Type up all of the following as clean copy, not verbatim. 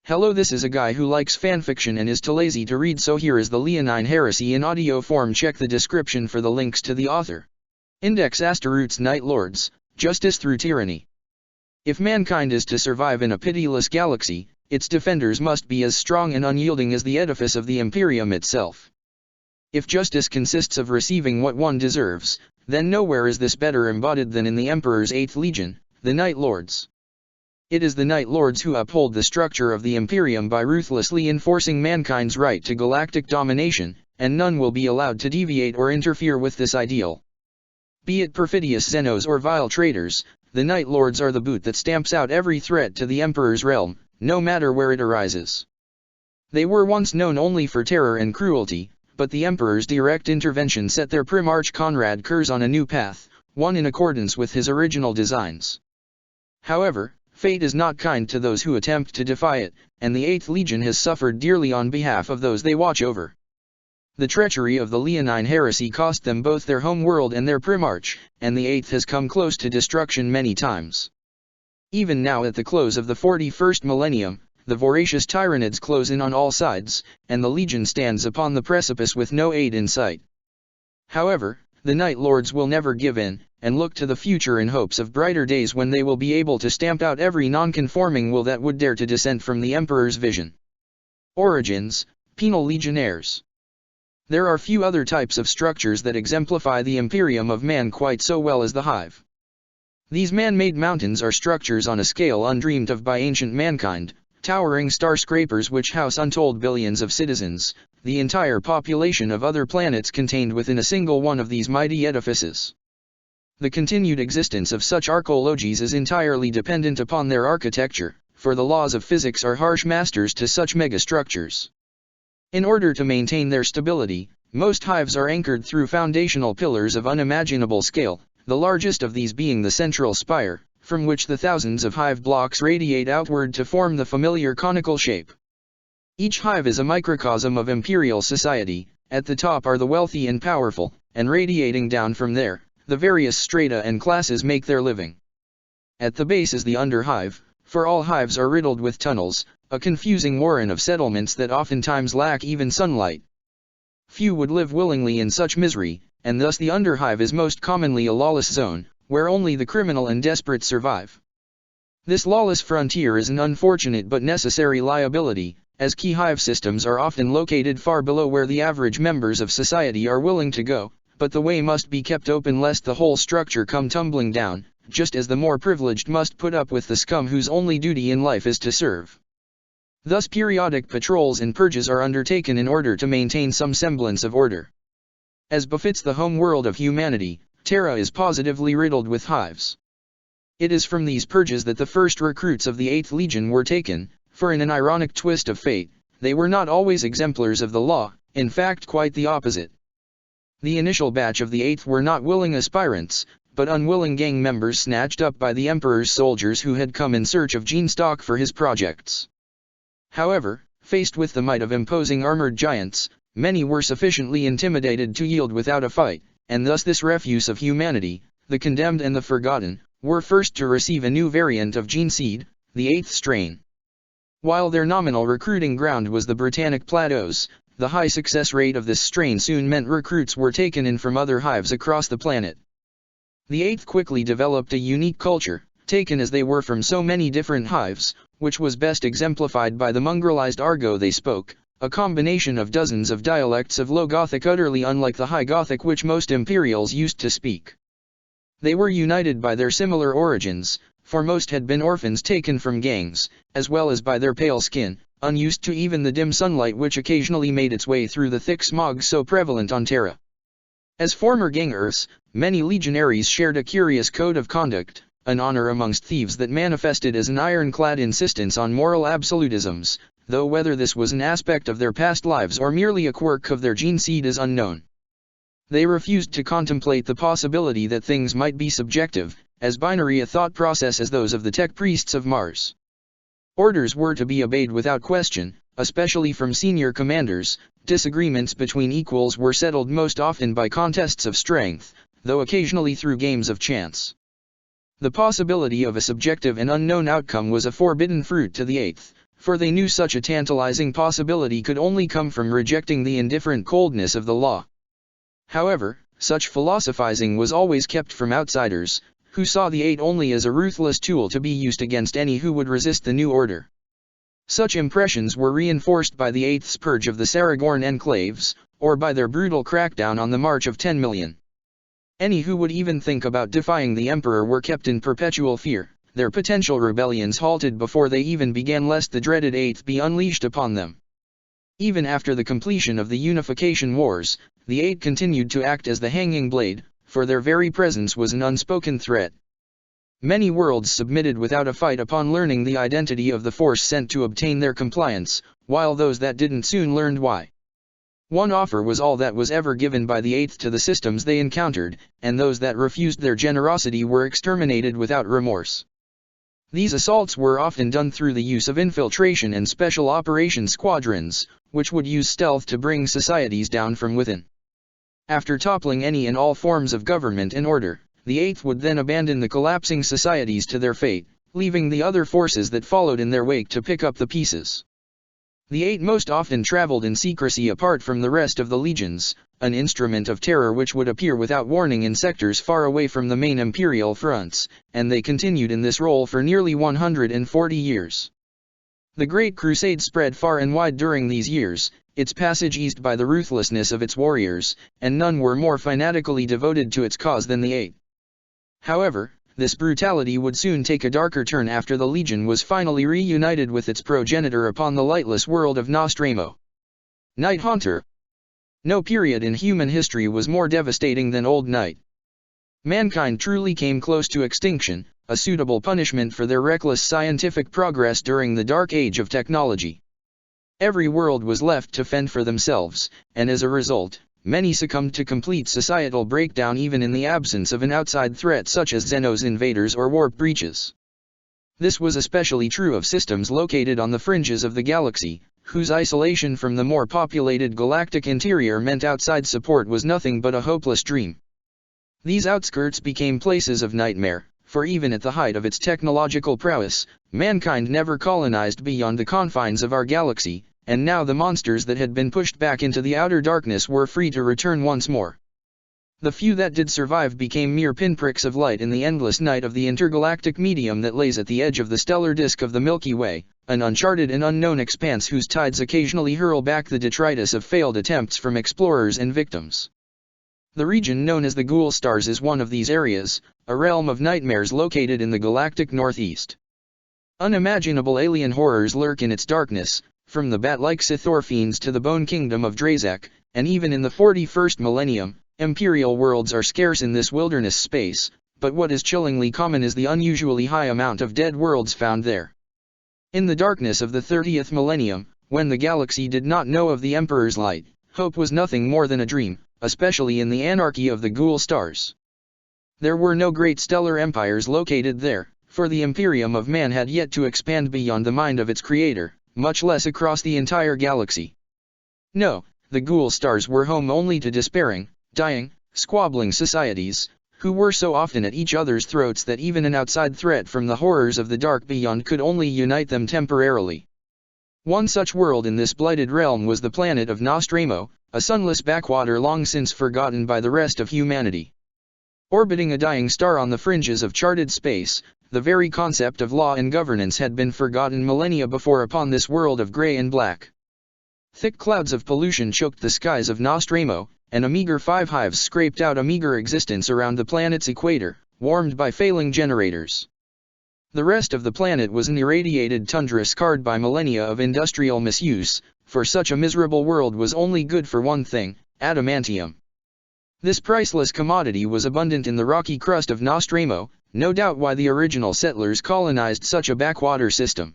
Hello, this is a guy who likes fanfiction and is too lazy to read, so here is the Leonine Heresy in audio form. Check the description for the links to the author. Index *Roots Night Lords, Justice Through Tyranny. If mankind is to survive in a pitiless galaxy, its defenders must be as strong and unyielding as the edifice of the Imperium itself. If justice consists of receiving what one deserves, then nowhere is this better embodied than in the Emperor's 8th Legion, the Night Lords. It is the Night Lords who uphold the structure of the Imperium by ruthlessly enforcing mankind's right to galactic domination, and none will be allowed to deviate or interfere with this ideal. Be it perfidious Xenos or vile traitors, the Night Lords are the boot that stamps out every threat to the Emperor's realm, no matter where it arises. They were once known only for terror and cruelty, but the Emperor's direct intervention set their Primarch Conrad Kurz on a new path, one in accordance with his original designs. However, fate is not kind to those who attempt to defy it, and the 8th Legion has suffered dearly on behalf of those they watch over. The treachery of the Leonine Heresy cost them both their home world and their Primarch, and the 8th has come close to destruction many times. Even now, at the close of the 41st millennium, the voracious Tyranids close in on all sides, and the Legion stands upon the precipice with no aid in sight. However, the Night Lords will never give in, and look to the future in hopes of brighter days when they will be able to stamp out every non-conforming will that would dare to dissent from the Emperor's vision. Origins: Penal Legionnaires. There are few other types of structures that exemplify the Imperium of man quite so well as the Hive. These man-made mountains are structures on a scale undreamed of by ancient mankind, towering skyscrapers which house untold billions of citizens, the entire population of other planets contained within a single one of these mighty edifices. The continued existence of such arcologies is entirely dependent upon their architecture, for the laws of physics are harsh masters to such megastructures. In order to maintain their stability, most hives are anchored through foundational pillars of unimaginable scale, the largest of these being the central spire, from which the thousands of hive blocks radiate outward to form the familiar conical shape. Each hive is a microcosm of imperial society. At the top are the wealthy and powerful, and radiating down from there, the various strata and classes make their living. At the base is the underhive, for all hives are riddled with tunnels, a confusing warren of settlements that oftentimes lack even sunlight. Few would live willingly in such misery, and thus the underhive is most commonly a lawless zone, where only the criminal and desperate survive. This lawless frontier is an unfortunate but necessary liability, as key hive systems are often located far below where the average members of society are willing to go, but the way must be kept open lest the whole structure come tumbling down, just as the more privileged must put up with the scum whose only duty in life is to serve. Thus periodic patrols and purges are undertaken in order to maintain some semblance of order. As befits the home world of humanity, Terra is positively riddled with hives. It is from these purges that the first recruits of the 8th Legion were taken, for in an ironic twist of fate, they were not always exemplars of the law, in fact quite the opposite. The initial batch of the 8th were not willing aspirants, but unwilling gang members snatched up by the Emperor's soldiers who had come in search of gene stock for his projects. However, faced with the might of imposing armored giants, many were sufficiently intimidated to yield without a fight, and thus this refuse of humanity, the condemned and the forgotten, were first to receive a new variant of gene seed, the 8th strain. While their nominal recruiting ground was the Britannic Plateaus, the high success rate of this strain soon meant recruits were taken in from other hives across the planet. The 8th quickly developed a unique culture, taken as they were from so many different hives, which was best exemplified by the mongrelized argot they spoke, a combination of dozens of dialects of Low Gothic utterly unlike the High Gothic which most Imperials used to speak. They were united by their similar origins, for most had been orphans taken from gangs, as well as by their pale skin, unused to even the dim sunlight which occasionally made its way through the thick smog so prevalent on Terra. As former gangers, many legionaries shared a curious code of conduct, an honor amongst thieves that manifested as an ironclad insistence on moral absolutisms, though whether this was an aspect of their past lives or merely a quirk of their gene seed is unknown. They refused to contemplate the possibility that things might be subjective, as binary a thought process as those of the tech priests of Mars. Orders were to be obeyed without question, especially from senior commanders. Disagreements between equals were settled most often by contests of strength, though occasionally through games of chance. The possibility of a subjective and unknown outcome was a forbidden fruit to the 8th, for they knew such a tantalizing possibility could only come from rejecting the indifferent coldness of the law. However, such philosophizing was always kept from outsiders, who saw the Eight only as a ruthless tool to be used against any who would resist the new order. Such impressions were reinforced by the Eighth's purge of the Saragorn enclaves, or by their brutal crackdown on the March of 10 million. Any who would even think about defying the Emperor were kept in perpetual fear, their potential rebellions halted before they even began lest the dreaded Eighth be unleashed upon them. Even after the completion of the Unification Wars, the Eight continued to act as the hanging blade, for their very presence was an unspoken threat. Many worlds submitted without a fight upon learning the identity of the force sent to obtain their compliance, while those that didn't soon learned why. One offer was all that was ever given by the Eighth to the systems they encountered, and those that refused their generosity were exterminated without remorse. These assaults were often done through the use of infiltration and special operation squadrons, which would use stealth to bring societies down from within. After toppling any and all forms of government and order, the Eighth would then abandon the collapsing societies to their fate, leaving the other forces that followed in their wake to pick up the pieces. The Eight most often traveled in secrecy apart from the rest of the legions, an instrument of terror which would appear without warning in sectors far away from the main imperial fronts, and they continued in this role for nearly 140 years. The Great Crusade spread far and wide during these years, its passage eased by the ruthlessness of its warriors, and none were more fanatically devoted to its cause than the Eight. However, this brutality would soon take a darker turn after the Legion was finally reunited with its progenitor upon the lightless world of Nostramo. Night Haunter. No period in human history was more devastating than Old Night. Mankind truly came close to extinction, a suitable punishment for their reckless scientific progress during the dark age of technology. Every world was left to fend for themselves, and as a result, many succumbed to complete societal breakdown even in the absence of an outside threat such as Xenos invaders or warp breaches. This was especially true of systems located on the fringes of the galaxy, whose isolation from the more populated galactic interior meant outside support was nothing but a hopeless dream. These outskirts became places of nightmare, for even at the height of its technological prowess, mankind never colonized beyond the confines of our galaxy, and now the monsters that had been pushed back into the outer darkness were free to return once more. The few that did survive became mere pinpricks of light in the endless night of the intergalactic medium that lays at the edge of the stellar disk of the Milky Way, an uncharted and unknown expanse whose tides occasionally hurl back the detritus of failed attempts from explorers and victims. The region known as the Ghoul Stars is one of these areas, a realm of nightmares located in the galactic northeast. Unimaginable alien horrors lurk in its darkness, from the bat-like Sithor fiends to the bone kingdom of Drazak, and even in the 41st millennium, imperial worlds are scarce in this wilderness space, but what is chillingly common is the unusually high amount of dead worlds found there. In the darkness of the 30th millennium, when the galaxy did not know of the Emperor's light, hope was nothing more than a dream, especially in the anarchy of the Ghoul Stars. There were no great stellar empires located there, for the Imperium of Man had yet to expand beyond the mind of its creator, much less across the entire galaxy. No, the Ghoul Stars were home only to despairing, dying, squabbling societies, who were so often at each other's throats that even an outside threat from the horrors of the dark beyond could only unite them temporarily. One such world in this blighted realm was the planet of Nostramo, a sunless backwater long since forgotten by the rest of humanity. Orbiting a dying star on the fringes of charted space, the very concept of law and governance had been forgotten millennia before upon this world of gray and black. Thick clouds of pollution choked the skies of Nostramo, and a meager 5 hives scraped out a meager existence around the planet's equator, warmed by failing generators. The rest of the planet was an irradiated tundra scarred by millennia of industrial misuse, for such a miserable world was only good for one thing, adamantium. This priceless commodity was abundant in the rocky crust of Nostramo, no doubt why the original settlers colonized such a backwater system.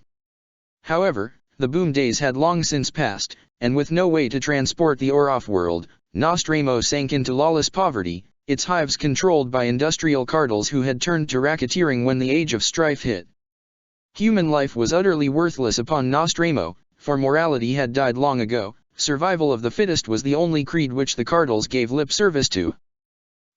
However, the boom days had long since passed, and with no way to transport the ore off-world, Nostramo sank into lawless poverty, its hives controlled by industrial cartels who had turned to racketeering when the age of strife hit. Human life was utterly worthless upon Nostramo, for morality had died long ago. Survival of the fittest was the only creed which the cartels gave lip service to.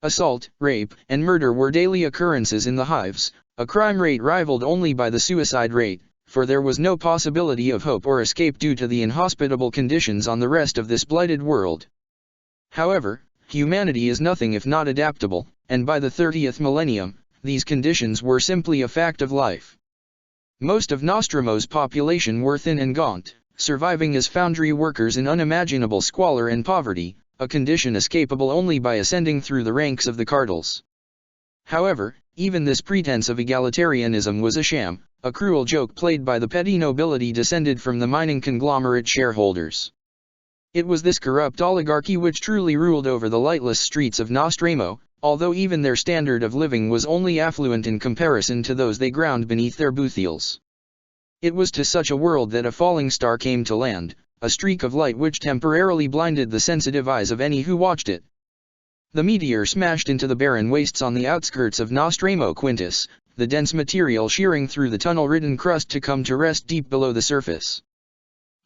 Assault, rape, and murder were daily occurrences in the hives, a crime rate rivaled only by the suicide rate, for there was no possibility of hope or escape due to the inhospitable conditions on the rest of this blighted world. However, humanity is nothing if not adaptable, and by the 30th millennium, these conditions were simply a fact of life. Most of Nostromo's population were thin and gaunt, surviving as foundry workers in unimaginable squalor and poverty, a condition escapable only by ascending through the ranks of the cartels. However, even this pretense of egalitarianism was a sham, a cruel joke played by the petty nobility descended from the mining conglomerate shareholders. It was this corrupt oligarchy which truly ruled over the lightless streets of Nostromo, although even their standard of living was only affluent in comparison to those they ground beneath their boot heels. It was to such a world that a falling star came to land, a streak of light which temporarily blinded the sensitive eyes of any who watched it. The meteor smashed into the barren wastes on the outskirts of Nostromo Quintus, the dense material shearing through the tunnel-ridden crust to come to rest deep below the surface.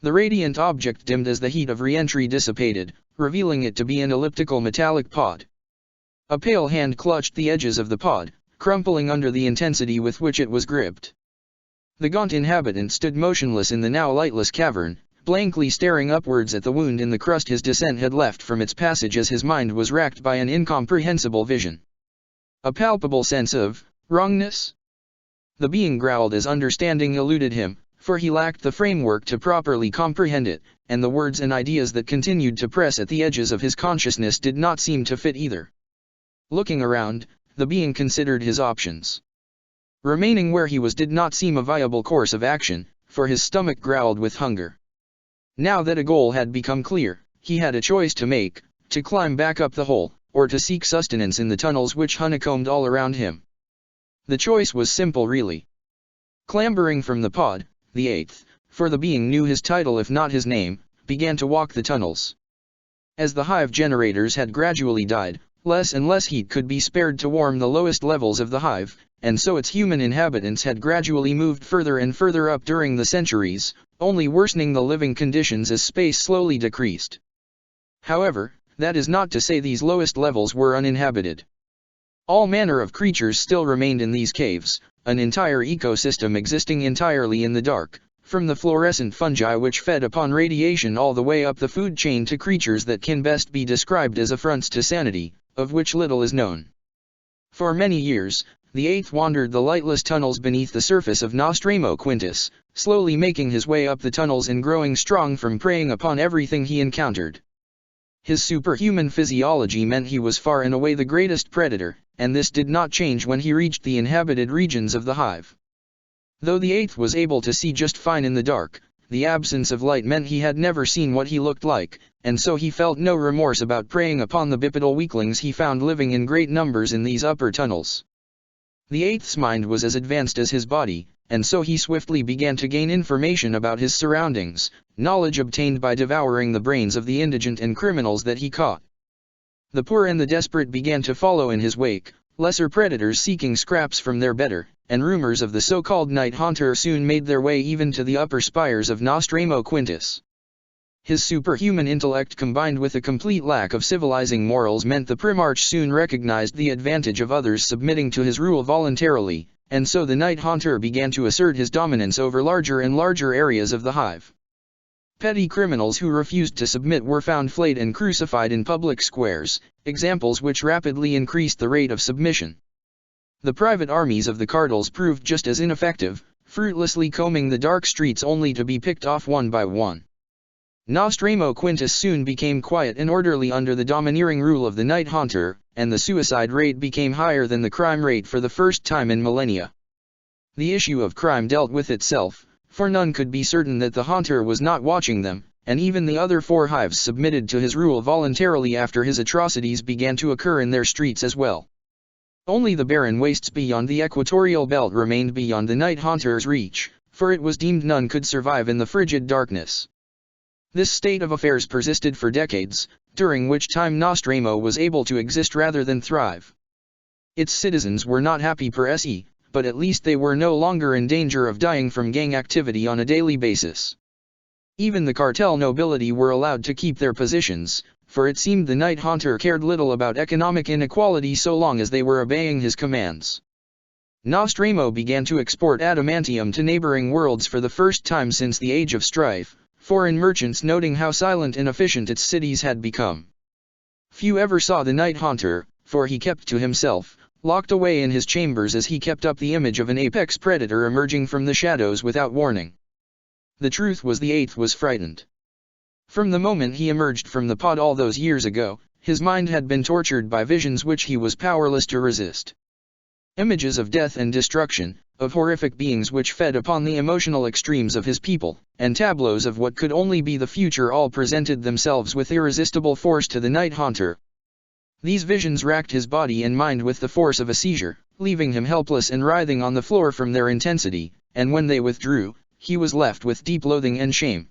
The radiant object dimmed as the heat of re-entry dissipated, revealing it to be an elliptical metallic pod. A pale hand clutched the edges of the pod, crumpling under the intensity with which it was gripped. The gaunt inhabitant stood motionless in the now lightless cavern, blankly staring upwards at the wound in the crust his descent had left from its passage as his mind was racked by an incomprehensible vision. A palpable sense of wrongness? The being growled as understanding eluded him, for he lacked the framework to properly comprehend it, and the words and ideas that continued to press at the edges of his consciousness did not seem to fit either. Looking around, the being considered his options. Remaining where he was did not seem a viable course of action, for his stomach growled with hunger. Now that a goal had become clear, he had a choice to make, to climb back up the hole, or to seek sustenance in the tunnels which honeycombed all around him. The choice was simple really. Clambering from the pod, the eighth, for the being knew his title if not his name, began to walk the tunnels. As the hive generators had gradually died, less and less heat could be spared to warm the lowest levels of the hive, and so its human inhabitants had gradually moved further and further up during the centuries, only worsening the living conditions as space slowly decreased. However, that is not to say these lowest levels were uninhabited. All manner of creatures still remained in these caves, an entire ecosystem existing entirely in the dark, from the fluorescent fungi which fed upon radiation all the way up the food chain to creatures that can best be described as affronts to sanity, of which little is known. For many years, the eighth wandered the lightless tunnels beneath the surface of Nostromo Quintus, slowly making his way up the tunnels and growing strong from preying upon everything he encountered. His superhuman physiology meant he was far and away the greatest predator, and this did not change when he reached the inhabited regions of the hive. Though the eighth was able to see just fine in the dark, the absence of light meant he had never seen what he looked like, and so he felt no remorse about preying upon the bipedal weaklings he found living in great numbers in these upper tunnels. The eighth's mind was as advanced as his body, and so he swiftly began to gain information about his surroundings, knowledge obtained by devouring the brains of the indigent and criminals that he caught. The poor and the desperate began to follow in his wake, lesser predators seeking scraps from their better, and rumors of the so-called night haunter soon made their way even to the upper spires of Nostromo Quintus. His superhuman intellect combined with a complete lack of civilizing morals meant the Primarch soon recognized the advantage of others submitting to his rule voluntarily, and so the night haunter began to assert his dominance over larger and larger areas of the hive. Petty criminals who refused to submit were found flayed and crucified in public squares, examples which rapidly increased the rate of submission. The private armies of the cartels proved just as ineffective, fruitlessly combing the dark streets only to be picked off one by one. Nostromo Quintus soon became quiet and orderly under the domineering rule of the night haunter, and the suicide rate became higher than the crime rate for the first time in millennia. The issue of crime dealt with itself, for none could be certain that the haunter was not watching them, and even the other four hives submitted to his rule voluntarily after his atrocities began to occur in their streets as well. Only the barren wastes beyond the equatorial belt remained beyond the night haunter's reach, for it was deemed none could survive in the frigid darkness. This state of affairs persisted for decades, during which time Nostromo was able to exist rather than thrive. Its citizens were not happy per se, but at least they were no longer in danger of dying from gang activity on a daily basis. Even the cartel nobility were allowed to keep their positions, for it seemed the night haunter cared little about economic inequality so long as they were obeying his commands. Nostromo began to export adamantium to neighboring worlds for the first time since the Age of Strife, foreign merchants noting how silent and efficient its cities had become. Few ever saw the Night Haunter, for he kept to himself, locked away in his chambers as he kept up the image of an apex predator emerging from the shadows without warning. The truth was the Eighth was frightened. From the moment he emerged from the pod all those years ago, his mind had been tortured by visions which he was powerless to resist. Images of death and destruction, of horrific beings which fed upon the emotional extremes of his people, and tableaus of what could only be the future all presented themselves with irresistible force to the Night Haunter. These visions racked his body and mind with the force of a seizure, leaving him helpless and writhing on the floor from their intensity, and when they withdrew, he was left with deep loathing and shame.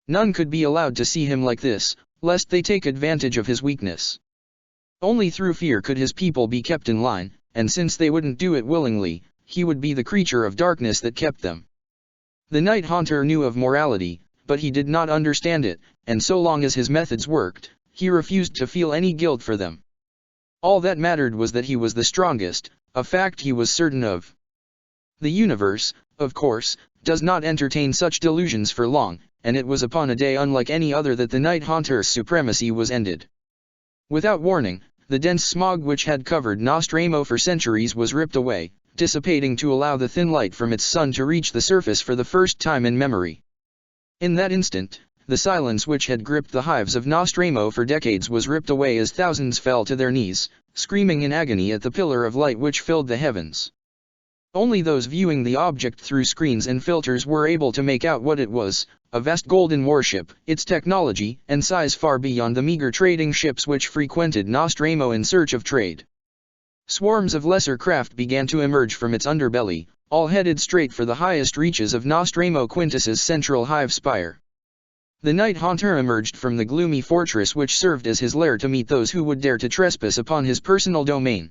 None could be allowed to see him like this, lest they take advantage of his weakness. Only through fear could his people be kept in line, and since they wouldn't do it willingly, he would be the creature of darkness that kept them. The Night Haunter knew of morality, but he did not understand it, and so long as his methods worked, he refused to feel any guilt for them. All that mattered was that he was the strongest, a fact he was certain of. The universe, of course, does not entertain such delusions for long, and it was upon a day unlike any other that the Night Haunter's supremacy was ended. Without warning, the dense smog which had covered Nostromo for centuries was ripped away, dissipating to allow the thin light from its sun to reach the surface for the first time in memory. In that instant, the silence which had gripped the hives of Nostromo for decades was ripped away as thousands fell to their knees, screaming in agony at the pillar of light which filled the heavens. Only those viewing the object through screens and filters were able to make out what it was, a vast golden warship, its technology and size far beyond the meager trading ships which frequented Nostromo in search of trade. Swarms of lesser craft began to emerge from its underbelly, all headed straight for the highest reaches of Nostromo Quintus's central hive spire. The Night Haunter emerged from the gloomy fortress which served as his lair to meet those who would dare to trespass upon his personal domain.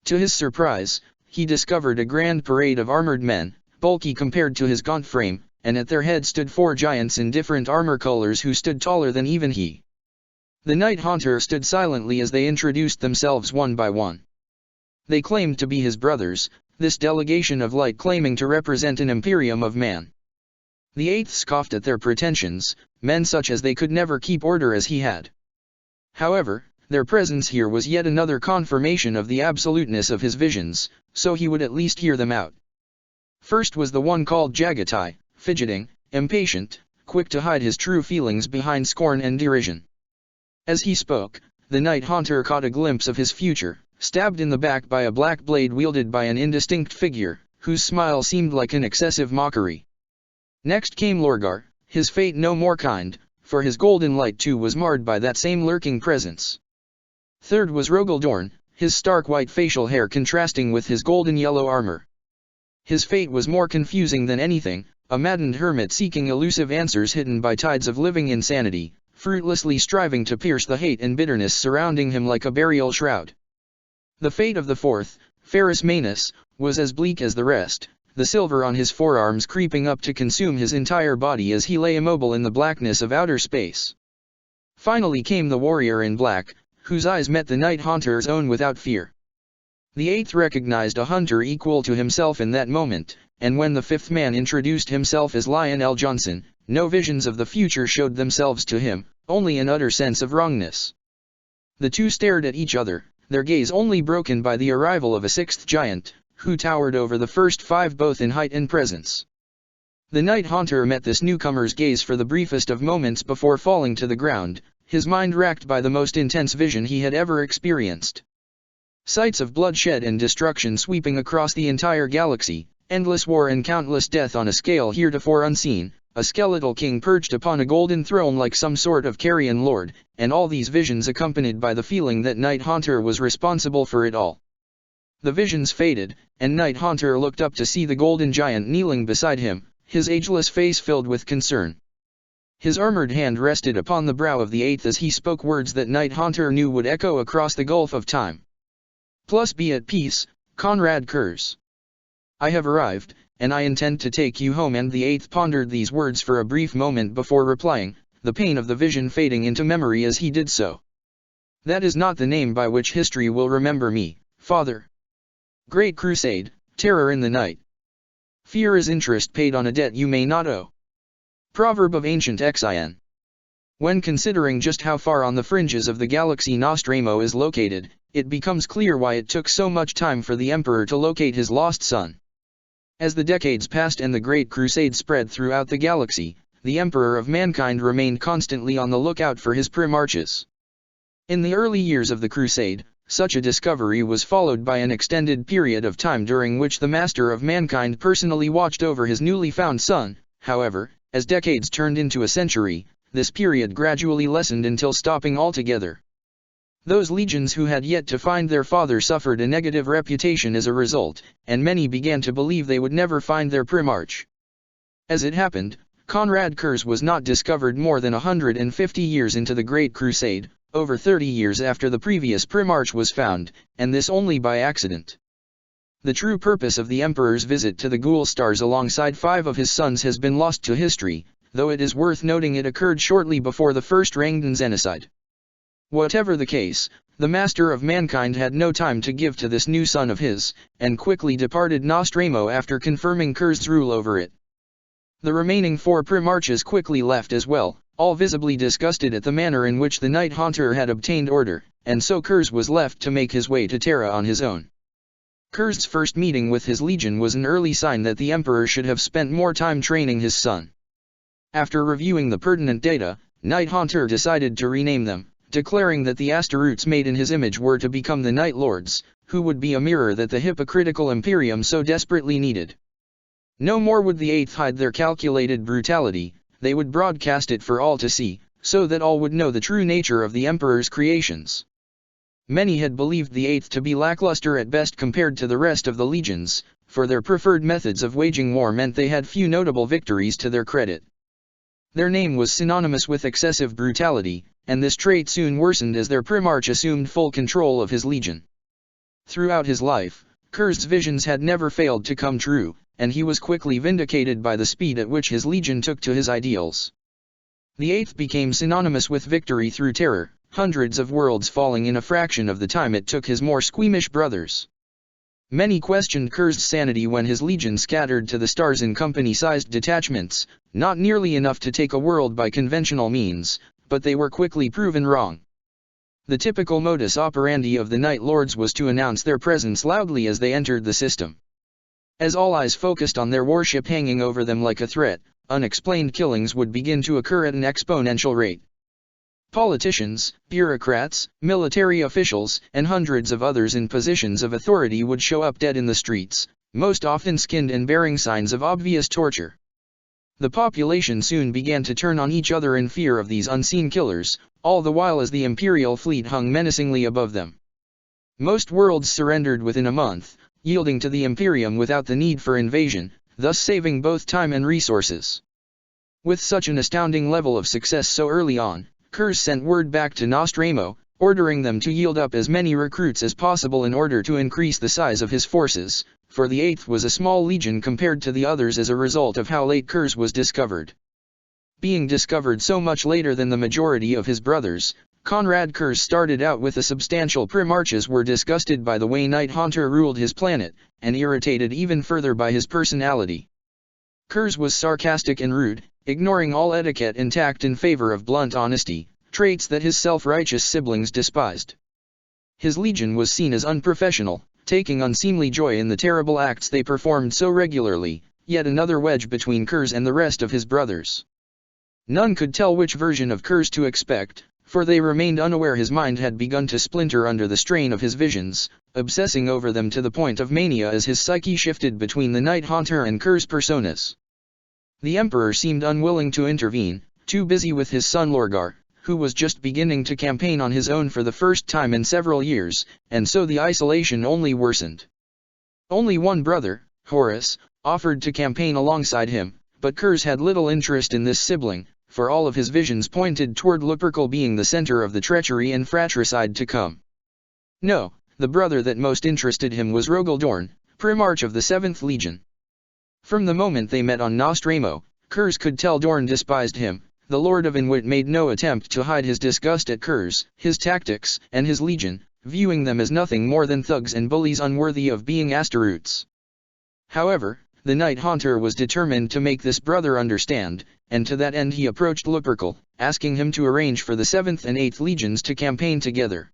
To his surprise, he discovered a grand parade of armored men, bulky compared to his gaunt frame, and at their head stood 4 giants in different armor colors who stood taller than even he. The Night Haunter stood silently as they introduced themselves one by one. They claimed to be his brothers, this delegation of light claiming to represent an imperium of man. The Eighth scoffed at their pretensions, men such as they could never keep order as he had. However, their presence here was yet another confirmation of the absoluteness of his visions, so he would at least hear them out. First was the one called Jagatai, fidgeting, impatient, quick to hide his true feelings behind scorn and derision. As he spoke, the Night Haunter caught a glimpse of his future, stabbed in the back by a black blade wielded by an indistinct figure, whose smile seemed like an excessive mockery. Next came Lorgar, his fate no more kind, for his golden light too was marred by that same lurking presence. Third was Rogaldorn, his stark white facial hair contrasting with his golden yellow armor. His fate was more confusing than anything, a maddened hermit seeking elusive answers hidden by tides of living insanity, fruitlessly striving to pierce the hate and bitterness surrounding him like a burial shroud. The fate of the fourth, Ferrus Manus, was as bleak as the rest, the silver on his forearms creeping up to consume his entire body as he lay immobile in the blackness of outer space. Finally came the warrior in black, whose eyes met the Night Haunter's own without fear. The Eighth recognized a hunter equal to himself in that moment, and when the fifth man introduced himself as Lionel Johnson, no visions of the future showed themselves to him, only an utter sense of wrongness. The two stared at each other, their gaze only broken by the arrival of a sixth giant, who towered over the first 5 both in height and presence. The Night Haunter met this newcomer's gaze for the briefest of moments before falling to the ground, his mind racked by the most intense vision he had ever experienced. Sights of bloodshed and destruction sweeping across the entire galaxy, endless war and countless death on a scale heretofore unseen, a skeletal king perched upon a golden throne like some sort of carrion lord, and all these visions accompanied by the feeling that Night Haunter was responsible for it all. The visions faded, and Night Haunter looked up to see the golden giant kneeling beside him, his ageless face filled with concern. His armored hand rested upon the brow of the Eighth as he spoke words that Night Haunter knew would echo across the gulf of time. Plus be at peace, Conrad Kurz. I have arrived, and I intend to take you home. And the Eighth pondered these words for a brief moment before replying, the pain of the vision fading into memory as he did so. That is not the name by which history will remember me, Father. Great Crusade, Terror in the night. Fear is interest paid on a debt you may not owe. Proverb of ancient Xin. When considering just how far on the fringes of the galaxy Nostromo is located, it becomes clear why it took so much time for the Emperor to locate his lost son. As the decades passed and the Great Crusade spread throughout the galaxy, the Emperor of mankind remained constantly on the lookout for his Primarchs. In the early years of the Crusade, such a discovery was followed by an extended period of time during which the Master of Mankind personally watched over his newly found son. However, as decades turned into a century, this period gradually lessened until stopping altogether. Those legions who had yet to find their father suffered a negative reputation as a result, and many began to believe they would never find their Primarch. As it happened, Konrad Kurz was not discovered more than 150 years into the Great Crusade, over 30 years after the previous Primarch was found, and this only by accident. The true purpose of the Emperor's visit to the Ghoul Stars alongside 5 of his sons has been lost to history, though it is worth noting it occurred shortly before the First Rangdan genocide. Whatever the case, the Master of Mankind had no time to give to this new son of his, and quickly departed Nostromo after confirming Kurz's rule over it. The remaining 4 Primarchs quickly left as well, all visibly disgusted at the manner in which the Night Haunter had obtained order, and so Kurz was left to make his way to Terra on his own. Kurz's first meeting with his legion was an early sign that the Emperor should have spent more time training his son. After reviewing the pertinent data, Night Haunter decided to rename them, declaring that the Astaroths made in his image were to become the Night Lords, who would be a mirror that the hypocritical Imperium so desperately needed. No more would the Eighth hide their calculated brutality, they would broadcast it for all to see, so that all would know the true nature of the Emperor's creations. Many had believed the Eighth to be lackluster at best compared to the rest of the legions, for their preferred methods of waging war meant they had few notable victories to their credit. Their name was synonymous with excessive brutality, and this trait soon worsened as their Primarch assumed full control of his legion. Throughout his life, Kurz's visions had never failed to come true, and he was quickly vindicated by the speed at which his legion took to his ideals. The Eighth became synonymous with victory through terror, hundreds of worlds falling in a fraction of the time it took his more squeamish brothers. Many questioned Kurz's sanity when his legion scattered to the stars in company-sized detachments, not nearly enough to take a world by conventional means, but they were quickly proven wrong. The typical modus operandi of the Night Lords was to announce their presence loudly as they entered the system. As all eyes focused on their warship hanging over them like a threat, unexplained killings would begin to occur at an exponential rate. Politicians, bureaucrats, military officials, and hundreds of others in positions of authority would show up dead in the streets, most often skinned and bearing signs of obvious torture. The population soon began to turn on each other in fear of these unseen killers, all the while as the Imperial fleet hung menacingly above them. Most worlds surrendered within a month, yielding to the Imperium without the need for invasion, thus saving both time and resources. With such an astounding level of success so early on, Kurz sent word back to Nostromo, ordering them to yield up as many recruits as possible in order to increase the size of his forces, for the Eighth was a small legion compared to the others as a result of how late Kurz was discovered. Being discovered so much later than the majority of his brothers, Konrad Kurz started out with a substantial Primarchs were disgusted by the way Night Haunter ruled his planet, and irritated even further by his personality. Kurz was sarcastic and rude, ignoring all etiquette intact in favor of blunt honesty, traits that his self-righteous siblings despised. His legion was seen as unprofessional, taking unseemly joy in the terrible acts they performed so regularly, yet another wedge between Kurz and the rest of his brothers. None could tell which version of Kurz to expect, for they remained unaware his mind had begun to splinter under the strain of his visions, obsessing over them to the point of mania as his psyche shifted between the Night Haunter and Kurz personas. The Emperor seemed unwilling to intervene, too busy with his son Lorgar, who was just beginning to campaign on his own for the first time in several years, and so the isolation only worsened. Only one brother, Horus, offered to campaign alongside him, but Kurz had little interest in this sibling, for all of his visions pointed toward Lupercal being the center of the treachery and fratricide to come. No, the brother that most interested him was Rogel Dorn, Primarch of the 7th Legion. From the moment they met on Nostromo, Kurz could tell Dorn despised him. The Lord of Inwit made no attempt to hide his disgust at Kurz, his tactics, and his legion, viewing them as nothing more than thugs and bullies unworthy of being Astaroths. However, the Night Haunter was determined to make this brother understand, and to that end he approached Lupercal, asking him to arrange for the 7th and 8th legions to campaign together.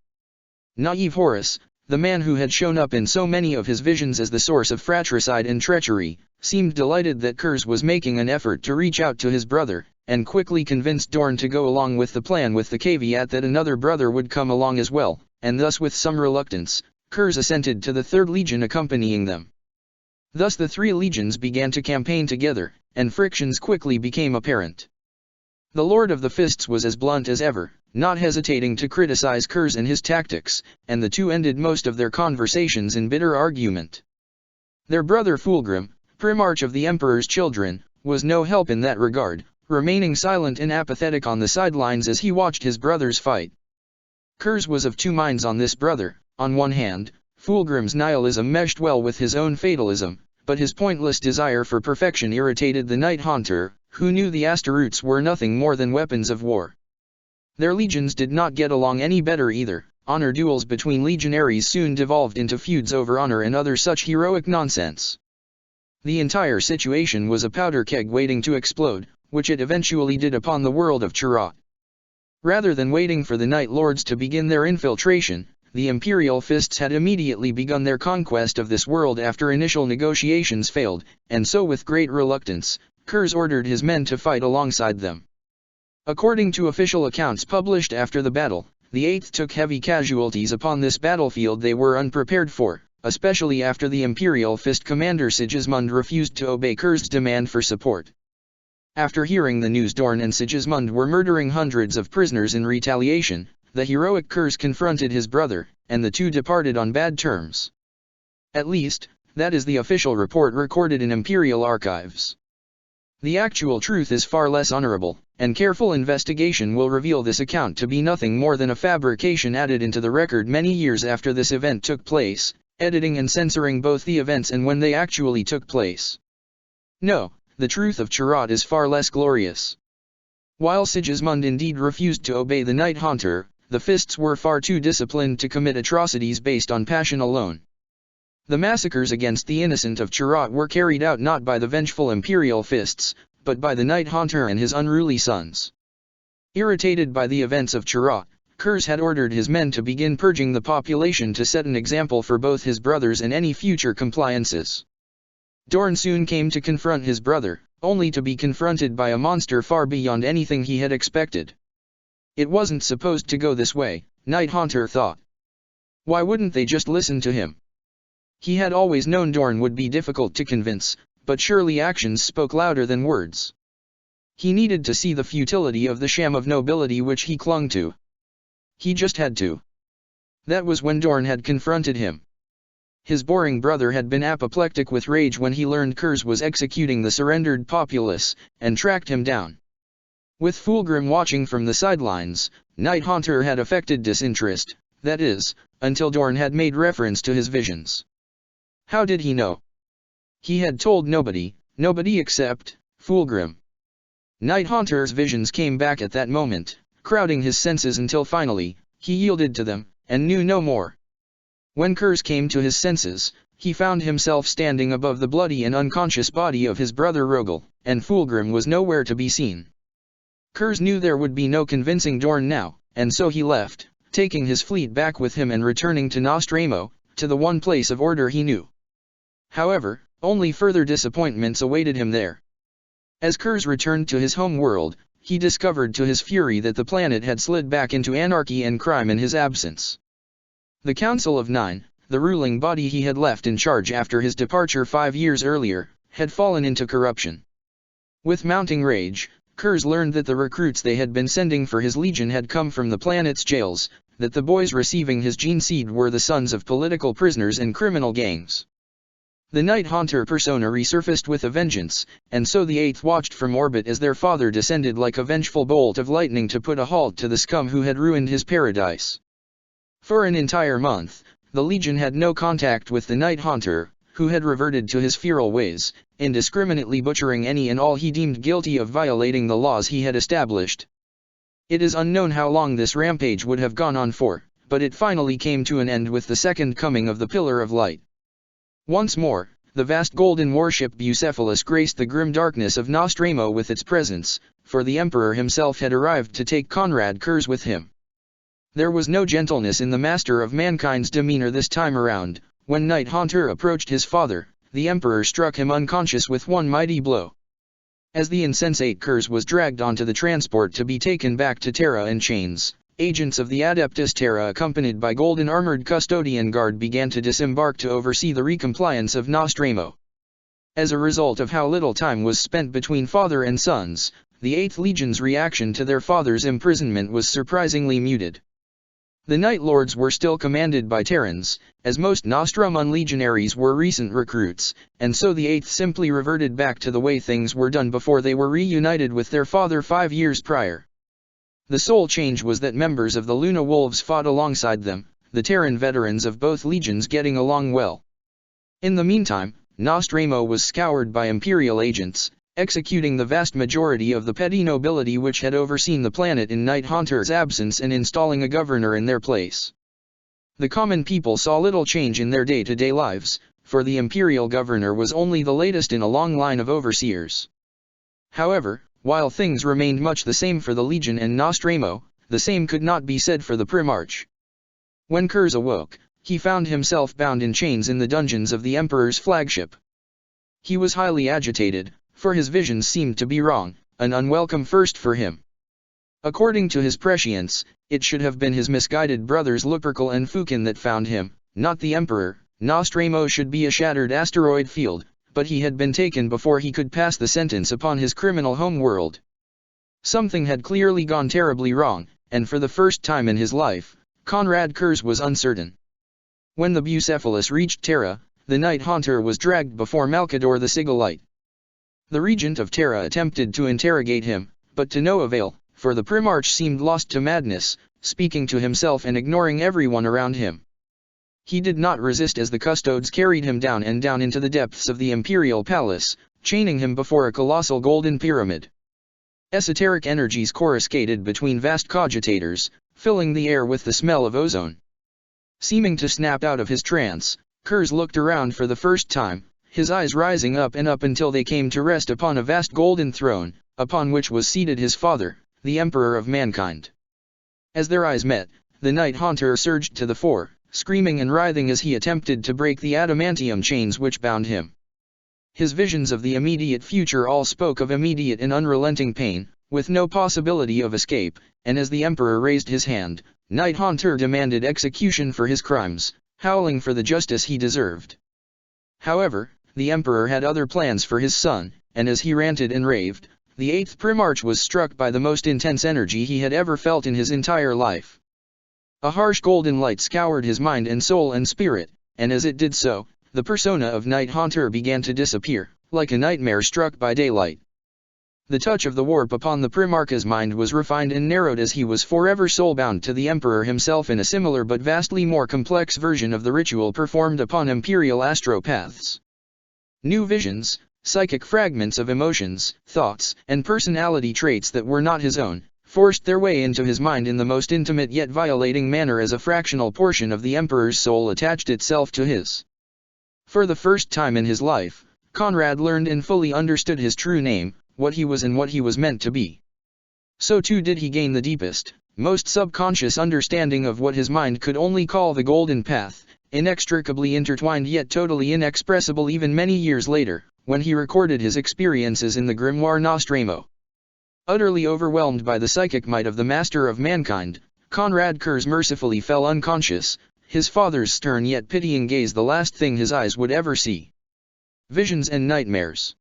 Naive Horus, the man who had shown up in so many of his visions as the source of fratricide and treachery, seemed delighted that Kurz was making an effort to reach out to his brother, and quickly convinced Dorn to go along with the plan with the caveat that another brother would come along as well, and thus with some reluctance, Kurz assented to the 3rd Legion accompanying them. Thus the 3 legions began to campaign together, and frictions quickly became apparent. The Lord of the Fists was as blunt as ever, not hesitating to criticize Kurz and his tactics, and the two ended most of their conversations in bitter argument. Their brother Fulgrim, Primarch of the Emperor's Children, was no help in that regard, remaining silent and apathetic on the sidelines as he watched his brothers fight. Kurz was of two minds on this brother. On one hand, Fulgrim's nihilism meshed well with his own fatalism, but his pointless desire for perfection irritated the Night Haunter, who knew the Astaroths were nothing more than weapons of war. Their legions did not get along any better either. Honor duels between legionaries soon devolved into feuds over honor and other such heroic nonsense. The entire situation was a powder keg waiting to explode, which it eventually did upon the world of Chirrut. Rather than waiting for the Night Lords to begin their infiltration, the Imperial Fists had immediately begun their conquest of this world after initial negotiations failed, and so with great reluctance, Kurz ordered his men to fight alongside them. According to official accounts published after the battle, the 8th took heavy casualties upon this battlefield they were unprepared for, especially after the Imperial Fist commander Sigismund refused to obey Kurz's demand for support. After hearing the news Dorn and Sigismund were murdering hundreds of prisoners in retaliation, the heroic Kurz confronted his brother, and the two departed on bad terms. At least, that is the official report recorded in Imperial archives. The actual truth is far less honorable, and careful investigation will reveal this account to be nothing more than a fabrication added into the record many years after this event took place, editing and censoring both the events and when they actually took place. No, the truth of Chirrut is far less glorious. While Sigismund indeed refused to obey the Night Haunter, the Fists were far too disciplined to commit atrocities based on passion alone. The massacres against the innocent of Chirrut were carried out not by the vengeful Imperial Fists, but by the Night Haunter and his unruly sons. Irritated by the events of Chirrut, Kurz had ordered his men to begin purging the population to set an example for both his brothers and any future compliances. Dorn soon came to confront his brother, only to be confronted by a monster far beyond anything he had expected. It wasn't supposed to go this way, Night Haunter thought. Why wouldn't they just listen to him? He had always known Dorn would be difficult to convince, but surely actions spoke louder than words. He needed to see the futility of the sham of nobility which he clung to. He just had to. That was when Dorn had confronted him. His boring brother had been apoplectic with rage when he learned Kurz was executing the surrendered populace, and tracked him down. With Fulgrim watching from the sidelines, Night Haunter had affected disinterest, that is, until Dorn had made reference to his visions. How did he know? He had told nobody except Fulgrim. Night Haunter's visions came back at that moment, crowding his senses until finally, he yielded to them, and knew no more. When Kurz came to his senses, he found himself standing above the bloody and unconscious body of his brother Rogel, and Fulgrim was nowhere to be seen. Kurz knew there would be no convincing Dorn now, and so he left, taking his fleet back with him and returning to Nostramo, to the one place of order he knew. However, only further disappointments awaited him there. As Kurz returned to his home world, he discovered to his fury that the planet had slid back into anarchy and crime in his absence. The Council of Nine, the ruling body he had left in charge after his departure 5 years earlier, had fallen into corruption. With mounting rage, Kurz learned that the recruits they had been sending for his legion had come from the planet's jails, that the boys receiving his gene seed were the sons of political prisoners and criminal gangs. The Night Haunter persona resurfaced with a vengeance, and so the 8th watched from orbit as their father descended like a vengeful bolt of lightning to put a halt to the scum who had ruined his paradise. For an entire month, the Legion had no contact with the Night Haunter, who had reverted to his feral ways, indiscriminately butchering any and all he deemed guilty of violating the laws he had established. It is unknown how long this rampage would have gone on for, but it finally came to an end with the second coming of the Pillar of Light. Once more, the vast golden warship Bucephalus graced the grim darkness of Nostromo with its presence, for the Emperor himself had arrived to take Konrad Kurz with him. There was no gentleness in the master of mankind's demeanor this time around. When Knight Haunter approached his father, the Emperor struck him unconscious with one mighty blow. As the insensate Kurz was dragged onto the transport to be taken back to Terra in chains, agents of the Adeptus Terra accompanied by golden armored custodian guard began to disembark to oversee the recompliance of Nostromo. As a result of how little time was spent between father and sons, the 8th Legion's reaction to their father's imprisonment was surprisingly muted. The Night Lords were still commanded by Terrans, as most Nostroman legionaries were recent recruits, and so the 8th simply reverted back to the way things were done before they were reunited with their father 5 years prior. The sole change was that members of the Luna Wolves fought alongside them, the Terran veterans of both legions getting along well. In the meantime, Nostromo was scoured by Imperial agents, executing the vast majority of the petty nobility which had overseen the planet in Knight Haunter's absence and installing a governor in their place. The common people saw little change in their day-to-day lives, for the Imperial governor was only the latest in a long line of overseers. However, while things remained much the same for the Legion and Nostromo, the same could not be said for the Primarch. When Kurz awoke, he found himself bound in chains in the dungeons of the Emperor's flagship. He was highly agitated, for his visions seemed to be wrong, an unwelcome first for him. According to his prescience, it should have been his misguided brothers Lupercal and Fukin that found him, not the Emperor. Nostromo should be a shattered asteroid field, but he had been taken before he could pass the sentence upon his criminal homeworld. Something had clearly gone terribly wrong, and for the first time in his life, Konrad Kurz was uncertain. When the Bucephalus reached Terra, the Knight Haunter was dragged before Malkador the Sigillite. The Regent of Terra attempted to interrogate him, but to no avail, for the Primarch seemed lost to madness, speaking to himself and ignoring everyone around him. He did not resist as the custodes carried him down and down into the depths of the Imperial Palace, chaining him before a colossal golden pyramid. Esoteric energies coruscated between vast cogitators, filling the air with the smell of ozone. Seeming to snap out of his trance, Kurz looked around for the first time, his eyes rising up and up until they came to rest upon a vast golden throne, upon which was seated his father, the Emperor of Mankind. As their eyes met, the Knight Haunter surged to the fore, screaming and writhing as he attempted to break the adamantium chains which bound him. His visions of the immediate future all spoke of immediate and unrelenting pain, with no possibility of escape, and as the Emperor raised his hand, Knight Haunter demanded execution for his crimes, howling for the justice he deserved. However, the Emperor had other plans for his son, and as he ranted and raved, the 8th Primarch was struck by the most intense energy he had ever felt in his entire life. A harsh golden light scoured his mind and soul and spirit, and as it did so, the persona of Knight Haunter began to disappear, like a nightmare struck by daylight. The touch of the warp upon the Primarch's mind was refined and narrowed as he was forever soul-bound to the Emperor himself in a similar but vastly more complex version of the ritual performed upon Imperial astropaths. New visions, psychic fragments of emotions, thoughts, and personality traits that were not his own, forced their way into his mind in the most intimate yet violating manner as a fractional portion of the Emperor's soul attached itself to his. For the first time in his life, Konrad learned and fully understood his true name, what he was and what he was meant to be. So too did he gain the deepest, most subconscious understanding of what his mind could only call the Golden Path, inextricably intertwined yet totally inexpressible even many years later, when he recorded his experiences in the grimoire Nostromo. Utterly overwhelmed by the psychic might of the Master of Mankind, Konrad Kurz mercifully fell unconscious, his father's stern yet pitying gaze the last thing his eyes would ever see. Visions and nightmares.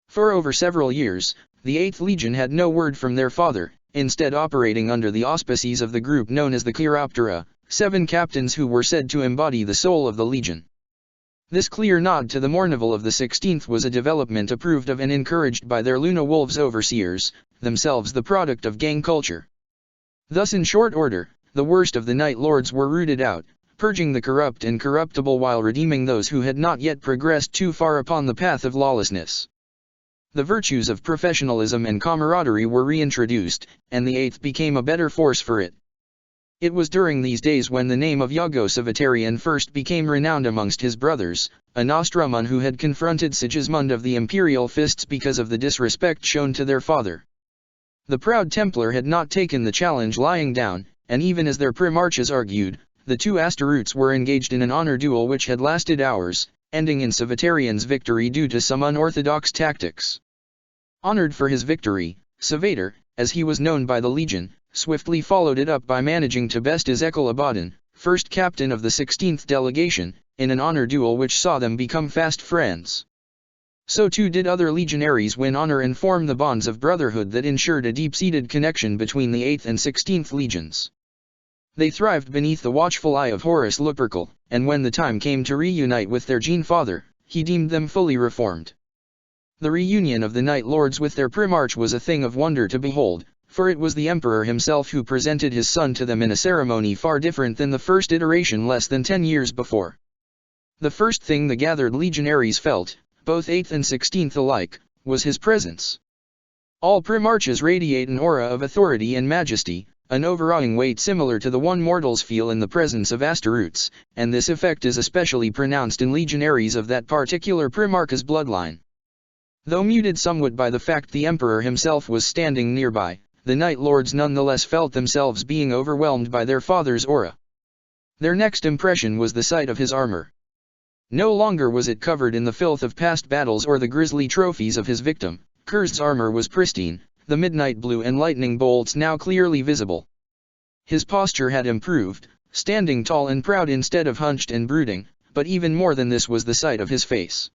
For over several years, the 8th Legion had no word from their father, instead operating under the auspices of the group known as the Chiroptera, 7 captains who were said to embody the soul of the Legion. This clear nod to the Mournival of the 16th was a development approved of and encouraged by their Luna Wolves overseers, themselves the product of gang culture. Thus in short order, the worst of the Night Lords were rooted out, purging the corrupt and corruptible while redeeming those who had not yet progressed too far upon the path of lawlessness. The virtues of professionalism and camaraderie were reintroduced, and the 8th became a better force for it. It was during these days when the name of Iago Civiterian first became renowned amongst his brothers, a Nostrumon who had confronted Sigismund of the imperial fists because of the disrespect shown to their father. The proud Templar had not taken the challenge lying down, and even as their primarches argued, the two Asteroutes were engaged in an honor duel which had lasted hours, ending in Civiterian's victory due to some unorthodox tactics. Honored for his victory, Civater, as he was known by the legion, swiftly followed it up by managing to best Ezekiel Abaddon, first captain of the 16th delegation, in an honor duel which saw them become fast friends. So too did other legionaries win honor and form the bonds of brotherhood that ensured a deep-seated connection between the 8th and 16th legions. They thrived beneath the watchful eye of Horus Lupercal, and when the time came to reunite with their Gene Father, he deemed them fully reformed. The reunion of the Night Lords with their Primarch was a thing of wonder to behold, for it was the Emperor himself who presented his son to them in a ceremony far different than the first iteration less than 10 years before. The first thing the gathered legionaries felt, both 8th and 16th alike, was his presence. All Primarches radiate an aura of authority and majesty, an overawing weight similar to the one mortals feel in the presence of Asteroutes, and this effect is especially pronounced in legionaries of that particular Primarch's bloodline. Though muted somewhat by the fact the Emperor himself was standing nearby, the Night Lords nonetheless felt themselves being overwhelmed by their father's aura. Their next impression was the sight of his armor. No longer was it covered in the filth of past battles or the grisly trophies of his victim. Kurz's armor was pristine, the midnight blue and lightning bolts now clearly visible. His posture had improved, standing tall and proud instead of hunched and brooding, but even more than this was the sight of his face.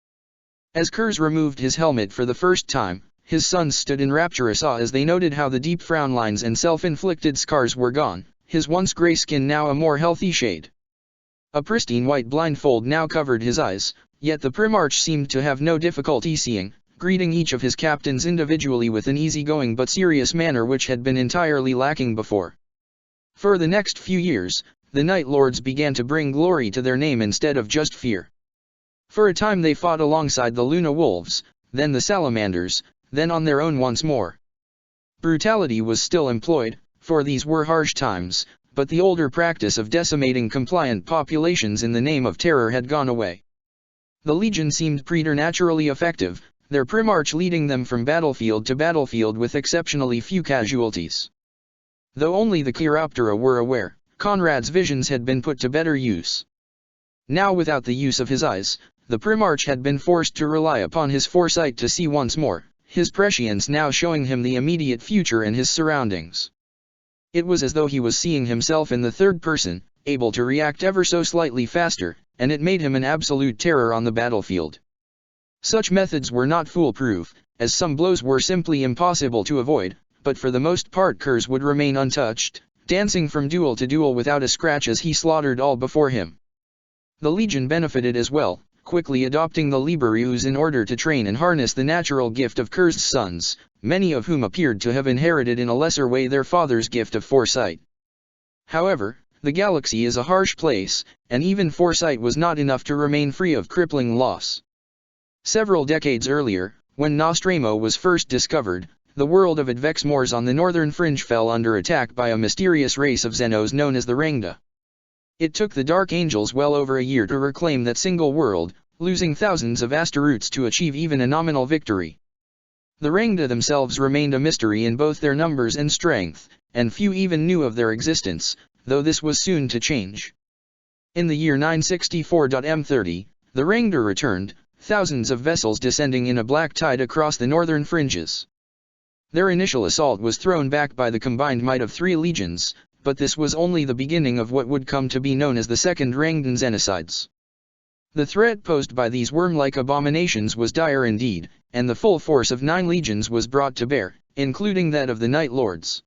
As Kurz removed his helmet for the first time, his sons stood in rapturous awe as they noted how the deep frown lines and self-inflicted scars were gone, his once gray skin now a more healthy shade. A pristine white blindfold now covered his eyes, yet the Primarch seemed to have no difficulty seeing, greeting each of his captains individually with an easygoing but serious manner which had been entirely lacking before. For the next few years, the Night Lords began to bring glory to their name instead of just fear. For a time they fought alongside the Luna Wolves, then the Salamanders, then on their own once more. Brutality was still employed, for these were harsh times, but the older practice of decimating compliant populations in the name of terror had gone away. The Legion seemed preternaturally effective, their Primarch leading them from battlefield to battlefield with exceptionally few casualties. Though only the Chiroptera were aware, Conrad's visions had been put to better use. Now without the use of his eyes, the Primarch had been forced to rely upon his foresight to see once more, his prescience now showing him the immediate future and his surroundings. It was as though he was seeing himself in the third person, able to react ever so slightly faster, and it made him an absolute terror on the battlefield. Such methods were not foolproof, as some blows were simply impossible to avoid, but for the most part Kurz would remain untouched, dancing from duel to duel without a scratch as he slaughtered all before him. The Legion benefited as well, quickly adopting the Liberius in order to train and harness the natural gift of Kurz's sons, many of whom appeared to have inherited in a lesser way their father's gift of foresight. However, the galaxy is a harsh place, and even foresight was not enough to remain free of crippling loss. Several decades earlier, when Nostramo was first discovered, the world of Advexmores on the northern fringe fell under attack by a mysterious race of Xenos known as the Rangda. It took the Dark Angels well over a year to reclaim that single world, losing thousands of Asteroutes to achieve even a nominal victory. The Rangda themselves remained a mystery in both their numbers and strength, and few even knew of their existence, though this was soon to change. In the year 964.M30, the Rangda returned, thousands of vessels descending in a black tide across the northern fringes. Their initial assault was thrown back by the combined might of 3 legions, but this was only the beginning of what would come to be known as the Second Rangdan Genocides. The threat posed by these worm-like abominations was dire indeed, and the full force of 9 legions was brought to bear, including that of the Night Lords.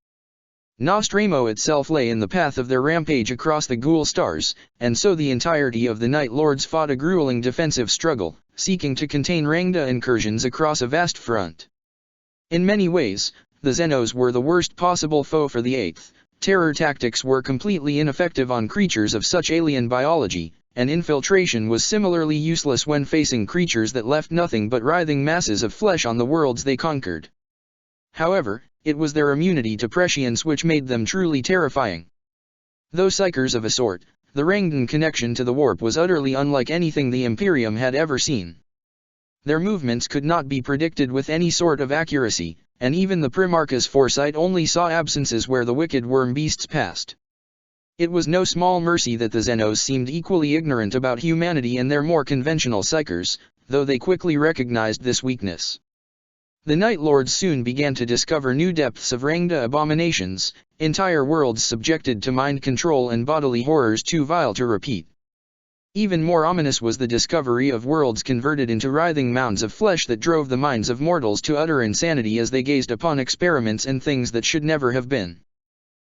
Nostramo itself lay in the path of their rampage across the Ghoul stars, and so the entirety of the Night Lords fought a grueling defensive struggle, seeking to contain Rangda incursions across a vast front. In many ways, the Xenos were the worst possible foe for the 8th. Terror tactics were completely ineffective on creatures of such alien biology, and infiltration was similarly useless when facing creatures that left nothing but writhing masses of flesh on the worlds they conquered. However, it was their immunity to prescience which made them truly terrifying. Though psychers of a sort, the Rangdan connection to the warp was utterly unlike anything the Imperium had ever seen. Their movements could not be predicted with any sort of accuracy, and even the Primarch's foresight only saw absences where the wicked worm beasts passed. It was no small mercy that the Xenos seemed equally ignorant about humanity and their more conventional psychers, though they quickly recognized this weakness. The Night Lords soon began to discover new depths of Rangda abominations, entire worlds subjected to mind control and bodily horrors too vile to repeat. Even more ominous was the discovery of worlds converted into writhing mounds of flesh that drove the minds of mortals to utter insanity as they gazed upon experiments and things that should never have been.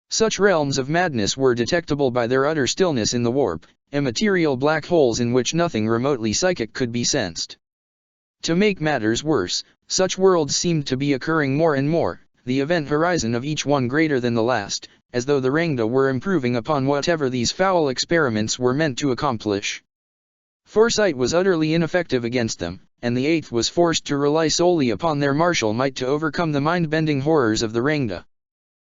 Such realms of madness were detectable by their utter stillness in the warp, immaterial black holes in which nothing remotely psychic could be sensed. To make matters worse, such worlds seemed to be occurring more and more, the event horizon of each one greater than the last, as though the Rangda were improving upon whatever these foul experiments were meant to accomplish. Foresight was utterly ineffective against them, and the Eighth was forced to rely solely upon their martial might to overcome the mind-bending horrors of the Rangda.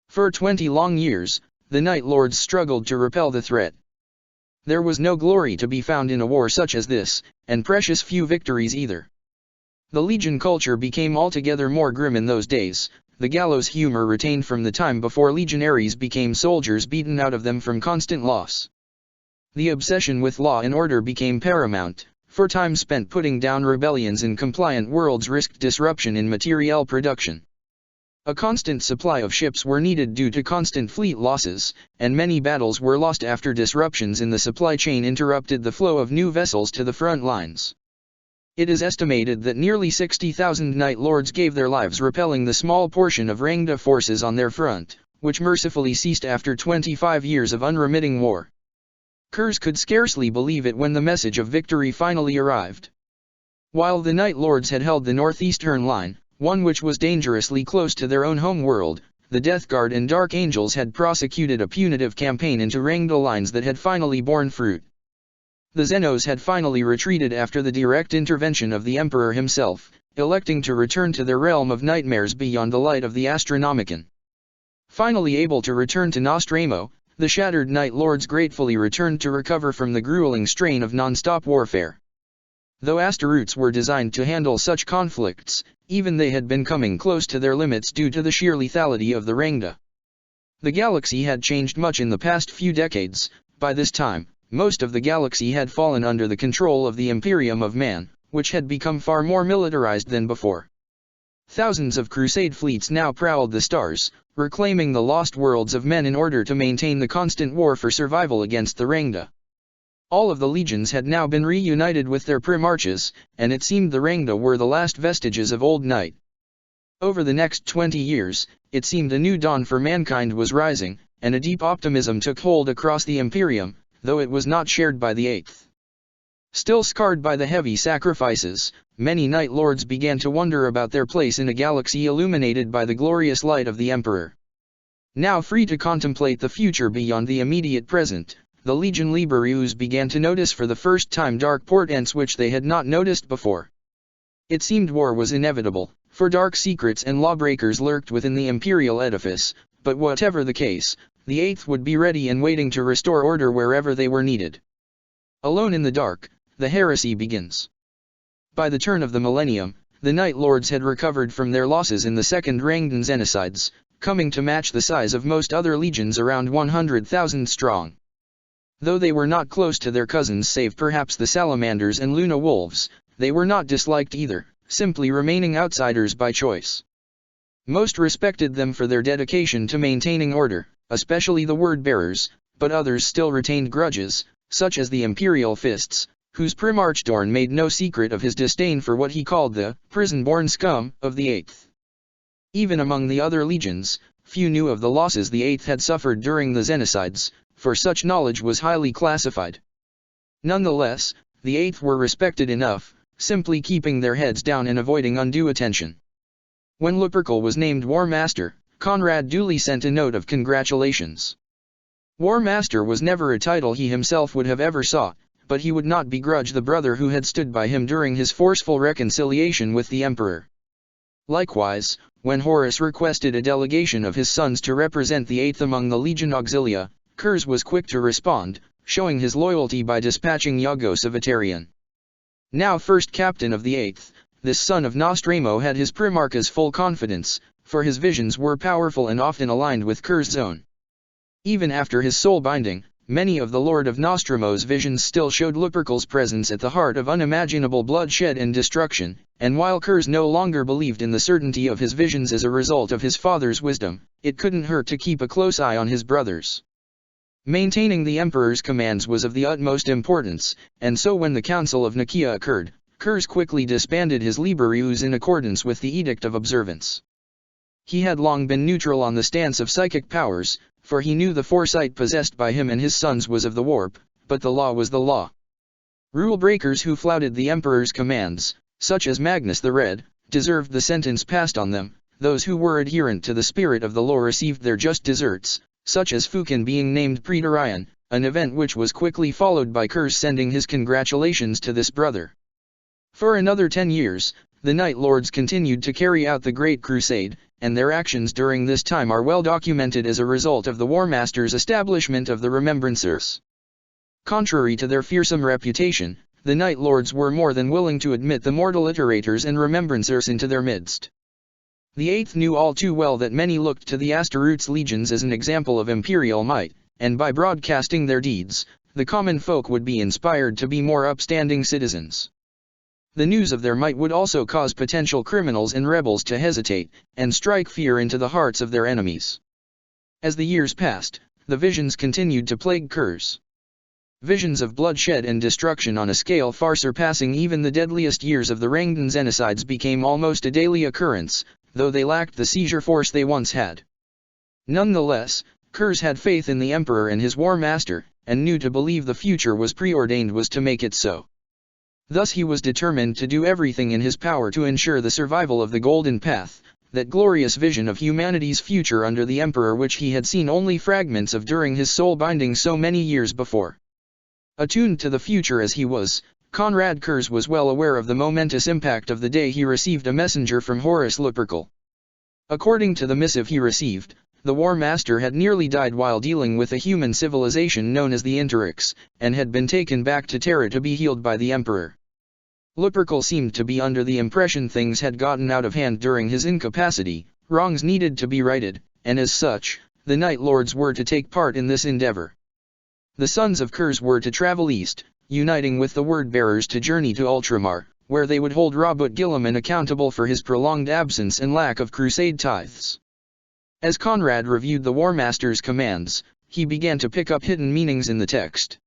For 20 long years, the Night Lords struggled to repel the threat. There was no glory to be found in a war such as this, and precious few victories either. The Legion culture became altogether more grim in those days, the gallows humor retained from the time before legionaries became soldiers beaten out of them from constant loss. The obsession with law and order became paramount, for time spent putting down rebellions in compliant worlds risked disruption in materiel production. A constant supply of ships were needed due to constant fleet losses, and many battles were lost after disruptions in the supply chain interrupted the flow of new vessels to the front lines. It is estimated that nearly 60,000 Night Lords gave their lives repelling the small portion of Rangda forces on their front, which mercifully ceased after 25 years of unremitting war. Kurz could scarcely believe it when the message of victory finally arrived. While the Night Lords had held the northeastern line, one which was dangerously close to their own home world, the Death Guard and Dark Angels had prosecuted a punitive campaign into Rangda lines that had finally borne fruit. The Xenos had finally retreated after the direct intervention of the Emperor himself, electing to return to their realm of nightmares beyond the light of the Astronomicon. Finally able to return to Nostramo, the shattered Night Lords gratefully returned to recover from the grueling strain of non-stop warfare. Though Asteroutes were designed to handle such conflicts, even they had been coming close to their limits due to the sheer lethality of the Rangda. The galaxy had changed much in the past few decades. By this time, most of the galaxy had fallen under the control of the Imperium of Man, which had become far more militarized than before. Thousands of crusade fleets now prowled the stars, reclaiming the lost worlds of men in order to maintain the constant war for survival against the Rangda. All of the legions had now been reunited with their Primarchs, and it seemed the Rangda were the last vestiges of old night. Over the next 20 years, it seemed a new dawn for mankind was rising, and a deep optimism took hold across the Imperium, though it was not shared by the Eighth. Still scarred by the heavy sacrifices, many Night Lords began to wonder about their place in a galaxy illuminated by the glorious light of the Emperor. Now free to contemplate the future beyond the immediate present, the Legion Liberus began to notice for the first time dark portents which they had not noticed before. It seemed war was inevitable, for dark secrets and lawbreakers lurked within the imperial edifice, but whatever the case, the Eighth would be ready and waiting to restore order wherever they were needed. Alone in the dark, the heresy begins. By the turn of the millennium, the Night Lords had recovered from their losses in the Second Rangdan Genocides, coming to match the size of most other legions around 100,000 strong. Though they were not close to their cousins save perhaps the Salamanders and Luna Wolves, they were not disliked either, simply remaining outsiders by choice. Most respected them for their dedication to maintaining order, especially the word-bearers, but others still retained grudges, such as the Imperial Fists, whose Primarch Dorn made no secret of his disdain for what he called the prison-born scum of the Eighth. Even among the other legions, few knew of the losses the Eighth had suffered during the Genocides, for such knowledge was highly classified. Nonetheless, the Eighth were respected enough, simply keeping their heads down and avoiding undue attention. When Lupercal was named War Master, Conrad duly sent a note of congratulations. War Master was never a title he himself would have ever sought, but he would not begrudge the brother who had stood by him during his forceful reconciliation with the Emperor. Likewise, when Horus requested a delegation of his sons to represent the Eighth among the Legion Auxilia, Kurz was quick to respond, showing his loyalty by dispatching Iago Civitarien. Now first captain of the 8th, this son of Nostramo had his Primarch's full confidence, for his visions were powerful and often aligned with Kurz's own. Even after his soul binding, many of the Lord of Nostramo's visions still showed Lupercal's presence at the heart of unimaginable bloodshed and destruction, and while Kurz no longer believed in the certainty of his visions as a result of his father's wisdom, it couldn't hurt to keep a close eye on his brothers. Maintaining the Emperor's commands was of the utmost importance, and so when the Council of Nicaea occurred, Kurz quickly disbanded his Liberius in accordance with the Edict of Observance. He had long been neutral on the stance of psychic powers, for he knew the foresight possessed by him and his sons was of the warp, but the law was the law. Rule breakers who flouted the Emperor's commands, such as Magnus the Red, deserved the sentence passed on them. Those who were adherent to the spirit of the law received their just deserts, such as Fukin being named Praetorian, an event which was quickly followed by Kurz sending his congratulations to this brother. For another 10 years, the Night Lords continued to carry out the Great Crusade, and their actions during this time are well documented as a result of the War Master's establishment of the Remembrancers. Contrary to their fearsome reputation, the Night Lords were more than willing to admit the mortal iterators and Remembrancers into their midst. The 8th knew all too well that many looked to the Astaroth's legions as an example of imperial might, and by broadcasting their deeds, the common folk would be inspired to be more upstanding citizens. The news of their might would also cause potential criminals and rebels to hesitate, and strike fear into the hearts of their enemies. As the years passed, the visions continued to plague Kurz. Visions of bloodshed and destruction on a scale far surpassing even the deadliest years of the Rangdan genocides became almost a daily occurrence, though they lacked the seizure force they once had. Nonetheless, Kurz had faith in the Emperor and his War Master, and knew to believe the future was preordained was to make it so. Thus he was determined to do everything in his power to ensure the survival of the Golden Path, that glorious vision of humanity's future under the Emperor which he had seen only fragments of during his soul binding so many years before. Attuned to the future as he was, Konrad Kurz was well aware of the momentous impact of the day he received a messenger from Horus Lupercal. According to the missive he received, the War Master had nearly died while dealing with a human civilization known as the Interix, and had been taken back to Terra to be healed by the Emperor. Lupercal seemed to be under the impression things had gotten out of hand during his incapacity, wrongs needed to be righted, and as such, the Night Lords were to take part in this endeavor. The sons of Kurz were to travel east, uniting with the Word-bearers to journey to Ultramar, where they would hold Robert Guilliman accountable for his prolonged absence and lack of crusade tithes. As Konrad reviewed the War Master's commands, he began to pick up hidden meanings in the text.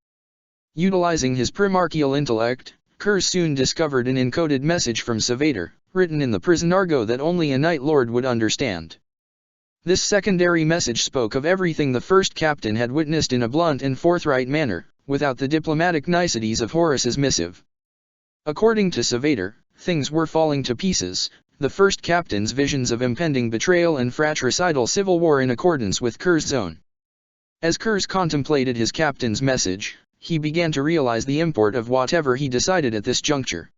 Utilizing his primarchial intellect, Kurz soon discovered an encoded message from Civator, written in the prison argot that only a Night Lord would understand. This secondary message spoke of everything the first captain had witnessed in a blunt and forthright manner, without the diplomatic niceties of Horus's missive. According to Civator, things were falling to pieces, the first captain's visions of impending betrayal and fratricidal civil war in accordance with Kurz's own. As Kurz contemplated his captain's message, he began to realize the import of whatever he decided at this juncture.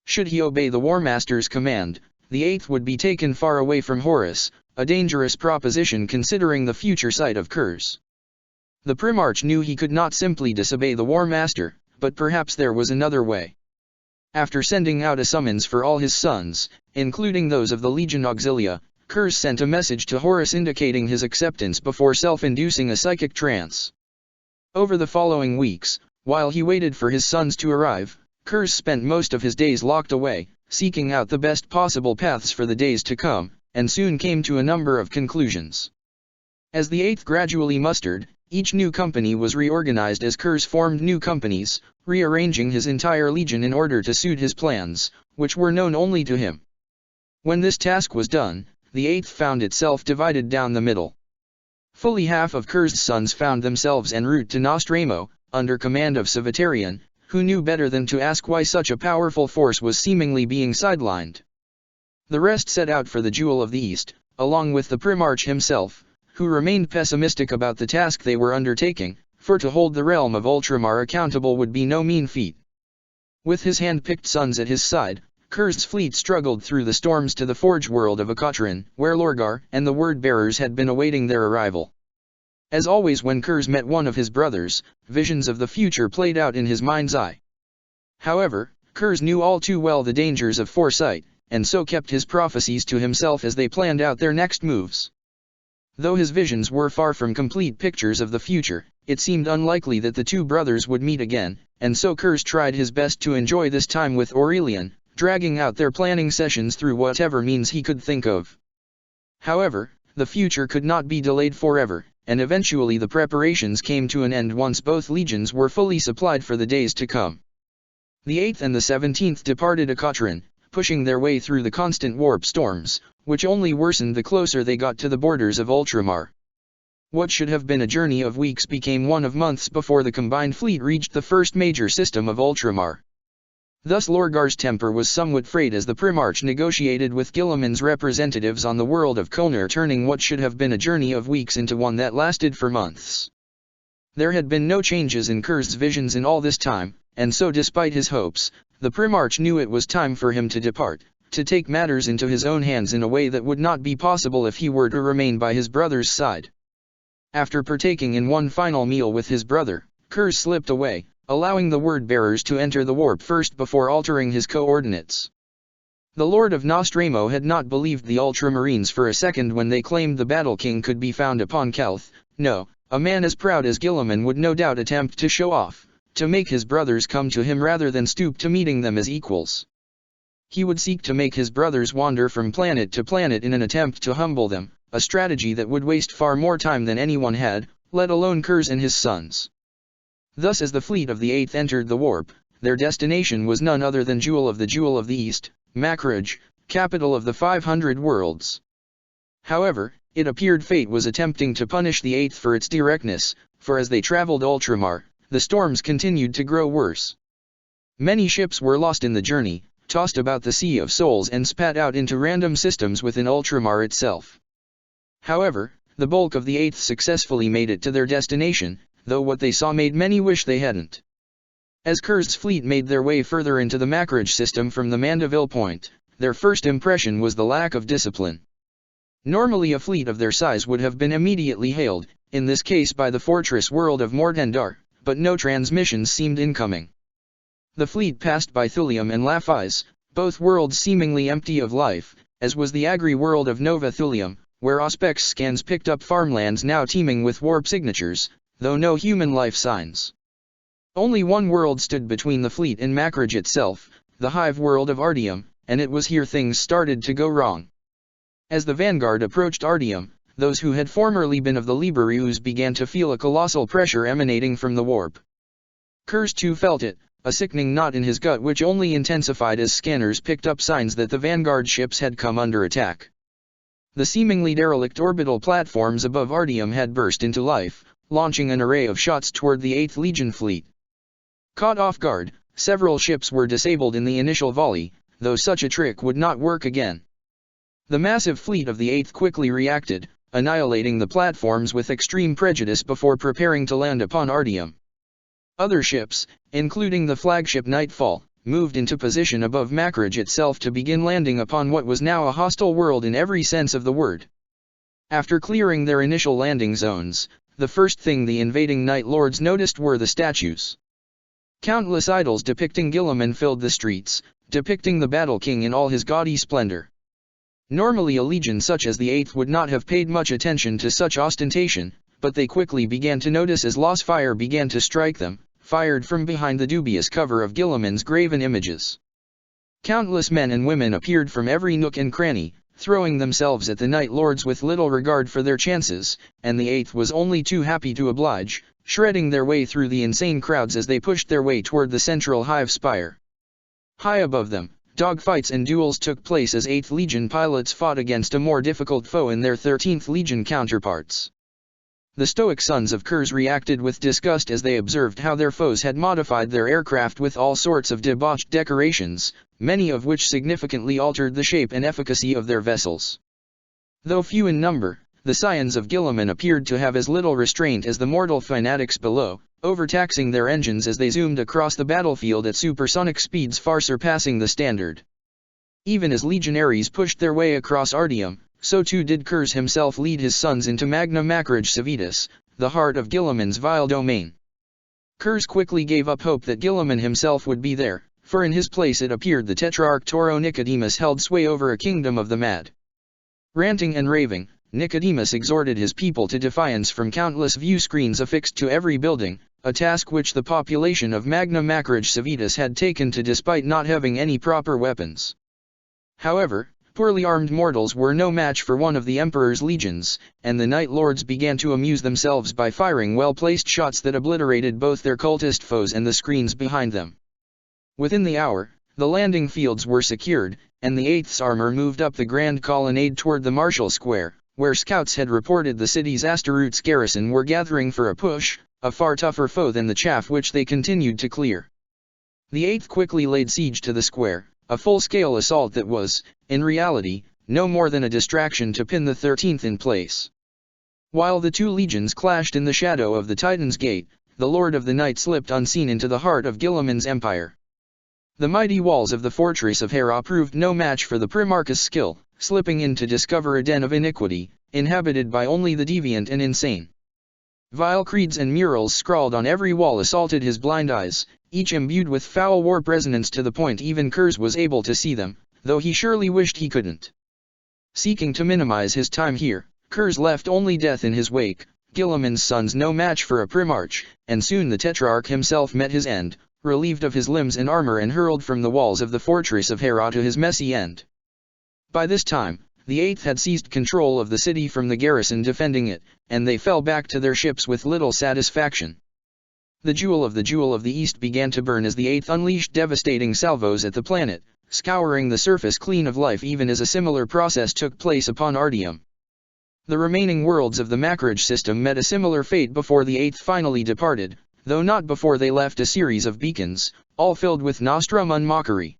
Should he obey the War Master's command, the 8th would be taken far away from Horus, a dangerous proposition considering the future sight of Kurz. The Primarch knew he could not simply disobey the War Master, but perhaps there was another way. After sending out a summons for all his sons, including those of the Legion Auxilia, Kurz sent a message to Horus indicating his acceptance before self-inducing a psychic trance. Over the following weeks, while he waited for his sons to arrive, Kurz spent most of his days locked away, seeking out the best possible paths for the days to come, and soon came to a number of conclusions. As the 8th gradually mustered, each new company was reorganized as Kurz formed new companies, rearranging his entire legion in order to suit his plans, which were known only to him. When this task was done, the 8th found itself divided down the middle. Fully half of Kurz's sons found themselves en route to Nostramo, under command of Civitarien, who knew better than to ask why such a powerful force was seemingly being sidelined. The rest set out for the Jewel of the East, along with the Primarch himself, who remained pessimistic about the task they were undertaking, for to hold the realm of Ultramar accountable would be no mean feat. With his hand-picked sons at his side, Kurz's fleet struggled through the storms to the forge world of Akatrin, where Lorgar and the Word-bearers had been awaiting their arrival. As always when Kurz met one of his brothers, visions of the future played out in his mind's eye. However, Kurz knew all too well the dangers of foresight, and so kept his prophecies to himself as they planned out their next moves. Though his visions were far from complete pictures of the future, it seemed unlikely that the two brothers would meet again, and so Kurz tried his best to enjoy this time with Aurelian, dragging out their planning sessions through whatever means he could think of. However, the future could not be delayed forever, and eventually the preparations came to an end once both legions were fully supplied for the days to come. The 8th and the 17th departed Akatrin, pushing their way through the constant warp storms, which only worsened the closer they got to the borders of Ultramar. What should have been a journey of weeks became one of months before the combined fleet reached the first major system of Ultramar. Thus Lorgar's temper was somewhat frayed as the Primarch negotiated with Guilliman's representatives on the world of Konar, turning what should have been a journey of weeks into one that lasted for months. There had been no changes in Kurz's visions in all this time, and so despite his hopes, the Primarch knew it was time for him to depart, to take matters into his own hands in a way that would not be possible if he were to remain by his brother's side. After partaking in one final meal with his brother, Kurz slipped away, allowing the word-bearers to enter the warp first before altering his coordinates. The Lord of Nostramo had not believed the Ultramarines for a second when they claimed the Battle King could be found upon Kelth. No, a man as proud as Guilliman would no doubt attempt to show off, to make his brothers come to him rather than stoop to meeting them as equals. He would seek to make his brothers wander from planet to planet in an attempt to humble them, a strategy that would waste far more time than anyone had, let alone Kurz and his sons. Thus as the fleet of the 8th entered the warp, their destination was none other than Jewel of the East, Makraj, capital of the 500 worlds. However, it appeared fate was attempting to punish the 8th for its directness, for as they traveled Ultramar, the storms continued to grow worse. Many ships were lost in the journey, tossed about the Sea of Souls and spat out into random systems within Ultramar itself. However, the bulk of the 8th successfully made it to their destination, though what they saw made many wish they hadn't. As Kurz's fleet made their way further into the Makraj system from the Mandeville point, their first impression was the lack of discipline. Normally a fleet of their size would have been immediately hailed, in this case by the fortress world of Mortendar, but no transmissions seemed incoming. The fleet passed by Thulium and Laphise, both worlds seemingly empty of life, as was the Agri world of Nova Thulium, where Auspex scans picked up farmlands now teeming with warp signatures, though no human life signs. Only one world stood between the fleet and Makraj itself, the hive world of Artium, and it was here things started to go wrong. As the vanguard approached Artium, those who had formerly been of the Liberius began to feel a colossal pressure emanating from the warp. Kurz too felt it, a sickening knot in his gut which only intensified as scanners picked up signs that the vanguard ships had come under attack. The seemingly derelict orbital platforms above Artium had burst into life, launching an array of shots toward the 8th Legion fleet. Caught off guard, several ships were disabled in the initial volley, though such a trick would not work again. The massive fleet of the 8th quickly reacted, annihilating the platforms with extreme prejudice before preparing to land upon Artium. Other ships, including the flagship Nightfall, moved into position above Makraj itself to begin landing upon what was now a hostile world in every sense of the word. After clearing their initial landing zones, the first thing the invading Night Lords noticed were the statues. Countless idols depicting Guilliman filled the streets, depicting the Battle King in all his gaudy splendor. Normally a legion such as the 8th would not have paid much attention to such ostentation, but they quickly began to notice as lost fire began to strike them, fired from behind the dubious cover of Guilliman's graven images. Countless men and women appeared from every nook and cranny, throwing themselves at the Night Lords with little regard for their chances, and the 8th was only too happy to oblige, shredding their way through the insane crowds as they pushed their way toward the central hive spire. High above them, dogfights and duels took place as 8th Legion pilots fought against a more difficult foe in their 13th Legion counterparts. The stoic sons of Kurz reacted with disgust as they observed how their foes had modified their aircraft with all sorts of debauched decorations, many of which significantly altered the shape and efficacy of their vessels. Though few in number, the scions of Guilliman appeared to have as little restraint as the mortal fanatics below, overtaxing their engines as they zoomed across the battlefield at supersonic speeds far surpassing the standard. Even as legionaries pushed their way across Artium, so too did Kurz himself lead his sons into Magna Makraj Civitas, the heart of Guilliman's vile domain. Kurz quickly gave up hope that Guilliman himself would be there, for in his place it appeared the Tetrarch Toro Nicodemus held sway over a kingdom of the mad. Ranting and raving, Nicodemus exhorted his people to defiance from countless view screens affixed to every building, a task which the population of Magna Macrage Civitas had taken to despite not having any proper weapons. However, poorly armed mortals were no match for one of the Emperor's legions, and the Night Lords began to amuse themselves by firing well-placed shots that obliterated both their cultist foes and the screens behind them. Within the hour, the landing fields were secured, and the 8th's armor moved up the Grand Colonnade toward the Marshal Square, where scouts had reported the city's Astaroot's garrison were gathering for a push, a far tougher foe than the chaff which they continued to clear. The 8th quickly laid siege to the square, a full-scale assault that was, in reality, no more than a distraction to pin the 13th in place. While the two legions clashed in the shadow of the Titan's Gate, the Lord of the Night slipped unseen into the heart of Guilliman's empire. The mighty walls of the fortress of Hera proved no match for the Primarch's skill, slipping in to discover a den of iniquity, inhabited by only the deviant and insane. Vile creeds and murals scrawled on every wall assaulted his blind eyes, each imbued with foul warp resonance to the point even Kurz was able to see them, though he surely wished he couldn't. Seeking to minimize his time here, Kurz left only death in his wake, Guilliman's sons no match for a Primarch, and soon the Tetrarch himself met his end, relieved of his limbs and armor and hurled from the walls of the fortress of Hera to his messy end. By this time, the 8th had seized control of the city from the garrison defending it, and they fell back to their ships with little satisfaction. The jewel of the East began to burn as the 8th unleashed devastating salvos at the planet, scouring the surface clean of life even as a similar process took place upon Artium. The remaining worlds of the Macrage system met a similar fate before the 8th finally departed, though not before they left a series of beacons, all filled with nostrum and mockery.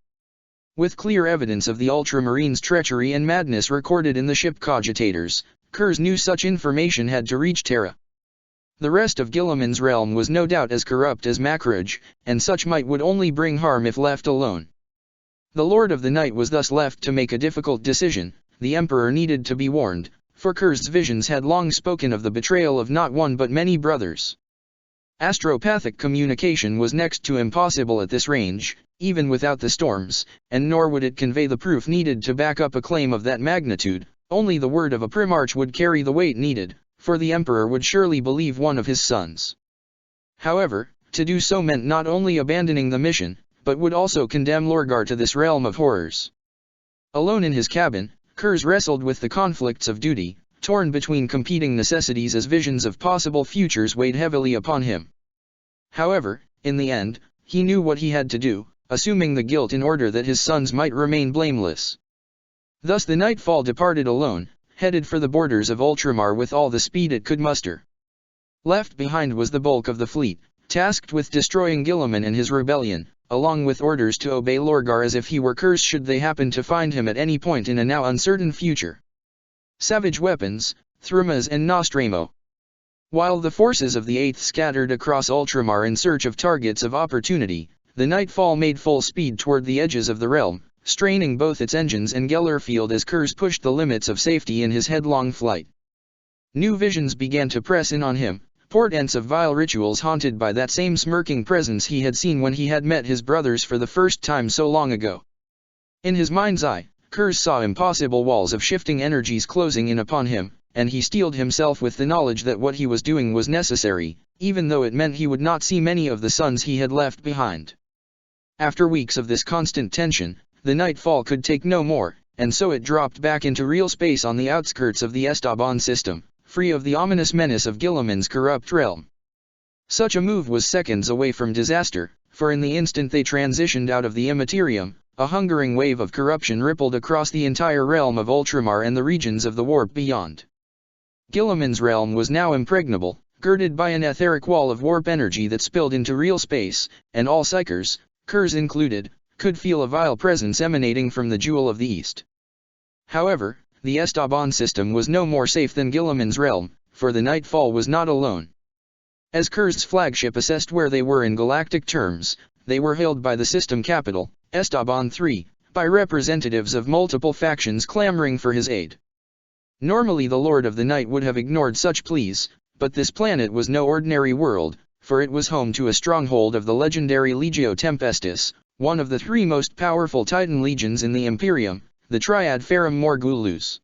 With clear evidence of the Ultramarine's treachery and madness recorded in the ship cogitators, Kurz knew such information had to reach Terra. The rest of Guilliman's realm was no doubt as corrupt as Macrage, and such might would only bring harm if left alone. The Lord of the Night was thus left to make a difficult decision. The Emperor needed to be warned, for Kurz's visions had long spoken of the betrayal of not one but many brothers. Astropathic communication was next to impossible at this range, even without the storms, and nor would it convey the proof needed to back up a claim of that magnitude. Only the word of a Primarch would carry the weight needed, for the Emperor would surely believe one of his sons. However, to do so meant not only abandoning the mission, but would also condemn Lorgar to this realm of horrors. Alone in his cabin, Kurz wrestled with the conflicts of duty, torn between competing necessities as visions of possible futures weighed heavily upon him. However, in the end, he knew what he had to do, assuming the guilt in order that his sons might remain blameless. Thus the Nightfall departed alone, headed for the borders of Ultramar with all the speed it could muster. Left behind was the bulk of the fleet, tasked with destroying Guilliman and his rebellion, along with orders to obey Lorgar as if he were Kurz should they happen to find him at any point in a now uncertain future. Savage weapons, Thrumas and Nostramo. While the forces of the 8th scattered across Ultramar in search of targets of opportunity, the Nightfall made full speed toward the edges of the realm, straining both its engines and Gellerfield as Kurz pushed the limits of safety in his headlong flight. New visions began to press in on him, portents of vile rituals haunted by that same smirking presence he had seen when he had met his brothers for the first time so long ago. In his mind's eye, Kurz saw impossible walls of shifting energies closing in upon him, and he steeled himself with the knowledge that what he was doing was necessary, even though it meant he would not see many of the sons he had left behind. After weeks of this constant tension, the Nightfall could take no more, and so it dropped back into real space on the outskirts of the Estaban system, free of the ominous menace of Guilliman's corrupt realm. Such a move was seconds away from disaster, for in the instant they transitioned out of the Immaterium, a hungering wave of corruption rippled across the entire realm of Ultramar and the regions of the warp beyond. Guilliman's realm was now impregnable, girded by an etheric wall of warp energy that spilled into real space, and all Psychers, Kurz included, could feel a vile presence emanating from the Jewel of the East. However, the Estaban system was no more safe than Guilliman's realm, for the Nightfall was not alone. As Kurz's flagship assessed where they were in galactic terms, they were hailed by the system capital, Estaban 3, by representatives of multiple factions clamoring for his aid. Normally the Lord of the Night would have ignored such pleas, but this planet was no ordinary world, for it was home to a stronghold of the legendary Legio Tempestus, one of the three most powerful Titan legions in the Imperium, the Triad Ferrum Morgulus.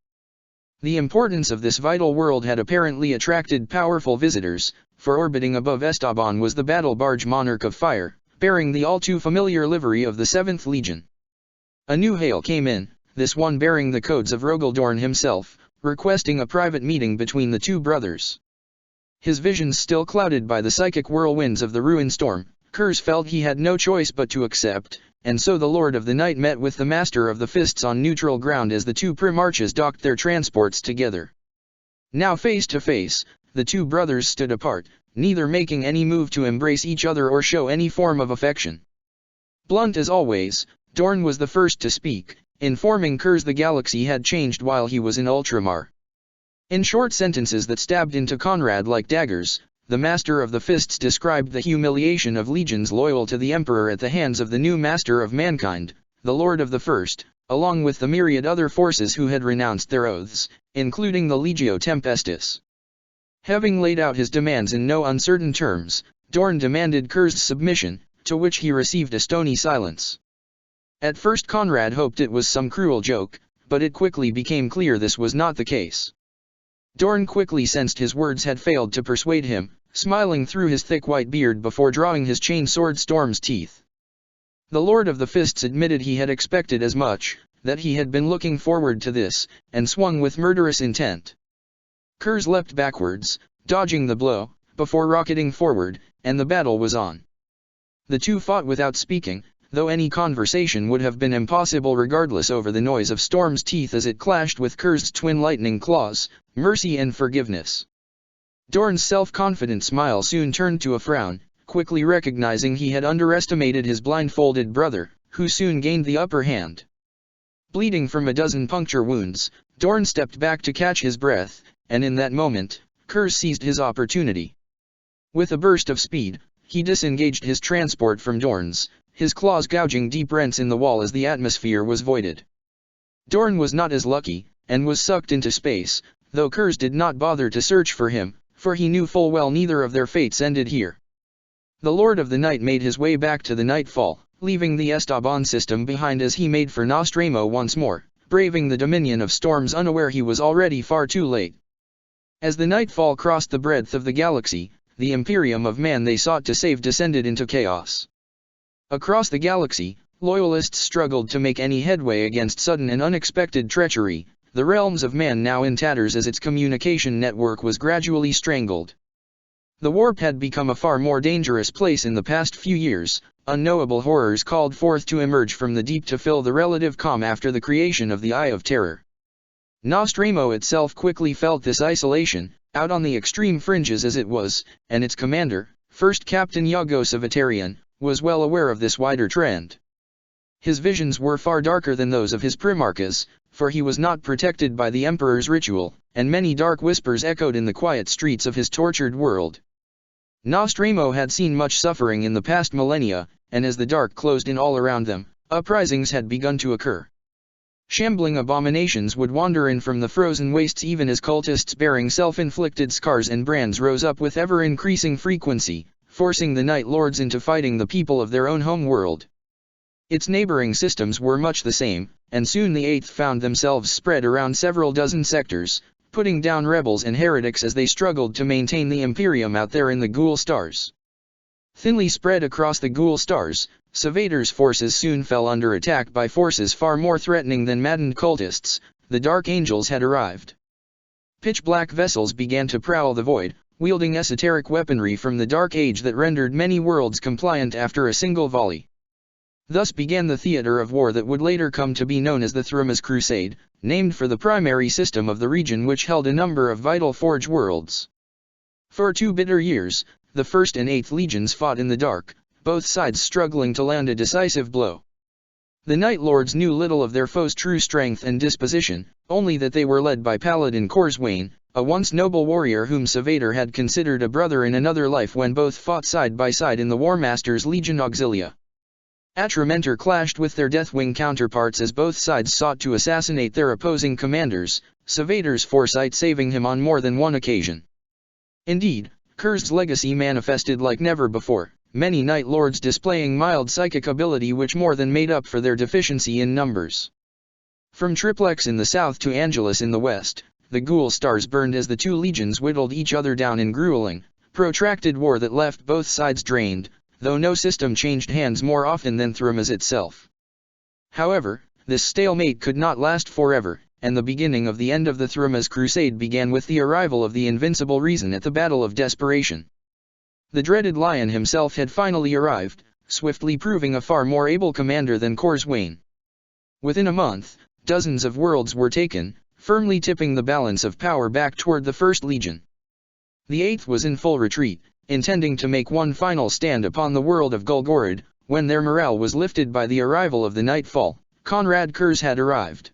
The importance of this vital world had apparently attracted powerful visitors, for orbiting above Esteban was the battle barge Monarch of Fire, bearing the all-too-familiar livery of the 7th Legion. A new hail came in, this one bearing the codes of Rogaldorn himself, requesting a private meeting between the two brothers. His visions still clouded by the psychic whirlwinds of the ruined storm, Kurz felt he had no choice but to accept, and so the Lord of the Night met with the Master of the Fists on neutral ground as the two Primarchs docked their transports together. Now face to face, the two brothers stood apart, neither making any move to embrace each other or show any form of affection. Blunt as always, Dorn was the first to speak, informing Kurz the galaxy had changed while he was in Ultramar. In short sentences that stabbed into Conrad like daggers, the Master of the Fists described the humiliation of legions loyal to the Emperor at the hands of the new Master of Mankind, the Lord of the First, along with the myriad other forces who had renounced their oaths, including the Legio Tempestus. Having laid out his demands in no uncertain terms, Dorn demanded Kurz's submission, to which he received a stony silence. At first Conrad hoped it was some cruel joke, but it quickly became clear this was not the case. Dorn quickly sensed his words had failed to persuade him, smiling through his thick white beard before drawing his chain sword Storm's teeth. The Lord of the Fists admitted he had expected as much, that he had been looking forward to this, and swung with murderous intent. Kurz leapt backwards, dodging the blow, before rocketing forward, and the battle was on. The two fought without speaking, though any conversation would have been impossible regardless over the noise of Storm's teeth as it clashed with Kurz's twin lightning claws, mercy and forgiveness. Dorn's self-confident smile soon turned to a frown, quickly recognizing he had underestimated his blindfolded brother, who soon gained the upper hand. Bleeding from a dozen puncture wounds, Dorn stepped back to catch his breath, and in that moment, Kurz seized his opportunity. With a burst of speed, he disengaged his transport from Dorn's, his claws gouging deep rents in the wall as the atmosphere was voided. Dorn was not as lucky, and was sucked into space, though Kurz did not bother to search for him, for he knew full well neither of their fates ended here. The Lord of the Night made his way back to the Nightfall, leaving the Esteban system behind as he made for Nostramo once more, braving the dominion of storms unaware he was already far too late. As the Nightfall crossed the breadth of the galaxy, the Imperium of Man they sought to save descended into chaos. Across the galaxy, loyalists struggled to make any headway against sudden and unexpected treachery, the realms of man now in tatters as its communication network was gradually strangled. The warp had become a far more dangerous place in the past few years, unknowable horrors called forth to emerge from the deep to fill the relative calm after the creation of the Eye of Terror. Nostramo itself quickly felt this isolation, out on the extreme fringes as it was, and its commander, First Captain Yago Savitarian, was well aware of this wider trend. His visions were far darker than those of his Primarchs, for he was not protected by the Emperor's ritual, and many dark whispers echoed in the quiet streets of his tortured world. Nostramo had seen much suffering in the past millennia, and as the dark closed in all around them, uprisings had begun to occur. Shambling abominations would wander in from the frozen wastes even as cultists bearing self-inflicted scars and brands rose up with ever-increasing frequency, forcing the Night Lords into fighting the people of their own home world. Its neighboring systems were much the same, and soon the Eighth found themselves spread around several dozen sectors, putting down rebels and heretics as they struggled to maintain the Imperium out there in the Ghoul Stars. Thinly spread across the Ghoul Stars, Savator's forces soon fell under attack by forces far more threatening than maddened cultists. The Dark Angels had arrived. Pitch-black vessels began to prowl the void, wielding esoteric weaponry from the Dark Age that rendered many worlds compliant after a single volley. Thus began the theater of war that would later come to be known as the Thrumas Crusade, named for the primary system of the region which held a number of vital Forge worlds. For 2 bitter years, the First and Eighth Legions fought in the dark, both sides struggling to land a decisive blow. The Night Lords knew little of their foes' true strength and disposition, only that they were led by Paladin Corswain, a once noble warrior whom Savator had considered a brother in another life when both fought side by side in the War Master's Legion Auxilia. Atramentor clashed with their Deathwing counterparts as both sides sought to assassinate their opposing commanders, Savator's foresight saving him on more than one occasion. Indeed, Kurz's legacy manifested like never before, many Night Lords displaying mild psychic ability which more than made up for their deficiency in numbers. From Triplex in the south to Angelus in the west, the ghoul stars burned as the two legions whittled each other down in grueling, protracted war that left both sides drained, though no system changed hands more often than Thramas itself. However, this stalemate could not last forever, and the beginning of the end of the Thramas crusade began with the arrival of the invincible Reason at the Battle of Desperation. The dreaded Lion himself had finally arrived, swiftly proving a far more able commander than Corswain. Within a month, dozens of worlds were taken, firmly tipping the balance of power back toward the First Legion. The Eighth was in full retreat, intending to make one final stand upon the world of Golgorod. When their morale was lifted by the arrival of the Nightfall, Konrad Kurz had arrived.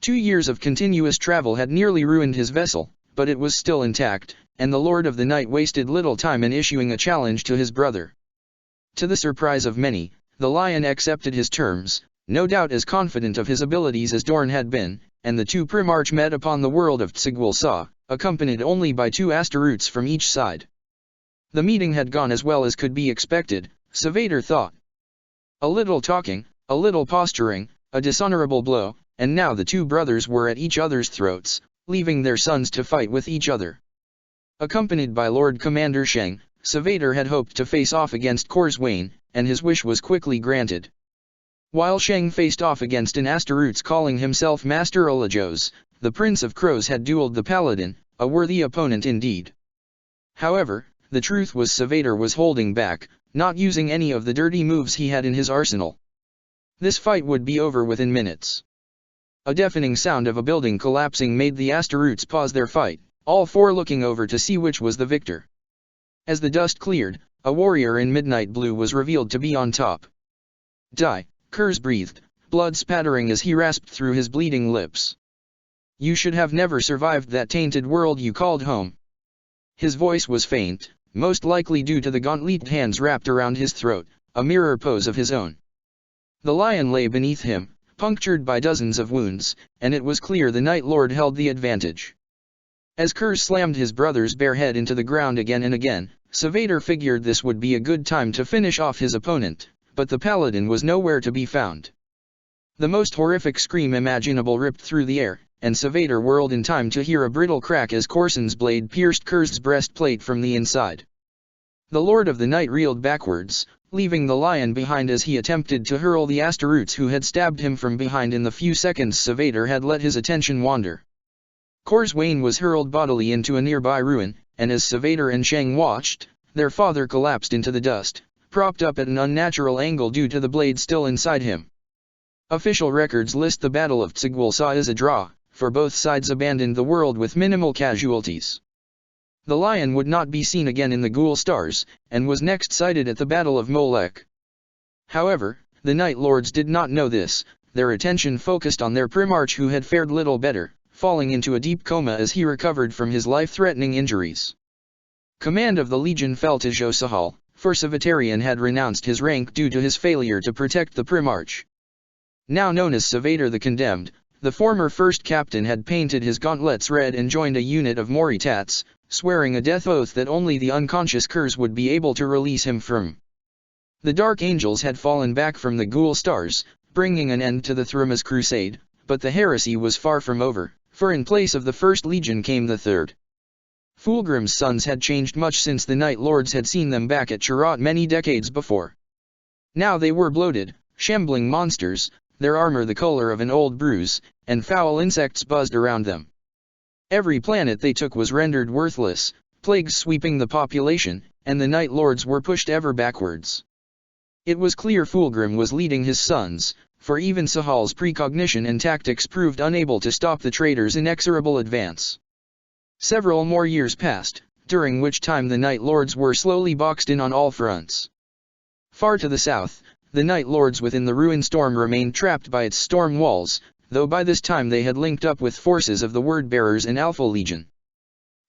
2 years of continuous travel had nearly ruined his vessel, but it was still intact, and the Lord of the Night wasted little time in issuing a challenge to his brother. To the surprise of many, the Lion accepted his terms, no doubt as confident of his abilities as Dorn had been, and the two Primarch met upon the world of Tsigwalsa, accompanied only by 2 Astaroths from each side. The meeting had gone as well as could be expected, Savater thought. A little talking, a little posturing, a dishonorable blow, and now the two brothers were at each other's throats, leaving their sons to fight with each other. Accompanied by Lord Commander Sheng, Savater had hoped to face off against Corswain, and his wish was quickly granted. While Sheng faced off against an Astaroths calling himself Master Olajos, the Prince of Crows had dueled the Paladin, a worthy opponent indeed. However, the truth was Savater was holding back, not using any of the dirty moves he had in his arsenal. This fight would be over within minutes. A deafening sound of a building collapsing made the Astaroths pause their fight, all 4 looking over to see which was the victor. As the dust cleared, a warrior in midnight blue was revealed to be on top. Die, Kurz breathed, blood spattering as he rasped through his bleeding lips. You should have never survived that tainted world you called home. His voice was faint, most likely due to the gauntleted hands wrapped around his throat, a mirror pose of his own. The Lion lay beneath him, punctured by dozens of wounds, and it was clear the Night Lord held the advantage. As Kurz slammed his brother's bare head into the ground again and again, Savater figured this would be a good time to finish off his opponent, but the Paladin was nowhere to be found. The most horrific scream imaginable ripped through the air, and Savater whirled in time to hear a brittle crack as Corson's blade pierced Kurz's breastplate from the inside. The Lord of the Night reeled backwards, leaving the Lion behind as he attempted to hurl the Astaroths who had stabbed him from behind in the few seconds Savater had let his attention wander. Corswain was hurled bodily into a nearby ruin, and as Savater and Sheng watched, their father collapsed into the dust, propped up at an unnatural angle due to the blade still inside him. Official records list the Battle of Tsigwalsa as a draw, for both sides abandoned the world with minimal casualties. The Lion would not be seen again in the Ghoul Stars, and was next sighted at the Battle of Molech. However, the Night Lords did not know this, their attention focused on their Primarch who had fared little better, falling into a deep coma as he recovered from his life-threatening injuries. Command of the Legion fell to Josahal, for Savatarian had renounced his rank due to his failure to protect the Primarch. Now known as Savater the Condemned, the former first captain had painted his gauntlets red and joined a unit of Moritats, swearing a death oath that only the unconscious Kurz would be able to release him from. The Dark Angels had fallen back from the Ghoul Stars, bringing an end to the Thramas crusade, but the heresy was far from over, for in place of the First Legion came the Third. Fulgrim's sons had changed much since the Night Lords had seen them back at Chirrut many decades before. Now they were bloated, shambling monsters, their armor the color of an old bruise, and foul insects buzzed around them. Every planet they took was rendered worthless, plagues sweeping the population, and the Night Lords were pushed ever backwards. It was clear Fulgrim was leading his sons, for even Sahal's precognition and tactics proved unable to stop the traitor's inexorable advance. Several more years passed, during which time the Night Lords were slowly boxed in on all fronts. Far to the south, the Night Lords within the ruined storm remained trapped by its storm walls, though by this time they had linked up with forces of the Word-Bearers and Alpha Legion.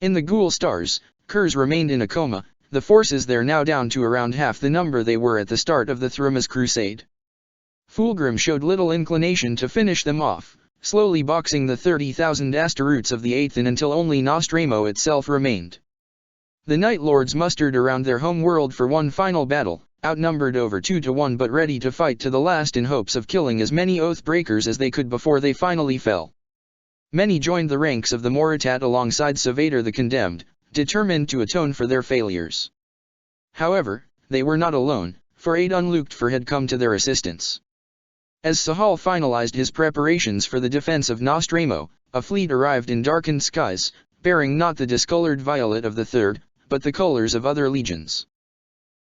In the Ghoul Stars, Kurz remained in a coma, the forces there now down to around half the number they were at the start of the Thramas crusade. Fulgrim showed little inclination to finish them off, slowly boxing the 30,000 Astaroths of the Eighth in until only Nostramo itself remained. The Night Lords mustered around their home world for one final battle, outnumbered over 2-1 but ready to fight to the last in hopes of killing as many Oath-breakers as they could before they finally fell. Many joined the ranks of the Moritat alongside Savator the Condemned, determined to atone for their failures. However, they were not alone, for aid unlooked for had come to their assistance. As Sahal finalized his preparations for the defense of Nostramo, a fleet arrived in darkened skies, bearing not the discolored violet of the Third, but the colors of other legions.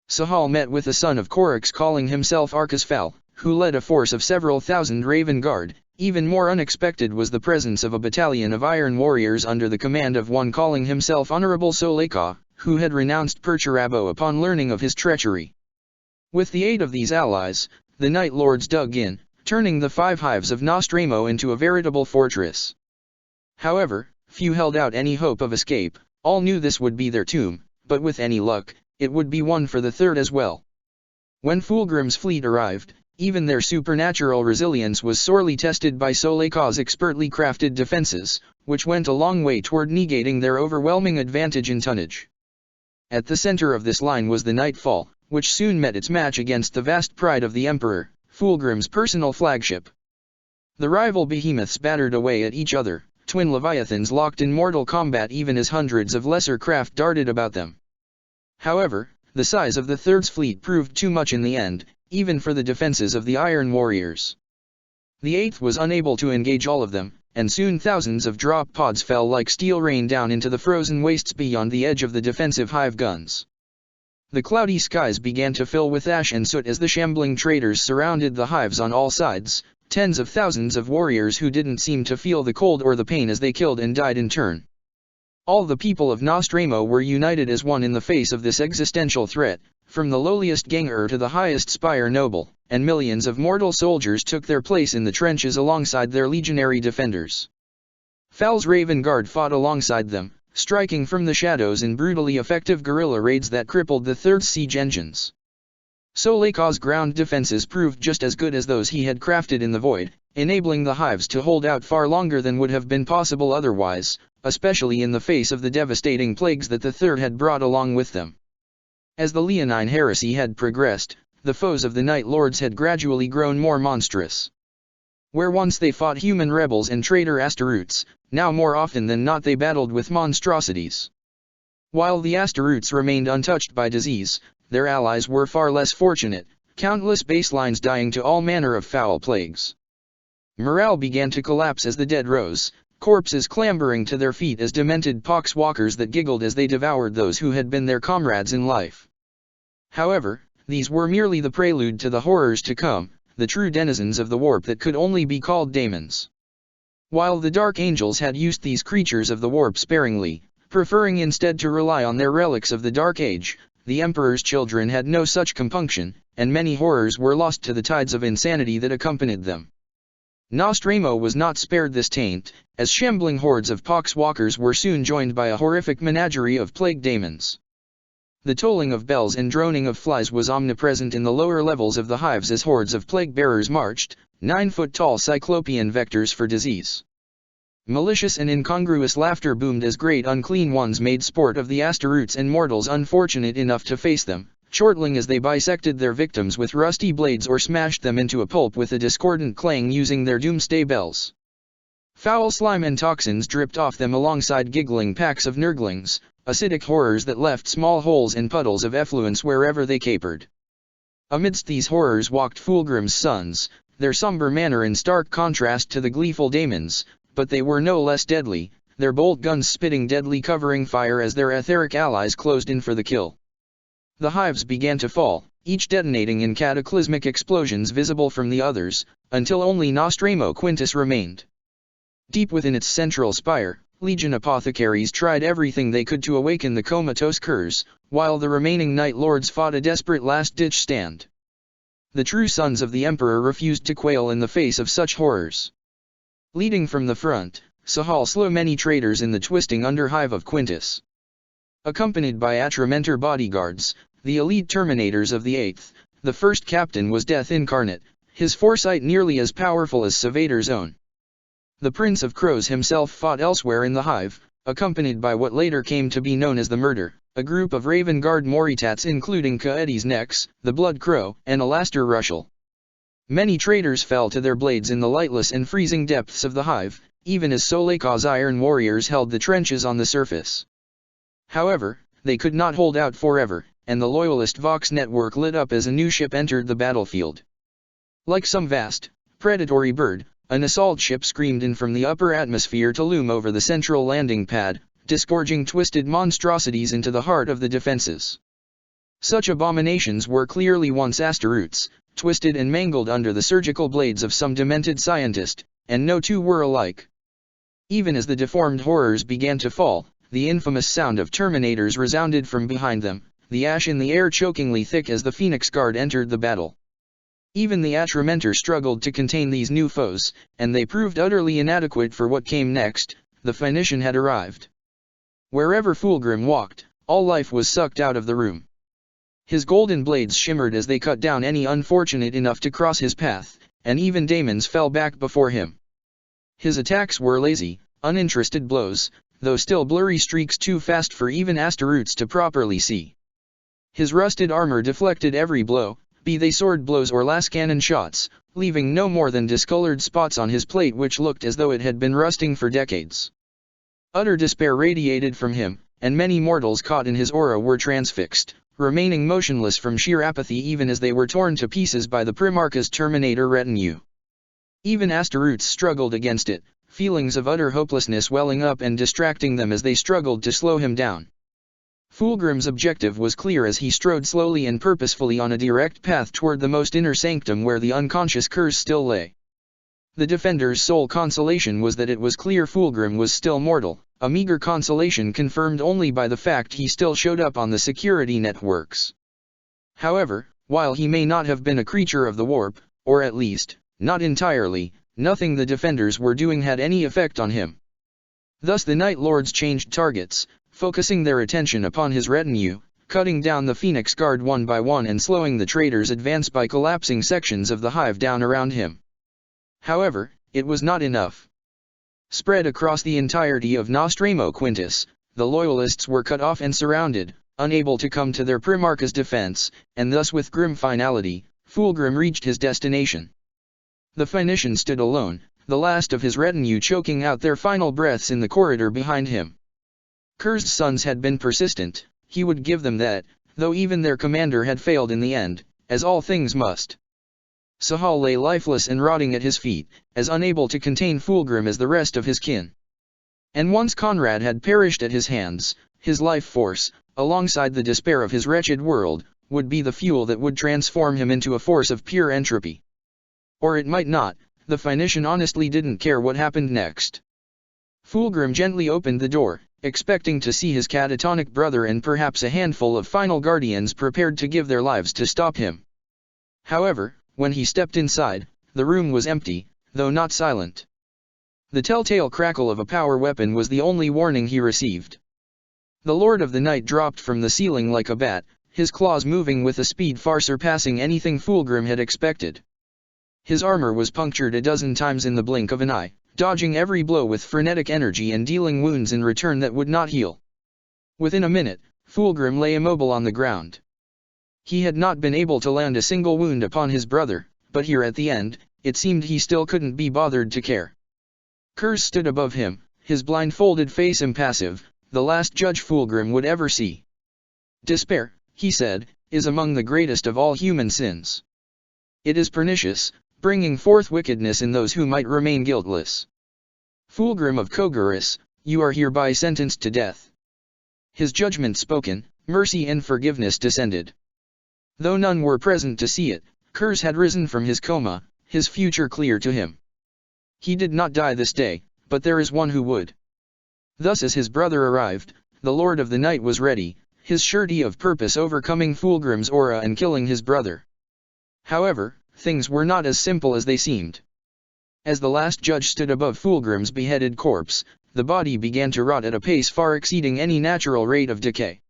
Sahal met with a son of Korix calling himself Arcasfal, who led a force of several thousand Raven Guard. Even more unexpected was the presence of a battalion of Iron Warriors under the command of one calling himself Honorable Soleka, who had renounced Perturabo upon learning of his treachery. With the aid of these allies, the Night Lords dug in, turning the 5 hives of Nostramo into a veritable fortress. However, few held out any hope of escape. All knew this would be their tomb, but with any luck, it would be one for the Third as well. When Fulgrim's fleet arrived, even their supernatural resilience was sorely tested by Soleka's expertly crafted defenses, which went a long way toward negating their overwhelming advantage in tonnage. At the center of this line was the Nightfall, which soon met its match against the vast pride of the Emperor, Fulgrim's personal flagship. The rival behemoths battered away at each other, twin leviathans locked in mortal combat even as hundreds of lesser craft darted about them. However, the size of the Third's fleet proved too much in the end, even for the defenses of the Iron Warriors. The Eighth was unable to engage all of them, and soon thousands of drop pods fell like steel rain down into the frozen wastes beyond the edge of the defensive hive guns. The cloudy skies began to fill with ash and soot as the shambling traders surrounded the hives on all sides, tens of thousands of warriors who didn't seem to feel the cold or the pain as they killed and died in turn. All the people of Nostramo were united as one in the face of this existential threat, from the lowliest ganger to the highest spire noble, and millions of mortal soldiers took their place in the trenches alongside their legionary defenders. Fal's Raven Guard fought alongside them, striking from the shadows in brutally effective guerrilla raids that crippled the Third siege engines. Soleka's ground defenses proved just as good as those he had crafted in the void, enabling the hives to hold out far longer than would have been possible otherwise, especially in the face of the devastating plagues that the Third had brought along with them. As the Leonine Heresy had progressed, the foes of the Night Lords had gradually grown more monstrous. Where once they fought human rebels and traitor Astaroths, now more often than not they battled with monstrosities. While the Astaroths remained untouched by disease, their allies were far less fortunate, countless baselines dying to all manner of foul plagues. Morale began to collapse as the dead rose, corpses clambering to their feet as demented poxwalkers that giggled as they devoured those who had been their comrades in life. However, these were merely the prelude to the horrors to come, the true denizens of the warp that could only be called daemons. While the Dark Angels had used these creatures of the warp sparingly, preferring instead to rely on their relics of the Dark Age, the Emperor's children had no such compunction, and many horrors were lost to the tides of insanity that accompanied them. Nostramo was not spared this taint, as shambling hordes of poxwalkers were soon joined by a horrific menagerie of plague daemons. The tolling of bells and droning of flies was omnipresent in the lower levels of the hives as hordes of plague-bearers marched, 9-foot-tall cyclopean vectors for disease. Malicious and incongruous laughter boomed as great unclean ones made sport of the Astaroths and mortals unfortunate enough to face them, chortling as they bisected their victims with rusty blades or smashed them into a pulp with a discordant clang using their doomsday bells. Foul slime and toxins dripped off them alongside giggling packs of nurglings, acidic horrors that left small holes and puddles of effluence wherever they capered. Amidst these horrors walked Fulgrim's sons, their somber manner in stark contrast to the gleeful daemons, but they were no less deadly, their bolt guns spitting deadly covering fire as their etheric allies closed in for the kill. The hives began to fall, each detonating in cataclysmic explosions visible from the others, until only Nostramo Quintus remained. Deep within its central spire, Legion apothecaries tried everything they could to awaken the comatose curs, while the remaining Night Lords fought a desperate last-ditch stand. The true sons of the Emperor refused to quail in the face of such horrors. Leading from the front, Sahal slew many traitors in the twisting underhive of Quintus. Accompanied by Atramentor bodyguards, the elite Terminators of the Eighth, the first captain was Death incarnate, his foresight nearly as powerful as Savator's own. The Prince of Crows himself fought elsewhere in the hive, accompanied by what later came to be known as the Murder, a group of Raven Guard Moritats including Kaedes Nex, the Blood Crow, and Alastair Rushel. Many traitors fell to their blades in the lightless and freezing depths of the hive, even as Solekaw's iron warriors held the trenches on the surface. However, they could not hold out forever, and the Loyalist Vox network lit up as a new ship entered the battlefield. Like some vast, predatory bird, an assault ship screamed in from the upper atmosphere to loom over the central landing pad, disgorging twisted monstrosities into the heart of the defenses. Such abominations were clearly once Asteroutes, twisted and mangled under the surgical blades of some demented scientist, and no two were alike. Even as the deformed horrors began to fall, the infamous sound of Terminators resounded from behind them, the ash in the air chokingly thick as the Phoenix Guard entered the battle. Even the Atramentor struggled to contain these new foes, and they proved utterly inadequate for what came next. The Phoenician had arrived. Wherever Fulgrim walked, all life was sucked out of the room. His golden blades shimmered as they cut down any unfortunate enough to cross his path, and even daemons fell back before him. His attacks were lazy, uninterested blows, though still blurry streaks too fast for even Asteroutes to properly see. His rusted armor deflected every blow, be they sword blows or lascannon shots, leaving no more than discolored spots on his plate which looked as though it had been rusting for decades. Utter despair radiated from him, and many mortals caught in his aura were transfixed, remaining motionless from sheer apathy even as they were torn to pieces by the Primarch's Terminator retinue. Even Asteroutes struggled against it, feelings of utter hopelessness welling up and distracting them as they struggled to slow him down. Fulgrim's objective was clear as he strode slowly and purposefully on a direct path toward the most inner sanctum where the unconscious curse still lay. The defender's sole consolation was that it was clear Fulgrim was still mortal, a meager consolation confirmed only by the fact he still showed up on the security networks. However, while he may not have been a creature of the warp, or at least, not entirely, nothing the defenders were doing had any effect on him. Thus the Night Lords changed targets, focusing their attention upon his retinue, cutting down the Phoenix Guard one by one and slowing the traitor's advance by collapsing sections of the hive down around him. However, it was not enough. Spread across the entirety of Nostramo Quintus, the Loyalists were cut off and surrounded, unable to come to their Primarch's defense, and thus with grim finality, Fulgrim reached his destination. The Phoenician stood alone, the last of his retinue choking out their final breaths in the corridor behind him. Kurz's sons had been persistent, he would give them that, though even their commander had failed in the end, as all things must. Sahal lay lifeless and rotting at his feet, as unable to contain Fulgrim as the rest of his kin. And once Conrad had perished at his hands, his life force, alongside the despair of his wretched world, would be the fuel that would transform him into a force of pure entropy. Or it might not, the Phoenician honestly didn't care what happened next. Fulgrim gently opened the door, expecting to see his catatonic brother and perhaps a handful of final guardians prepared to give their lives to stop him. However, when he stepped inside, the room was empty, though not silent. The telltale crackle of a power weapon was the only warning he received. The Lord of the Night dropped from the ceiling like a bat, his claws moving with a speed far surpassing anything Fulgrim had expected. His armor was punctured a dozen times in the blink of an eye, dodging every blow with frenetic energy and dealing wounds in return that would not heal. Within a minute, Fulgrim lay immobile on the ground. He had not been able to land a single wound upon his brother, but here at the end, it seemed he still couldn't be bothered to care. Kurz stood above him, his blindfolded face impassive, the last judge Fulgrim would ever see. Despair, he said, is among the greatest of all human sins. It is pernicious, bringing forth wickedness in those who might remain guiltless. Fulgrim of Kogarus, you are hereby sentenced to death. His judgment spoken, mercy and forgiveness descended. Though none were present to see it, Kurz had risen from his coma, his future clear to him. He did not die this day, but there is one who would. Thus as his brother arrived, the Lord of the Night was ready, his surety of purpose overcoming Fulgrim's aura and killing his brother. However, things were not as simple as they seemed. As the last judge stood above Fulgrim's beheaded corpse, the body began to rot at a pace far exceeding any natural rate of decay.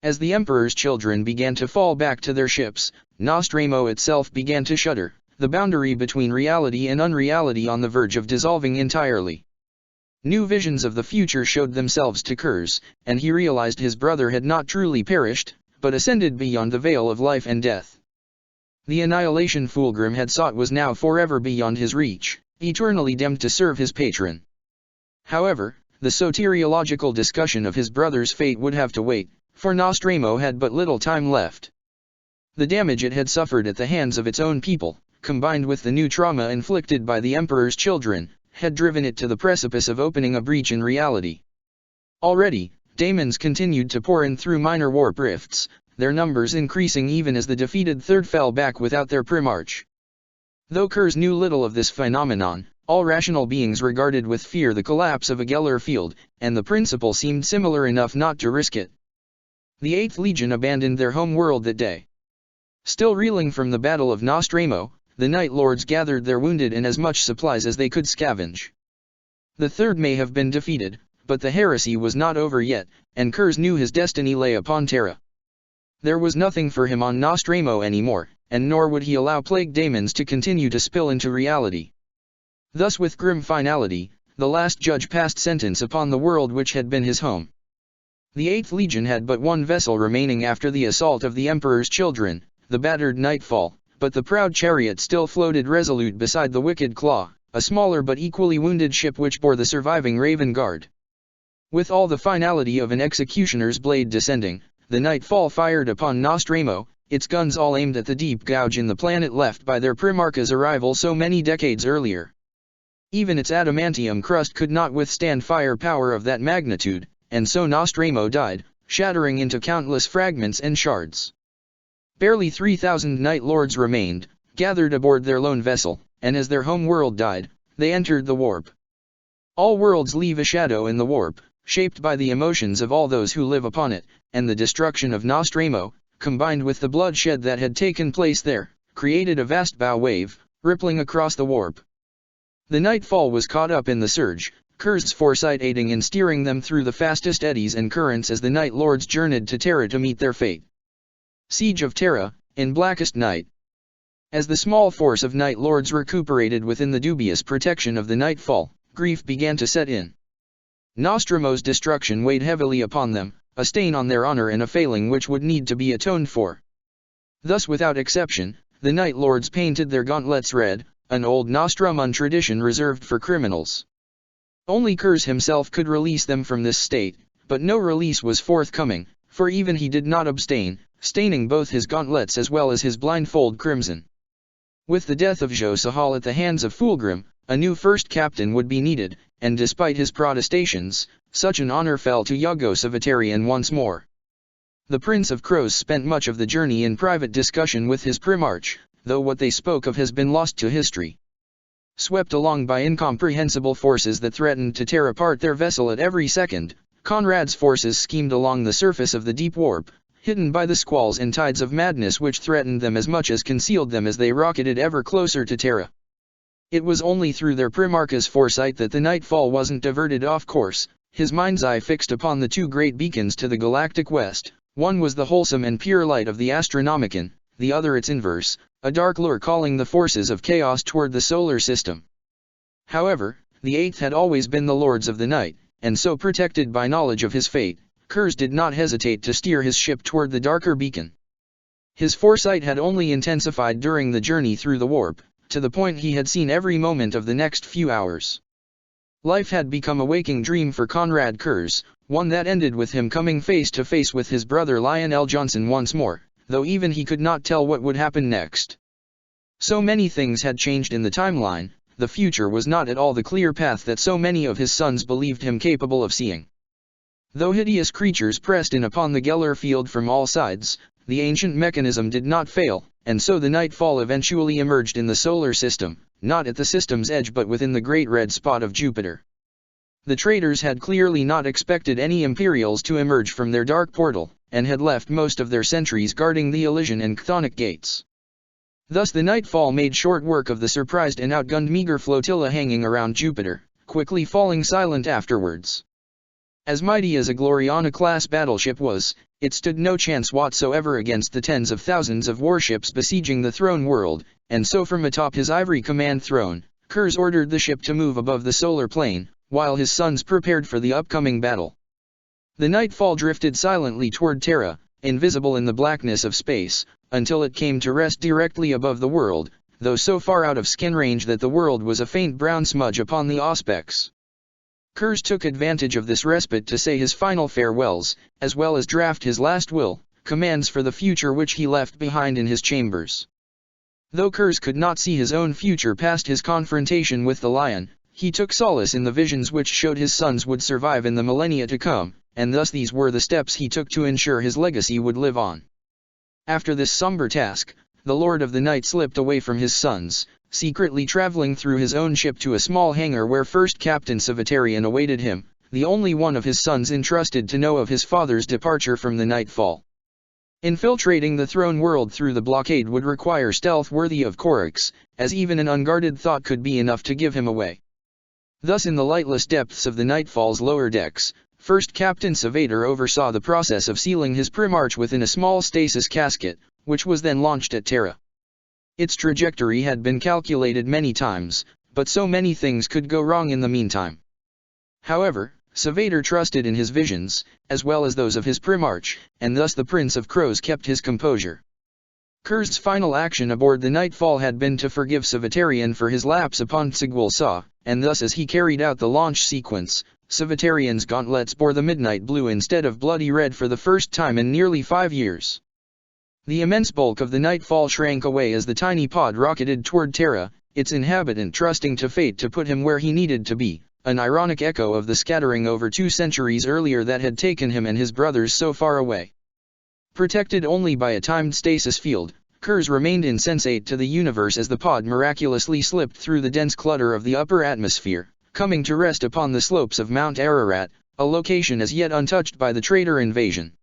As the Emperor's children began to fall back to their ships, Nostramo itself began to shudder, the boundary between reality and unreality on the verge of dissolving entirely. New visions of the future showed themselves to Kurz, and he realized his brother had not truly perished, but ascended beyond the veil of life and death. The annihilation Fulgrim had sought was now forever beyond his reach, eternally doomed to serve his patron. However, the soteriological discussion of his brother's fate would have to wait, for Nostromo had but little time left. The damage it had suffered at the hands of its own people, combined with the new trauma inflicted by the Emperor's children, had driven it to the precipice of opening a breach in reality. Already, daemons continued to pour in through minor warp rifts, their numbers increasing even as the defeated Third fell back without their primarch. Though Kurz knew little of this phenomenon, all rational beings regarded with fear the collapse of a Geller field, and the principle seemed similar enough not to risk it. The 8th Legion abandoned their home world that day. Still reeling from the Battle of Nostromo, the Night Lords gathered their wounded and as much supplies as they could scavenge. The Third may have been defeated, but the heresy was not over yet, and Kurz knew his destiny lay upon Terra. There was nothing for him on Nostromo anymore, and nor would he allow plague daemons to continue to spill into reality. Thus with grim finality, the last judge passed sentence upon the world which had been his home. The 8th Legion had but one vessel remaining after the assault of the Emperor's children, the battered Nightfall, but the proud chariot still floated resolute beside the Wicked Claw, a smaller but equally wounded ship which bore the surviving Raven Guard. With all the finality of an executioner's blade descending, the Nightfall fired upon Nostromo, its guns all aimed at the deep gouge in the planet left by their Primarch's arrival so many decades earlier. Even its adamantium crust could not withstand firepower of that magnitude, and so Nostromo died, shattering into countless fragments and shards. Barely 3,000 Night Lords remained, gathered aboard their lone vessel, and as their home world died, they entered the warp. All worlds leave a shadow in the warp, shaped by the emotions of all those who live upon it, and the destruction of Nostromo, combined with the bloodshed that had taken place there, created a vast bow wave, rippling across the warp. The Nightfall was caught up in the surge, Kurz's foresight aiding in steering them through the fastest eddies and currents as the Night Lords journeyed to Terra to meet their fate. Siege of Terra, in blackest night. As the small force of Night Lords recuperated within the dubious protection of the Nightfall, grief began to set in. Nostromo's destruction weighed heavily upon them, a stain on their honor and a failing which would need to be atoned for. Thus without exception, the Night Lords painted their gauntlets red, an old Nostromon tradition reserved for criminals. Only Kurz himself could release them from this state, but no release was forthcoming, for even he did not abstain, staining both his gauntlets as well as his blindfold crimson. With the death of Josahal at the hands of Fulgrim, a new first captain would be needed, and despite his protestations, such an honor fell to Yugosavitarian once more. The Prince of Crows spent much of the journey in private discussion with his Primarch, though what they spoke of has been lost to history. Swept along by incomprehensible forces that threatened to tear apart their vessel at every second, Conrad's forces schemed along the surface of the deep warp, hidden by the squalls and tides of madness which threatened them as much as concealed them as they rocketed ever closer to Terra. It was only through their Primarch's foresight that the Nightfall wasn't diverted off course, his mind's eye fixed upon the two great beacons to the galactic west. One was the wholesome and pure light of the Astronomicon, the other its inverse, a dark lure calling the forces of chaos toward the solar system. However, the Eighth had always been the Lords of the Night, and so protected by knowledge of his fate, Kurz did not hesitate to steer his ship toward the darker beacon. His foresight had only intensified during the journey through the warp, to the point he had seen every moment of the next few hours. Life had become a waking dream for Conrad Kurz, one that ended with him coming face to face with his brother Lionel Johnson once more, though even he could not tell what would happen next. So many things had changed in the timeline, the future was not at all the clear path that so many of his sons believed him capable of seeing. Though hideous creatures pressed in upon the Geller field from all sides, the ancient mechanism did not fail, and so the Nightfall eventually emerged in the solar system, not at the system's edge but within the great red spot of Jupiter. The traders had clearly not expected any Imperials to emerge from their dark portal, and had left most of their sentries guarding the Elysian and Chthonic gates. Thus the Nightfall made short work of the surprised and outgunned meager flotilla hanging around Jupiter, quickly falling silent afterwards. As mighty as a Gloriana-class battleship was, it stood no chance whatsoever against the tens of thousands of warships besieging the throne world, and so from atop his ivory command throne, Kurz ordered the ship to move above the solar plane, while his sons prepared for the upcoming battle. The Nightfall drifted silently toward Terra, invisible in the blackness of space, until it came to rest directly above the world, though so far out of skin range that the world was a faint brown smudge upon the auspex. Kurz took advantage of this respite to say his final farewells, as well as draft his last will, commands for the future which he left behind in his chambers. Though Kurz could not see his own future past his confrontation with the lion, he took solace in the visions which showed his sons would survive in the millennia to come, and thus these were the steps he took to ensure his legacy would live on. After this somber task, the Lord of the Night slipped away from his sons, secretly traveling through his own ship to a small hangar where First Captain Civitarien awaited him, the only one of his sons entrusted to know of his father's departure from the Nightfall. Infiltrating the throne world through the blockade would require stealth worthy of Korix, as even an unguarded thought could be enough to give him away. Thus in the lightless depths of the Nightfall's lower decks, First Captain Civitar oversaw the process of sealing his Primarch within a small stasis casket, which was then launched at Terra. Its trajectory had been calculated many times, but so many things could go wrong in the meantime. However, Civitar trusted in his visions, as well as those of his Primarch, and thus the Prince of Crows kept his composure. Kurz's final action aboard the Nightfall had been to forgive Civitarien for his lapse upon Tsigwal Saw, and thus as he carried out the launch sequence, Civitarien's gauntlets bore the midnight blue instead of bloody red for the first time in nearly 5 years. The immense bulk of the Nightfall shrank away as the tiny pod rocketed toward Terra, its inhabitant trusting to fate to put him where he needed to be, an ironic echo of the scattering over 2 centuries earlier that had taken him and his brothers so far away. Protected only by a timed stasis field, Kurz remained insensate to the universe as the pod miraculously slipped through the dense clutter of the upper atmosphere, coming to rest upon the slopes of Mount Ararat, a location as yet untouched by the traitor invasion.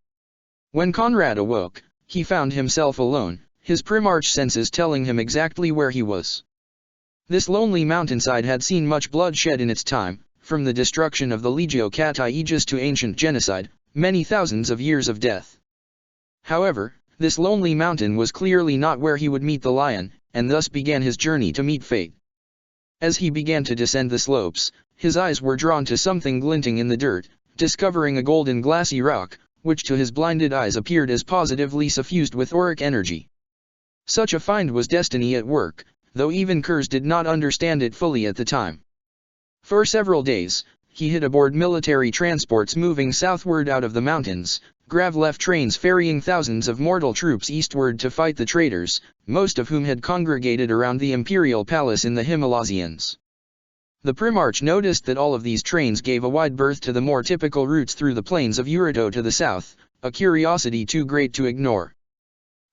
When Conrad awoke, he found himself alone, his Primarch senses telling him exactly where he was. This lonely mountainside had seen much bloodshed in its time, from the destruction of the Legio Cati Aegis to ancient genocide, many thousands of years of death. However, this lonely mountain was clearly not where he would meet the lion, and thus began his journey to meet fate. As he began to descend the slopes, his eyes were drawn to something glinting in the dirt, discovering a golden glassy rock, which to his blinded eyes appeared as positively suffused with auric energy. Such a find was destiny at work, though even Kurz did not understand it fully at the time. For several days, he hid aboard military transports moving southward out of the mountains, grav-left trains ferrying thousands of mortal troops eastward to fight the traitors, most of whom had congregated around the imperial palace in the Himalayas. The Primarch noticed that all of these trains gave a wide berth to the more typical routes through the plains of Urito to the south, a curiosity too great to ignore.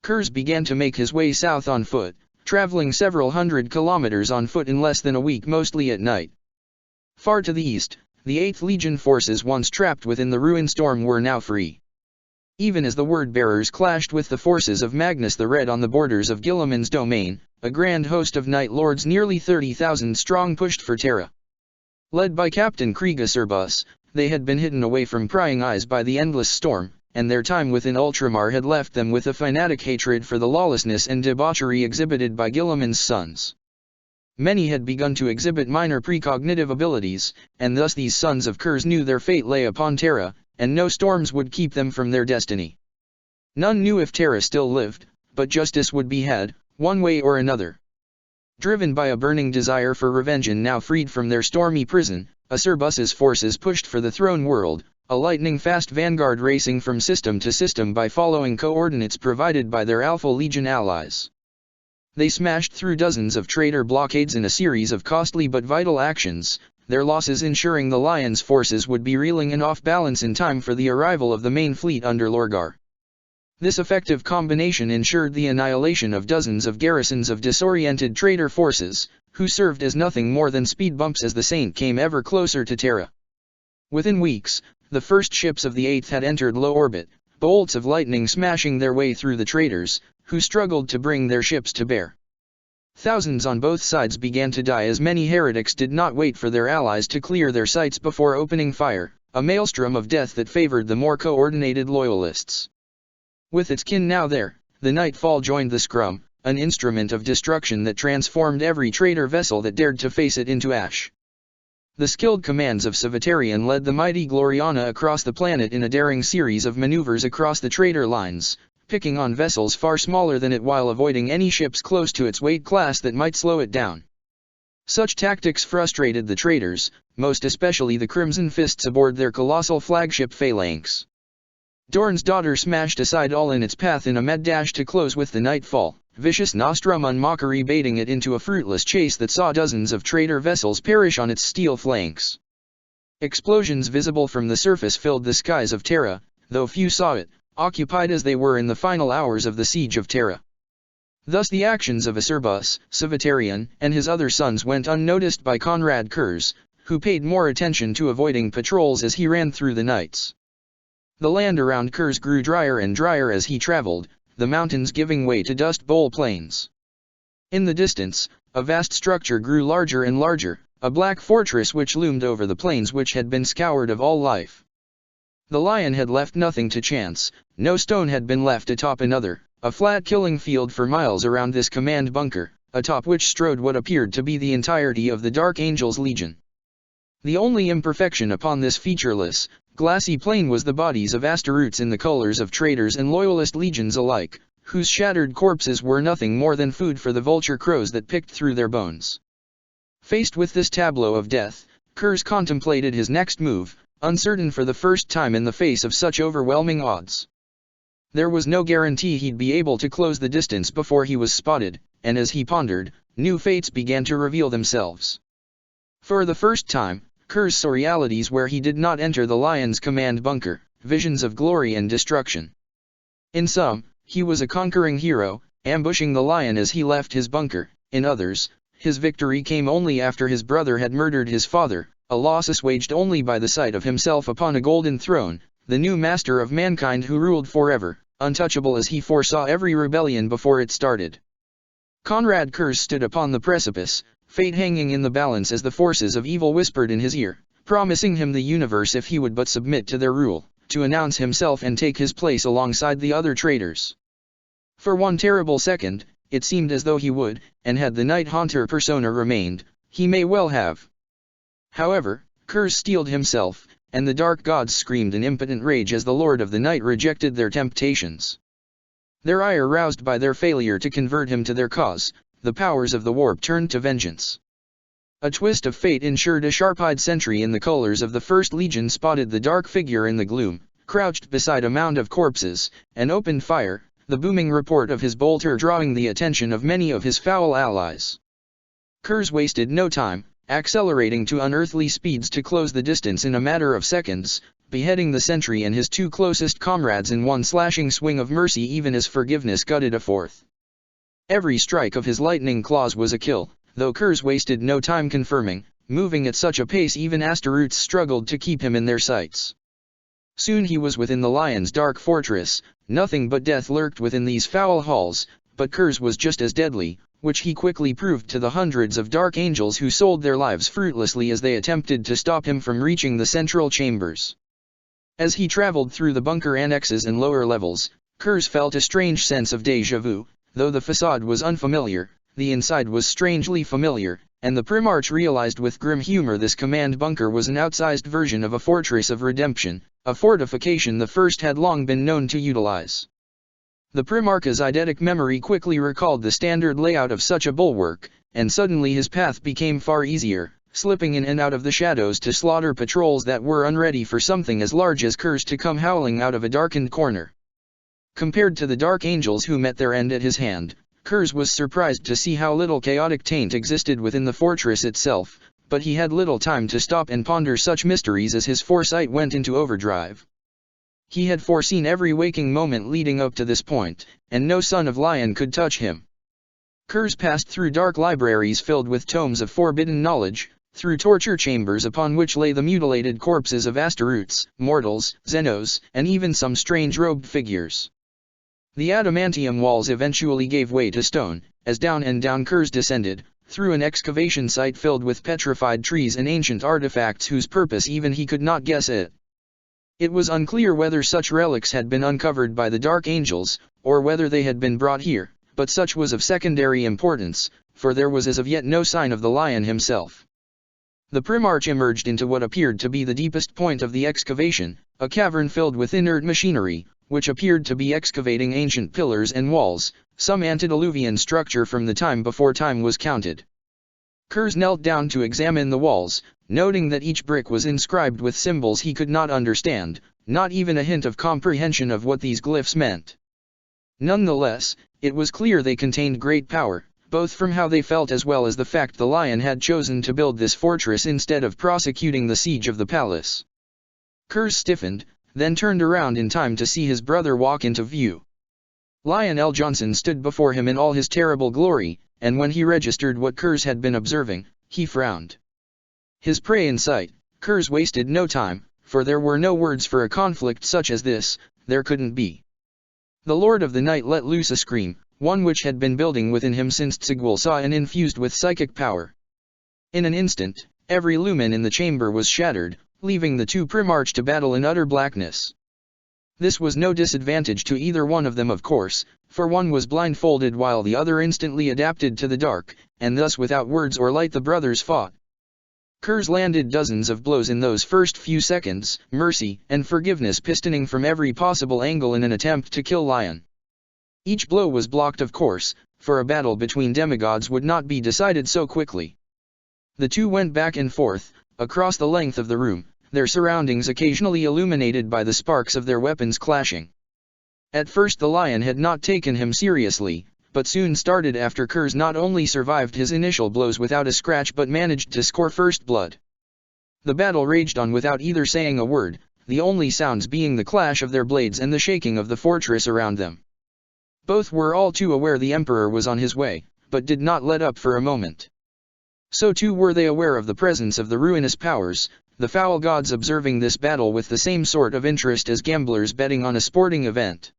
Kurz began to make his way south on foot, traveling several hundred kilometers on foot in less than a week, mostly at night. Far to the east, the 8th Legion forces once trapped within the ruined storm were now free. Even as the word-bearers clashed with the forces of Magnus the Red on the borders of Guilliman's domain, a grand host of Night Lords nearly 30,000 strong pushed for Terra. Led by Captain Kriega Serbus, they had been hidden away from prying eyes by the endless storm, and their time within Ultramar had left them with a fanatic hatred for the lawlessness and debauchery exhibited by Guilliman's sons. Many had begun to exhibit minor precognitive abilities, and thus these sons of Kurz knew their fate lay upon Terra, and no storms would keep them from their destiny. None knew if Terra still lived, but justice would be had, one way or another. Driven by a burning desire for revenge and now freed from their stormy prison, Acerbus's forces pushed for the throne world, a lightning-fast vanguard racing from system to system by following coordinates provided by their Alpha Legion allies. They smashed through dozens of traitor blockades in a series of costly but vital actions, their losses ensuring the Lion's forces would be reeling and off balance in time for the arrival of the main fleet under Lorgar. This effective combination ensured the annihilation of dozens of garrisons of disoriented traitor forces, who served as nothing more than speed bumps as the Saint came ever closer to Terra. Within weeks, the first ships of the 8th had entered low orbit, bolts of lightning smashing their way through the traitors, who struggled to bring their ships to bear. Thousands on both sides began to die as many heretics did not wait for their allies to clear their sights before opening fire, a maelstrom of death that favored the more coordinated loyalists. With its kin now there, the Nightfall joined the scrum, an instrument of destruction that transformed every traitor vessel that dared to face it into ash. The skilled commands of Civitarien led the mighty Gloriana across the planet in a daring series of maneuvers across the trader lines, picking on vessels far smaller than it while avoiding any ships close to its weight class that might slow it down. Such tactics frustrated the traders, most especially the Crimson Fists aboard their colossal flagship Phalanx. Dorn's daughter smashed aside all in its path in a mad dash to close with the nightfall, vicious nostrum and mockery baiting it into a fruitless chase that saw dozens of trader vessels perish on its steel flanks. Explosions visible from the surface filled the skies of Terra, though few saw it, occupied as they were in the final hours of the siege of Terra. Thus the actions of Acerbus, Civitarien, and his other sons went unnoticed by Conrad Kurz, who paid more attention to avoiding patrols as he ran through the nights. The land around Kurz grew drier and drier as he traveled, the mountains giving way to dust bowl plains. In the distance, a vast structure grew larger and larger, a black fortress which loomed over the plains which had been scoured of all life. The lion had left nothing to chance, no stone had been left atop another, a flat killing field for miles around this command bunker, atop which strode what appeared to be the entirety of the Dark Angel's legion. The only imperfection upon this featureless, glassy plain was the bodies of Astaroths in the colors of traitors and loyalist legions alike, whose shattered corpses were nothing more than food for the vulture crows that picked through their bones. Faced with this tableau of death, Kurz contemplated his next move, uncertain for the first time in the face of such overwhelming odds. There was no guarantee he'd be able to close the distance before he was spotted, and as he pondered, new fates began to reveal themselves. For the first time, Kurz saw realities where he did not enter the lion's command bunker, visions of glory and destruction. In some, he was a conquering hero, ambushing the lion as he left his bunker; in others, his victory came only after his brother had murdered his father, a loss assuaged only by the sight of himself upon a golden throne, the new master of mankind who ruled forever, untouchable as he foresaw every rebellion before it started. Conrad Kurz stood upon the precipice, fate hanging in the balance as the forces of evil whispered in his ear, promising him the universe if he would but submit to their rule, to announce himself and take his place alongside the other traitors. For one terrible second, it seemed as though he would, and had the Night Haunter persona remained, he may well have. However, Kurz steeled himself, and the dark gods screamed in impotent rage as the Lord of the Night rejected their temptations. Their ire roused by their failure to convert him to their cause, the powers of the warp turned to vengeance. A twist of fate ensured a sharp-eyed sentry in the colors of the First Legion spotted the dark figure in the gloom, crouched beside a mound of corpses, and opened fire, the booming report of his bolter drawing the attention of many of his foul allies. Kurz wasted no time, accelerating to unearthly speeds to close the distance in a matter of seconds, beheading the sentry and his two closest comrades in one slashing swing of mercy even as forgiveness gutted a fourth. Every strike of his lightning claws was a kill, though Kurz wasted no time confirming, moving at such a pace even Astaroths struggled to keep him in their sights. Soon he was within the lion's dark fortress, nothing but death lurked within these foul halls, but Kurz was just as deadly, which he quickly proved to the hundreds of dark angels who sold their lives fruitlessly as they attempted to stop him from reaching the central chambers. As he traveled through the bunker annexes and lower levels, Kurz felt a strange sense of déjà vu. Though the facade was unfamiliar, the inside was strangely familiar, and the Primarch realized with grim humor this command bunker was an outsized version of a fortress of redemption, a fortification the First had long been known to utilize. The Primarch's eidetic memory quickly recalled the standard layout of such a bulwark, and suddenly his path became far easier, slipping in and out of the shadows to slaughter patrols that were unready for something as large as Kurz to come howling out of a darkened corner. Compared to the dark angels who met their end at his hand, Kurz was surprised to see how little chaotic taint existed within the fortress itself, but he had little time to stop and ponder such mysteries as his foresight went into overdrive. He had foreseen every waking moment leading up to this point, and no son of lion could touch him. Kurz passed through dark libraries filled with tomes of forbidden knowledge, through torture chambers upon which lay the mutilated corpses of Astaroths, mortals, Xenos, and even some strange robed figures. The adamantium walls eventually gave way to stone, as down and down Kurz descended, through an excavation site filled with petrified trees and ancient artifacts whose purpose even he could not guess at. It was unclear whether such relics had been uncovered by the Dark Angels, or whether they had been brought here, but such was of secondary importance, for there was as of yet no sign of the lion himself. The Primarch emerged into what appeared to be the deepest point of the excavation, a cavern filled with inert machinery, which appeared to be excavating ancient pillars and walls, some antediluvian structure from the time before time was counted. Kurz knelt down to examine the walls, noting that each brick was inscribed with symbols he could not understand, not even a hint of comprehension of what these glyphs meant. Nonetheless, it was clear they contained great power, both from how they felt as well as the fact the Lion had chosen to build this fortress instead of prosecuting the siege of the palace. Kurz stiffened, then turned around in time to see his brother walk into view. Lionel Johnson stood before him in all his terrible glory, and when he registered what Kurz had been observing, he frowned. His prey in sight, Kurz wasted no time, for there were no words for a conflict such as this, there couldn't be. The Lord of the Night let loose a scream, one which had been building within him since Tsigwell saw and infused with psychic power. In an instant, every lumen in the chamber was shattered, leaving the two Primarch to battle in utter blackness. This was no disadvantage to either one of them of course, for one was blindfolded while the other instantly adapted to the dark, and thus without words or light the brothers fought. Kurz landed dozens of blows in those first few seconds, mercy and forgiveness pistoning from every possible angle in an attempt to kill Lion. Each blow was blocked of course, for a battle between demigods would not be decided so quickly. The two went back and forth, across the length of the room, their surroundings occasionally illuminated by the sparks of their weapons clashing. At first the Lion had not taken him seriously, but soon started after Kurz not only survived his initial blows without a scratch but managed to score first blood. The battle raged on without either saying a word, the only sounds being the clash of their blades and the shaking of the fortress around them. Both were all too aware the Emperor was on his way, but did not let up for a moment. So too were they aware of the presence of the ruinous powers, the foul gods observing this battle with the same sort of interest as gamblers betting on a sporting event.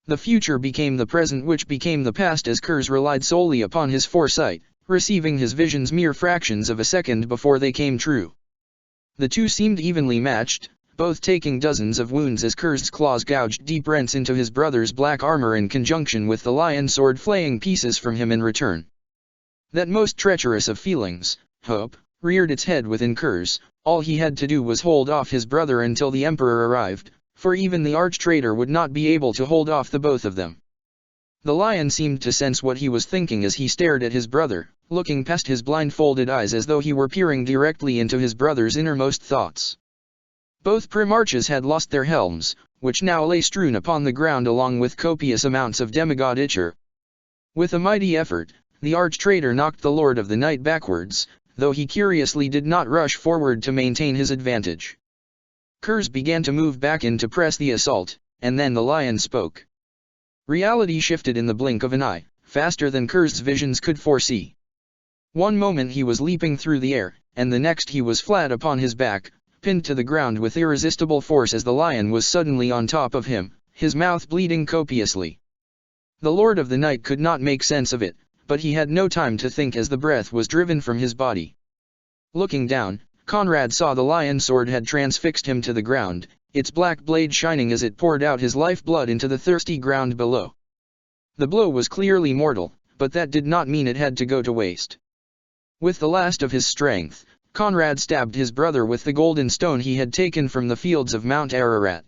The future became the present which became the past as Kurz relied solely upon his foresight, receiving his visions mere fractions of a second before they came true. The two seemed evenly matched, both taking dozens of wounds as Kurz's claws gouged deep rents into his brother's black armor in conjunction with the lion sword flaying pieces from him in return. That most treacherous of feelings, hope, reared its head within Kurz. All he had to do was hold off his brother until the Emperor arrived, for even the arch-traitor would not be able to hold off the both of them. The lion seemed to sense what he was thinking as he stared at his brother, looking past his blindfolded eyes as though he were peering directly into his brother's innermost thoughts. Both Primarches had lost their helms, which now lay strewn upon the ground along with copious amounts of demigod ichor. With a mighty effort, the arch-traitor knocked the Lord of the Night backwards, though he curiously did not rush forward to maintain his advantage. Kurz began to move back in to press the assault, and then the lion spoke. Reality shifted in the blink of an eye, faster than Kurz's visions could foresee. One moment he was leaping through the air, and the next he was flat upon his back, pinned to the ground with irresistible force as the lion was suddenly on top of him, his mouth bleeding copiously. The Lord of the Night could not make sense of it, but he had no time to think as the breath was driven from his body. Looking down, Conrad saw the lion sword had transfixed him to the ground, its black blade shining as it poured out his lifeblood into the thirsty ground below. The blow was clearly mortal, but that did not mean it had to go to waste. With the last of his strength, Conrad stabbed his brother with the golden stone he had taken from the fields of Mount Ararat.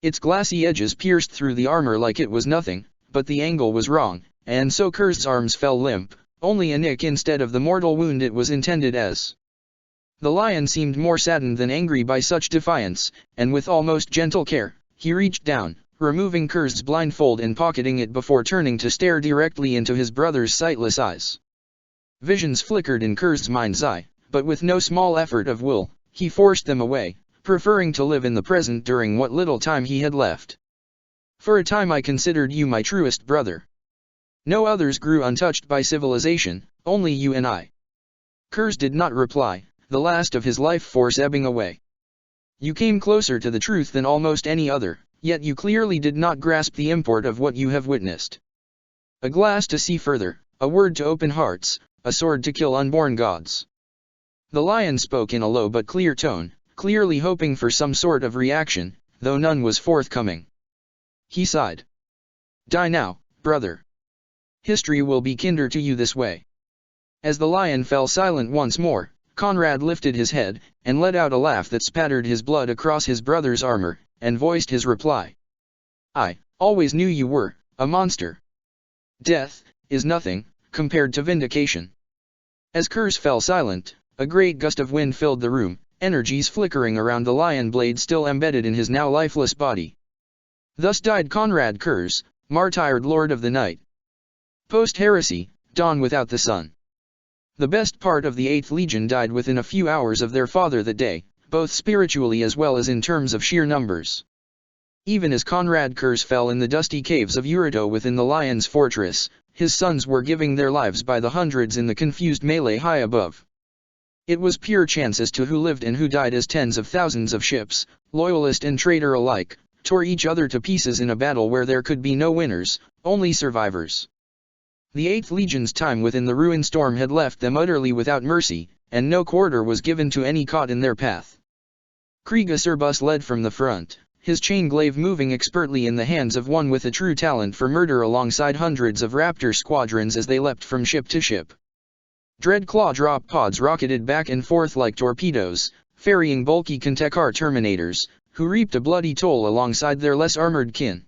Its glassy edges pierced through the armor like it was nothing, but the angle was wrong, and so Kurz's arms fell limp, only a nick instead of the mortal wound it was intended as. The lion seemed more saddened than angry by such defiance, and with almost gentle care, he reached down, removing Kurz's blindfold and pocketing it before turning to stare directly into his brother's sightless eyes. Visions flickered in Kurz's mind's eye, but with no small effort of will, he forced them away, preferring to live in the present during what little time he had left. For a time I considered you my truest brother. No others grew untouched by civilization, only you and I. Kurz did not reply, the last of his life force ebbing away. You came closer to the truth than almost any other, yet you clearly did not grasp the import of what you have witnessed. A glass to see further, a word to open hearts, a sword to kill unborn gods. The lion spoke in a low but clear tone, clearly hoping for some sort of reaction, though none was forthcoming. He sighed. Die now, brother. History will be kinder to you this way. As the lion fell silent once more, Conrad lifted his head, and let out a laugh that spattered his blood across his brother's armor, and voiced his reply. "I always knew you were a monster. Death is nothing compared to vindication." As Kurz fell silent, a great gust of wind filled the room, energies flickering around the lion blade still embedded in his now lifeless body. Thus died Conrad Kurz, martyred Lord of the Night. Post-heresy, dawn without the sun. The best part of the 8th Legion died within a few hours of their father that day, both spiritually as well as in terms of sheer numbers. Even as Conrad Kurz fell in the dusty caves of Urito within the Lion's Fortress, his sons were giving their lives by the hundreds in the confused melee high above. It was pure chance as to who lived and who died, as tens of thousands of ships, loyalist and traitor alike, tore each other to pieces in a battle where there could be no winners, only survivors. The 8th Legion's time within the ruined storm had left them utterly without mercy, and no quarter was given to any caught in their path. Kriegerserbuss led from the front, his chain glaive moving expertly in the hands of one with a true talent for murder alongside hundreds of raptor squadrons as they leapt from ship to ship. Dreadclaw drop pods rocketed back and forth like torpedoes, ferrying bulky Kentekar Terminators, who reaped a bloody toll alongside their less armored kin.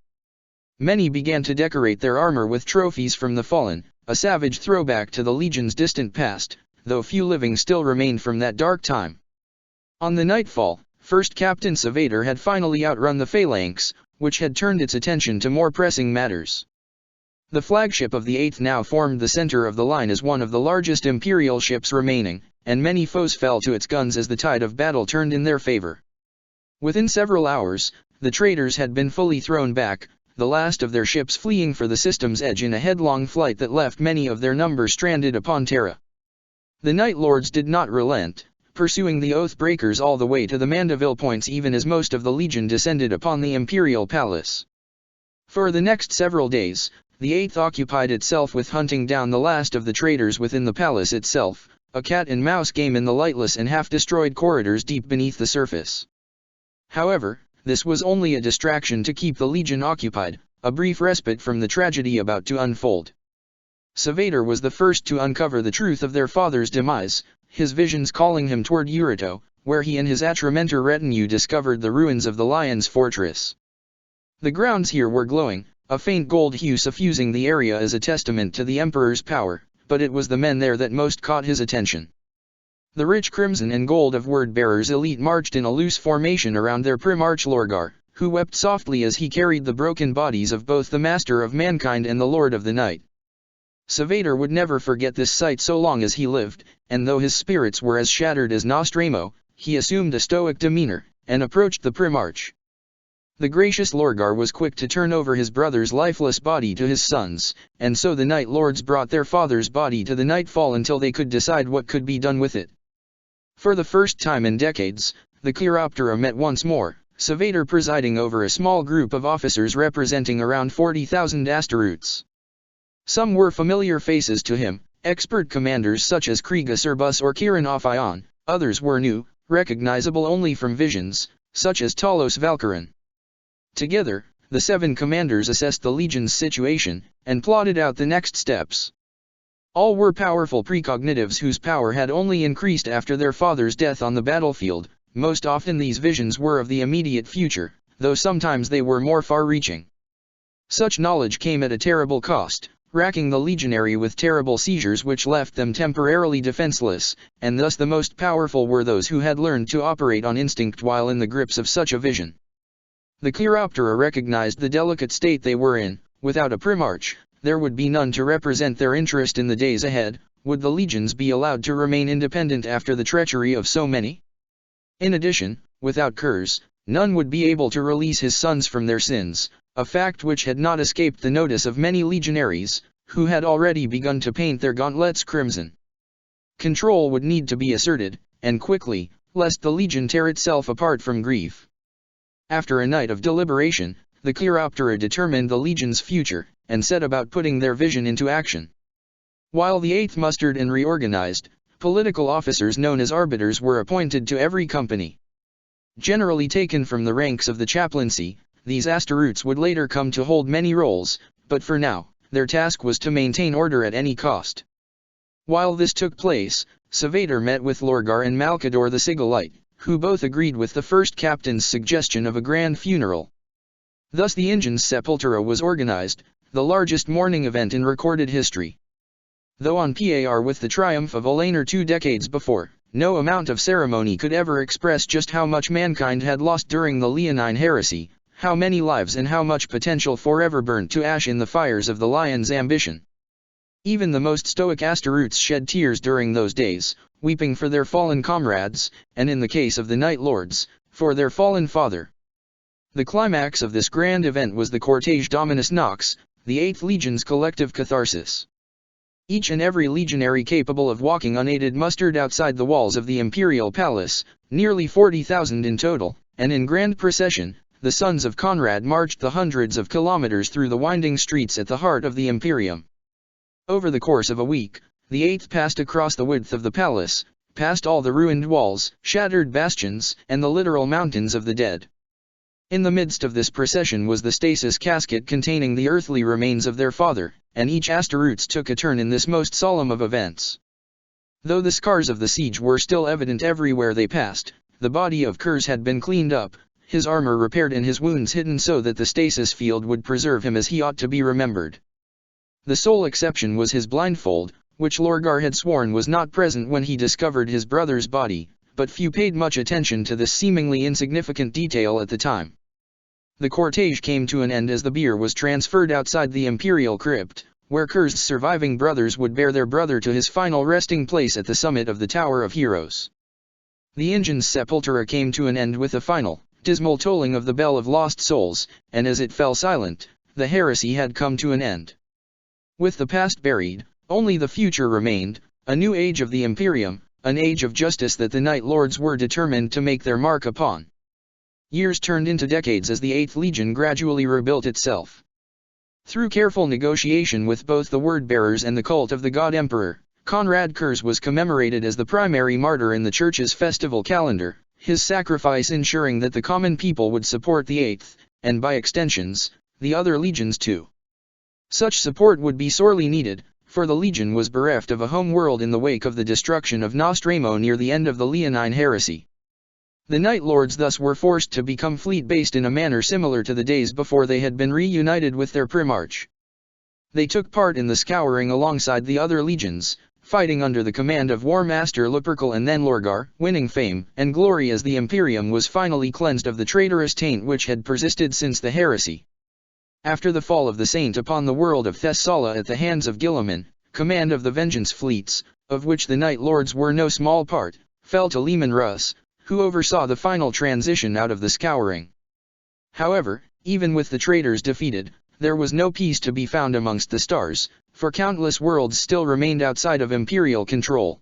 Many began to decorate their armor with trophies from the fallen, a savage throwback to the Legion's distant past, though few living still remained from that dark time. On the nightfall, First Captain Savater had finally outrun the Phalanx, which had turned its attention to more pressing matters. The flagship of the 8th now formed the center of the line as one of the largest Imperial ships remaining, and many foes fell to its guns as the tide of battle turned in their favor. Within several hours, the traitors had been fully thrown back, the last of their ships fleeing for the system's edge in a headlong flight that left many of their number stranded upon Terra. The Night Lords did not relent, pursuing the Oathbreakers all the way to the Mandeville Points even as most of the Legion descended upon the Imperial Palace. For the next several days, the 8th occupied itself with hunting down the last of the traitors within the palace itself, a cat-and-mouse game in the lightless and half-destroyed corridors deep beneath the surface. However, this was only a distraction to keep the Legion occupied, a brief respite from the tragedy about to unfold. Savater was the first to uncover the truth of their father's demise, his visions calling him toward Urito, where he and his Atramentor retinue discovered the ruins of the Lion's Fortress. The grounds here were glowing, a faint gold hue suffusing the area as a testament to the Emperor's power, but it was the men there that most caught his attention. The rich crimson and gold of Word-Bearer's elite marched in a loose formation around their Primarch Lorgar, who wept softly as he carried the broken bodies of both the Master of Mankind and the Lord of the Night. Savater would never forget this sight so long as he lived, and though his spirits were as shattered as Nostramo, he assumed a stoic demeanor, and approached the Primarch. The gracious Lorgar was quick to turn over his brother's lifeless body to his sons, and so the Night Lords brought their father's body to the Nightfall until they could decide what could be done with it. For the first time in decades, the Chiroptera met once more, Savater presiding over a small group of officers representing around 40,000 Astaroths. Some were familiar faces to him, expert commanders such as Kriegerserbuss or Kiran Ophion, others were new, recognizable only from visions, such as Talos Valkyrin. Together, the 7 commanders assessed the Legion's situation, and plotted out the next steps. All were powerful precognitives whose power had only increased after their father's death on the battlefield. Most often these visions were of the immediate future, though sometimes they were more far-reaching. Such knowledge came at a terrible cost, racking the legionary with terrible seizures which left them temporarily defenseless, and thus the most powerful were those who had learned to operate on instinct while in the grips of such a vision. The Chiroptera recognized the delicate state they were in. Without a Primarch, there would be none to represent their interest in the days ahead. Would the legions be allowed to remain independent after the treachery of so many? In addition, without Kurz, none would be able to release his sons from their sins, a fact which had not escaped the notice of many legionaries, who had already begun to paint their gauntlets crimson. Control would need to be asserted, and quickly, lest the legion tear itself apart from grief. After a night of deliberation, the Chiroptera determined the legion's future, and set about putting their vision into action. While the 8th mustered and reorganized, political officers known as arbiters were appointed to every company. Generally taken from the ranks of the chaplaincy, these Astaroths would later come to hold many roles, but for now, their task was to maintain order at any cost. While this took place, Savator met with Lorgar and Malkador the Sigillite, who both agreed with the first captain's suggestion of a grand funeral. Thus the Injin's sepultura was organized, the largest mourning event in recorded history. Though on par with the triumph of Olaner 2 decades before, no amount of ceremony could ever express just how much mankind had lost during the Leonine Heresy, how many lives and how much potential forever burnt to ash in the fires of the lion's ambition. Even the most stoic Astaroths shed tears during those days, weeping for their fallen comrades, and in the case of the Night Lords, for their fallen father. The climax of this grand event was the Cortege Dominus Nox, the 8th Legion's collective catharsis. Each and every legionary capable of walking unaided mustered outside the walls of the Imperial Palace, nearly 40,000 in total, and in grand procession, the sons of Conrad marched the hundreds of kilometers through the winding streets at the heart of the Imperium. Over the course of a week, the 8th passed across the width of the palace, past all the ruined walls, shattered bastions, and the literal mountains of the dead. In the midst of this procession was the stasis casket containing the earthly remains of their father, and each Astaroths took a turn in this most solemn of events. Though the scars of the siege were still evident everywhere they passed, the body of Kurz had been cleaned up, his armor repaired and his wounds hidden so that the stasis field would preserve him as he ought to be remembered. The sole exception was his blindfold, which Lorgar had sworn was not present when he discovered his brother's body, but few paid much attention to this seemingly insignificant detail at the time. The cortege came to an end as the bier was transferred outside the imperial crypt, where Kurz's surviving brothers would bear their brother to his final resting place at the summit of the Tower of Heroes. The Injin's sepultura came to an end with a final, dismal tolling of the bell of lost souls, and as it fell silent, the heresy had come to an end. With the past buried, only the future remained, a new age of the Imperium, an age of justice that the Night Lords were determined to make their mark upon. Years turned into decades as the 8th Legion gradually rebuilt itself. Through careful negotiation with both the word-bearers and the cult of the God Emperor, Konrad Kurz was commemorated as the primary martyr in the Church's festival calendar, his sacrifice ensuring that the common people would support the 8th, and by extensions, the other legions too. Such support would be sorely needed, for the Legion was bereft of a home world in the wake of the destruction of Nostramo near the end of the Leonine Heresy. The Night Lords thus were forced to become fleet-based in a manner similar to the days before they had been reunited with their Primarch. They took part in the scouring alongside the other legions, fighting under the command of War Master Lupercal and then Lorgar, winning fame and glory as the Imperium was finally cleansed of the traitorous taint which had persisted since the heresy. After the fall of the Saint upon the world of Thessala at the hands of Guilliman, command of the Vengeance fleets, of which the Night Lords were no small part, fell to Leman Russ, who oversaw the final transition out of the scouring. However, even with the traitors defeated, there was no peace to be found amongst the stars, for countless worlds still remained outside of Imperial control.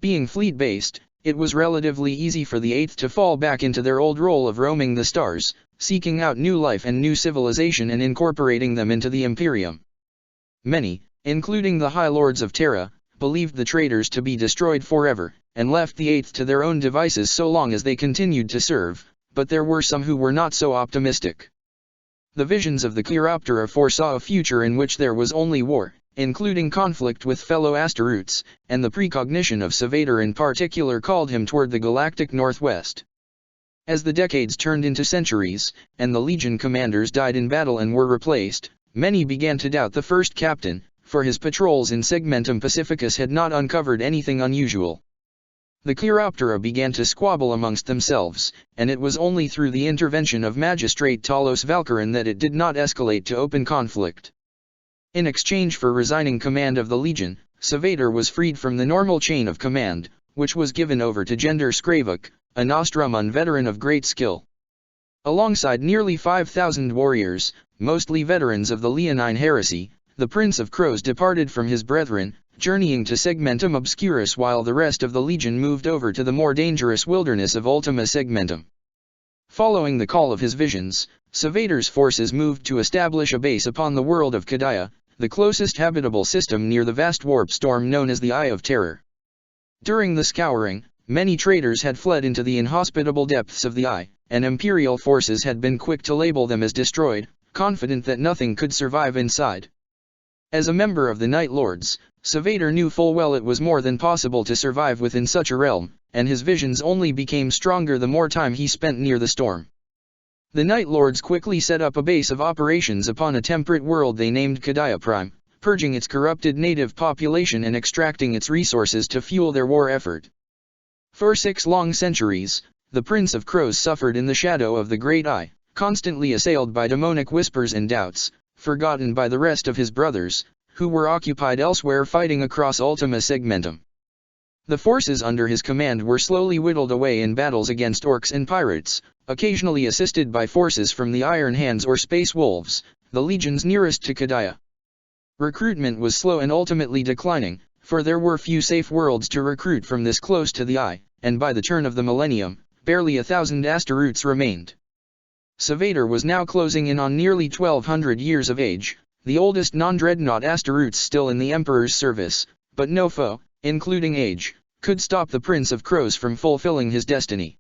Being fleet-based, it was relatively easy for the 8th to fall back into their old role of roaming the stars, seeking out new life and new civilization and incorporating them into the Imperium. Many, including the High Lords of Terra, believed the traitors to be destroyed forever, and left the 8th to their own devices so long as they continued to serve, but there were some who were not so optimistic. The visions of the Chiroptera foresaw a future in which there was only war, including conflict with fellow Astaroths, and the precognition of Savator in particular called him toward the galactic northwest. As the decades turned into centuries, and the Legion commanders died in battle and were replaced, many began to doubt the first captain, for his patrols in Segmentum Pacificus had not uncovered anything unusual. The Chiroptera began to squabble amongst themselves, and it was only through the intervention of Magistrate Talos Valkyrin that it did not escalate to open conflict. In exchange for resigning command of the Legion, Savator was freed from the normal chain of command, which was given over to Gender Skravuk, a Nostraman veteran of great skill. Alongside nearly 5,000 warriors, mostly veterans of the Leonine Heresy, the Prince of Crows departed from his brethren, journeying to Segmentum Obscurus while the rest of the Legion moved over to the more dangerous wilderness of Ultima Segmentum. Following the call of his visions, Savator's forces moved to establish a base upon the world of Kadaya, the closest habitable system near the vast warp storm known as the Eye of Terror. During the scouring, many traitors had fled into the inhospitable depths of the Eye, and Imperial forces had been quick to label them as destroyed, confident that nothing could survive inside. As a member of the Night Lords, Savader knew full well it was more than possible to survive within such a realm, and his visions only became stronger the more time he spent near the storm. The Night Lords quickly set up a base of operations upon a temperate world they named Kadaya Prime, purging its corrupted native population and extracting its resources to fuel their war effort. For 6 long centuries, the Prince of Crows suffered in the shadow of the Great Eye, constantly assailed by demonic whispers and doubts, forgotten by the rest of his brothers, who were occupied elsewhere fighting across Ultima Segmentum. The forces under his command were slowly whittled away in battles against orcs and pirates, occasionally assisted by forces from the Iron Hands or Space Wolves, the legions nearest to Kadaya. Recruitment was slow and ultimately declining, for there were few safe worlds to recruit from this close to the eye, and by the turn of the millennium, barely 1,000 Astaroths remained. Savader was now closing in on nearly 1,200 years of age, the oldest non-dreadnought Astaroths still in the Emperor's service, but no foe, including age, could stop the Prince of Crows from fulfilling his destiny.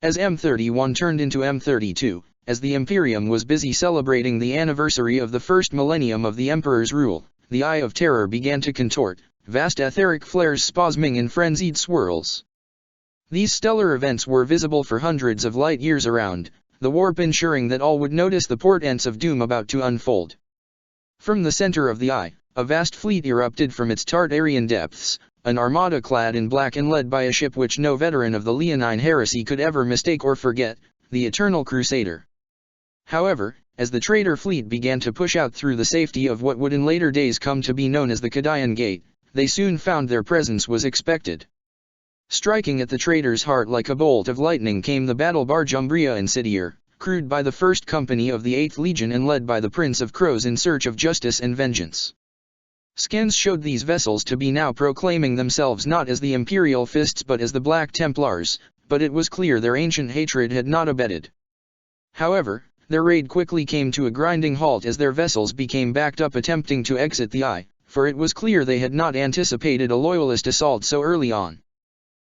As M31 turned into M32, as the Imperium was busy celebrating the anniversary of the first millennium of the Emperor's rule, the Eye of Terror began to contort, vast etheric flares spasming in frenzied swirls. These stellar events were visible for hundreds of light years around, the warp ensuring that all would notice the portents of doom about to unfold. From the center of the eye, a vast fleet erupted from its Tartarian depths, an armada clad in black and led by a ship which no veteran of the Leonine Heresy could ever mistake or forget, the Eternal Crusader. However, as the traitor fleet began to push out through the safety of what would in later days come to be known as the Kadayan Gate, they soon found their presence was expected. Striking at the traitor's heart like a bolt of lightning came the battle barge Umbria Insidier, crewed by the 1st Company of the 8th Legion and led by the Prince of Crows in search of justice and vengeance. Scans showed these vessels to be now proclaiming themselves not as the Imperial Fists but as the Black Templars, but it was clear their ancient hatred had not abated. However, their raid quickly came to a grinding halt as their vessels became backed up attempting to exit the eye, for it was clear they had not anticipated a loyalist assault so early on.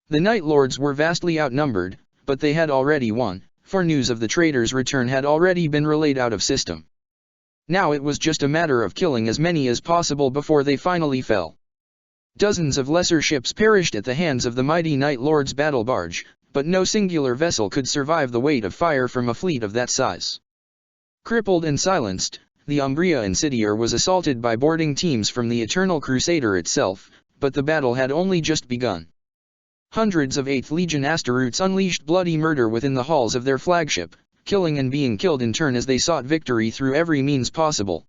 The Night Lords were vastly outnumbered, but they had already won, for news of the traitor's return had already been relayed out of system. Now it was just a matter of killing as many as possible before they finally fell. Dozens of lesser ships perished at the hands of the mighty Night Lord's battle barge, but no singular vessel could survive the weight of fire from a fleet of that size. Crippled and silenced, the Umbria Insidier was assaulted by boarding teams from the Eternal Crusader itself, but the battle had only just begun. Hundreds of 8th Legion Astaroths unleashed bloody murder within the halls of their flagship, killing and being killed in turn as they sought victory through every means possible.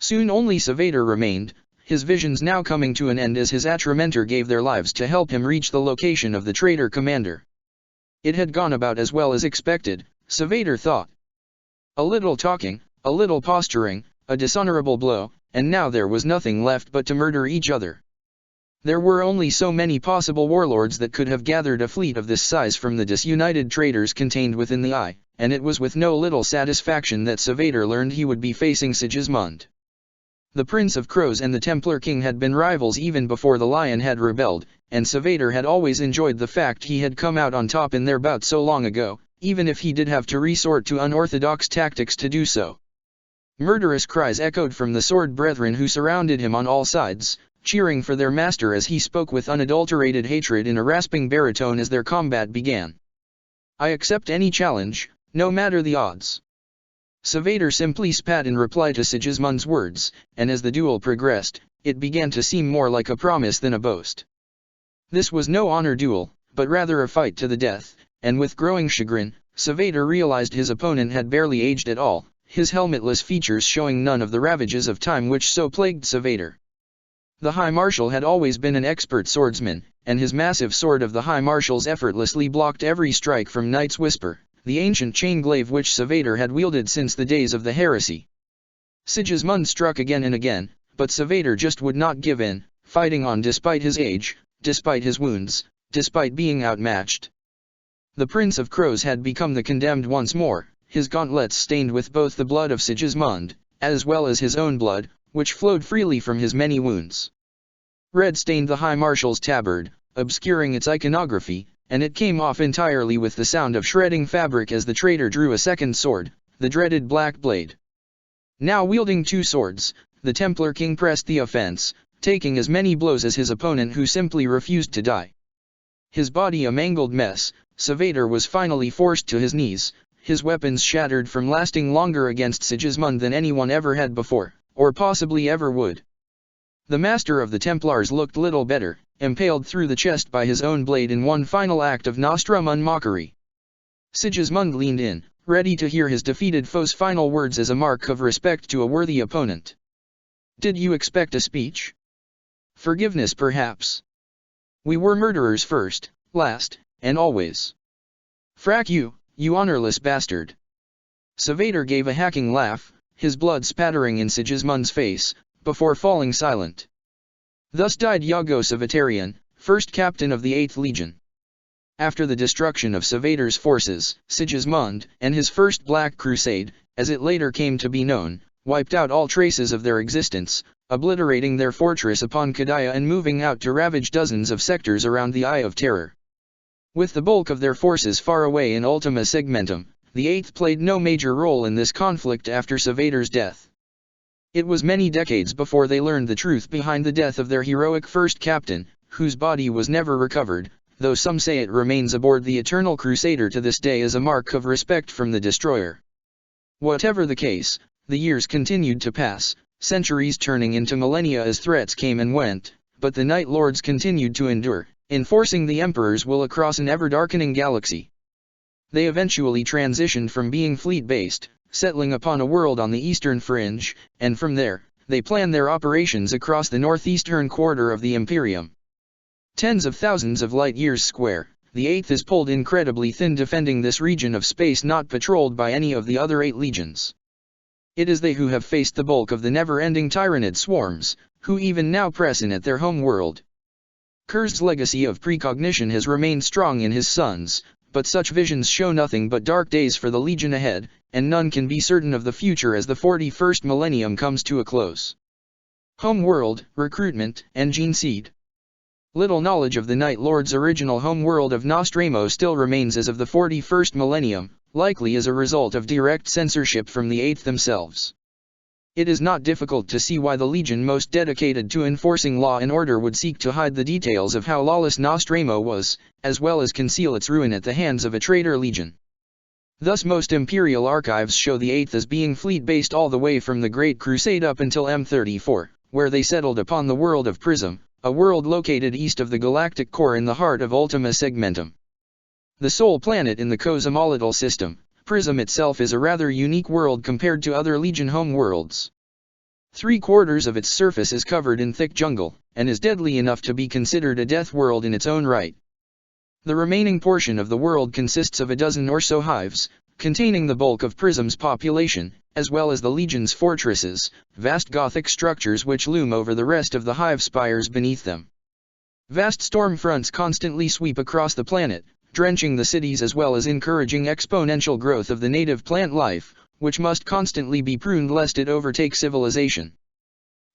Soon only Savader remained, his visions now coming to an end as his Atramentor gave their lives to help him reach the location of the traitor commander. It had gone about as well as expected, Savader thought. A little talking, a little posturing, a dishonorable blow, and now there was nothing left but to murder each other. There were only so many possible warlords that could have gathered a fleet of this size from the disunited traitors contained within the eye, and it was with no little satisfaction that Savader learned he would be facing Sigismund. The Prince of Crows and the Templar King had been rivals even before the Lion had rebelled, and Savader had always enjoyed the fact he had come out on top in their bout so long ago, even if he did have to resort to unorthodox tactics to do so. Murderous cries echoed from the sword brethren who surrounded him on all sides, cheering for their master as he spoke with unadulterated hatred in a rasping baritone as their combat began. I accept any challenge, no matter the odds. Savader simply spat in reply to Sigismund's words, and as the duel progressed, it began to seem more like a promise than a boast. This was no honor duel, but rather a fight to the death, and with growing chagrin, Savader realized his opponent had barely aged at all, his helmetless features showing none of the ravages of time which so plagued Savader. The High Marshal had always been an expert swordsman, and his massive sword of the High Marshal's effortlessly blocked every strike from Knight's Whisper, the ancient chain-glaive which Savader had wielded since the days of the heresy. Sigismund struck again and again, but Savader just would not give in, fighting on despite his age, despite his wounds, despite being outmatched. The Prince of Crows had become the condemned once more, his gauntlets stained with both the blood of Sigismund, as well as his own blood, which flowed freely from his many wounds. Red stained the High Marshal's tabard, obscuring its iconography, and it came off entirely with the sound of shredding fabric as the traitor drew a second sword, the dreaded Black Blade. Now wielding two swords, the Templar king pressed the offense, taking as many blows as his opponent who simply refused to die. His body a mangled mess, Savater was finally forced to his knees, his weapons shattered from lasting longer against Sigismund than anyone ever had before, or possibly ever would. The master of the Templars looked little better, impaled through the chest by his own blade in one final act of nostrum and mockery. Sigismund leaned in, ready to hear his defeated foe's final words as a mark of respect to a worthy opponent. "Did you expect a speech? Forgiveness perhaps? We were murderers first, last, and always. Frack you honorless bastard." Savater gave a hacking laugh, his blood spattering in Sigismund's face, before falling silent. Thus died Iago Savatarian, first captain of the 8th Legion. After the destruction of Savater's forces, Sigismund, and his First Black Crusade, as it later came to be known, wiped out all traces of their existence, obliterating their fortress upon Cadaya and moving out to ravage dozens of sectors around the Eye of Terror. With the bulk of their forces far away in Ultima Segmentum, the 8th played no major role in this conflict after Savater's death. It was many decades before they learned the truth behind the death of their heroic first captain, whose body was never recovered, though some say it remains aboard the Eternal Crusader to this day as a mark of respect from the destroyer. Whatever the case, the years continued to pass, centuries turning into millennia as threats came and went, but the Night Lords continued to endure, enforcing the Emperor's will across an ever-darkening galaxy. They eventually transitioned from being fleet-based, settling upon a world on the eastern fringe, and from there, they planned their operations across the northeastern quarter of the Imperium. Tens of thousands of light-years square, the 8th is pulled incredibly thin defending this region of space not patrolled by any of the other 8 legions. It is they who have faced the bulk of the never-ending Tyranid swarms, who even now press in at their home world. Kurz's legacy of precognition has remained strong in his sons, but such visions show nothing but dark days for the Legion ahead, and none can be certain of the future as the 41st millennium comes to a close. Homeworld, recruitment, and gene seed. Little knowledge of the Night Lord's original homeworld of Nostramo still remains as of the 41st millennium, likely as a result of direct censorship from the 8th themselves. It is not difficult to see why the Legion most dedicated to enforcing law and order would seek to hide the details of how lawless Nostramo was, as well as conceal its ruin at the hands of a traitor Legion. Thus most Imperial archives show the 8th as being fleet-based all the way from the Great Crusade up until M34, where they settled upon the world of Prism, a world located east of the galactic core in the heart of Ultima Segmentum. The sole planet in the cosmolotl system, Prism itself is a rather unique world compared to other Legion home worlds. 3/4 of its surface is covered in thick jungle, and is deadly enough to be considered a death world in its own right. The remaining portion of the world consists of a dozen or so hives, containing the bulk of Prism's population, as well as the Legion's fortresses, vast Gothic structures which loom over the rest of the hive spires beneath them. Vast storm fronts constantly sweep across the planet, drenching the cities as well as encouraging exponential growth of the native plant life, which must constantly be pruned lest it overtake civilization.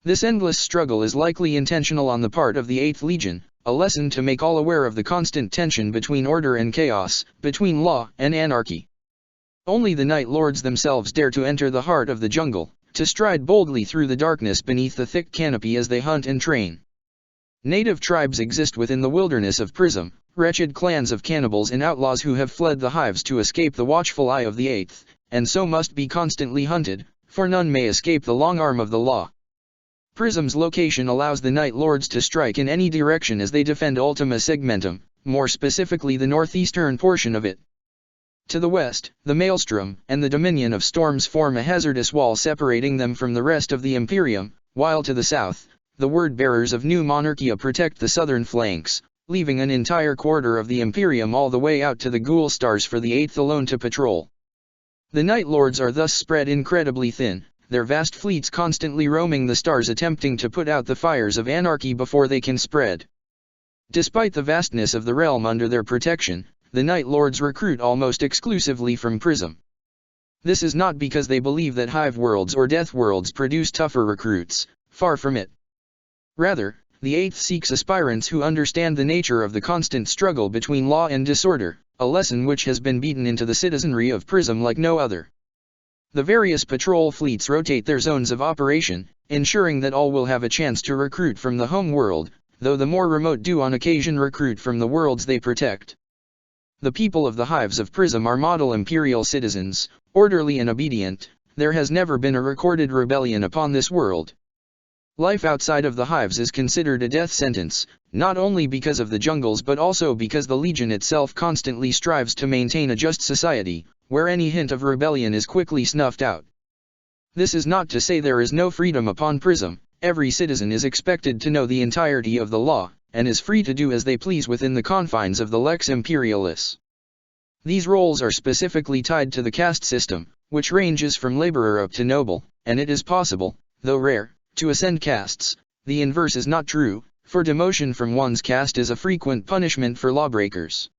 This endless struggle is likely intentional on the part of the 8th Legion, a lesson to make all aware of the constant tension between order and chaos, between law and anarchy. Only the Night Lords themselves dare to enter the heart of the jungle, to stride boldly through the darkness beneath the thick canopy as they hunt and train. Native tribes exist within the wilderness of Prism, wretched clans of cannibals and outlaws who have fled the hives to escape the watchful eye of the 8th, and so must be constantly hunted, for none may escape the long arm of the law. Prism's location allows the Night Lords to strike in any direction as they defend Ultima Segmentum, more specifically the northeastern portion of it. To the west, the Maelstrom and the Dominion of Storms form a hazardous wall separating them from the rest of the Imperium, while to the south, the Word-bearers of New Monarchia protect the southern flanks, leaving an entire quarter of the Imperium all the way out to the Ghoul Stars for the 8th alone to patrol. The Night Lords are thus spread incredibly thin, their vast fleets constantly roaming the stars attempting to put out the fires of anarchy before they can spread. Despite the vastness of the realm under their protection, the Night Lords recruit almost exclusively from Prism. This is not because they believe that hive worlds or death worlds produce tougher recruits, far from it. Rather, the 8th seeks aspirants who understand the nature of the constant struggle between law and disorder, a lesson which has been beaten into the citizenry of Prism like no other. The various patrol fleets rotate their zones of operation, ensuring that all will have a chance to recruit from the home world, though the more remote do on occasion recruit from the worlds they protect. The people of the hives of Prism are model imperial citizens, orderly and obedient. There has never been a recorded rebellion upon this world. Life outside of the hives is considered a death sentence, not only because of the jungles but also because the Legion itself constantly strives to maintain a just society, where any hint of rebellion is quickly snuffed out. This is not to say there is no freedom upon Prism. Every citizen is expected to know the entirety of the law, and is free to do as they please within the confines of the Lex Imperialis. These roles are specifically tied to the caste system, which ranges from laborer up to noble, and it is possible, though rare, to ascend castes. The inverse is not true, for demotion from one's caste is a frequent punishment for lawbreakers.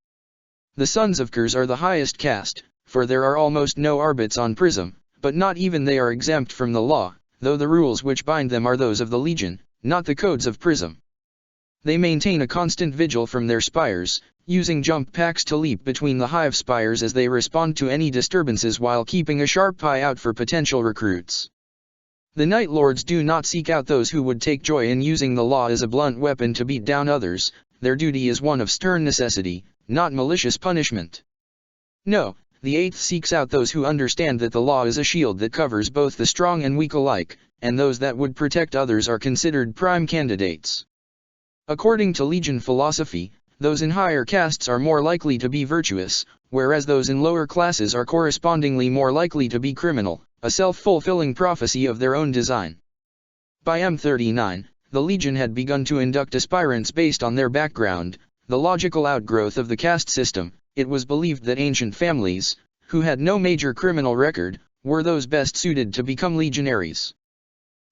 The Sons of Kurs are the highest caste, for there are almost no arbits on Prism, but not even they are exempt from the law, though the rules which bind them are those of the Legion, not the codes of Prism. They maintain a constant vigil from their spires, using jump packs to leap between the hive spires as they respond to any disturbances while keeping a sharp eye out for potential recruits. The Night Lords do not seek out those who would take joy in using the law as a blunt weapon to beat down others. Their duty is one of stern necessity, not malicious punishment. No, the Eighth seeks out those who understand that the law is a shield that covers both the strong and weak alike, and those that would protect others are considered prime candidates. According to Legion philosophy, those in higher castes are more likely to be virtuous, whereas those in lower classes are correspondingly more likely to be criminal, a self-fulfilling prophecy of their own design. By M39, the Legion had begun to induct aspirants based on their background, the logical outgrowth of the caste system. It was believed that ancient families, who had no major criminal record, were those best suited to become legionaries.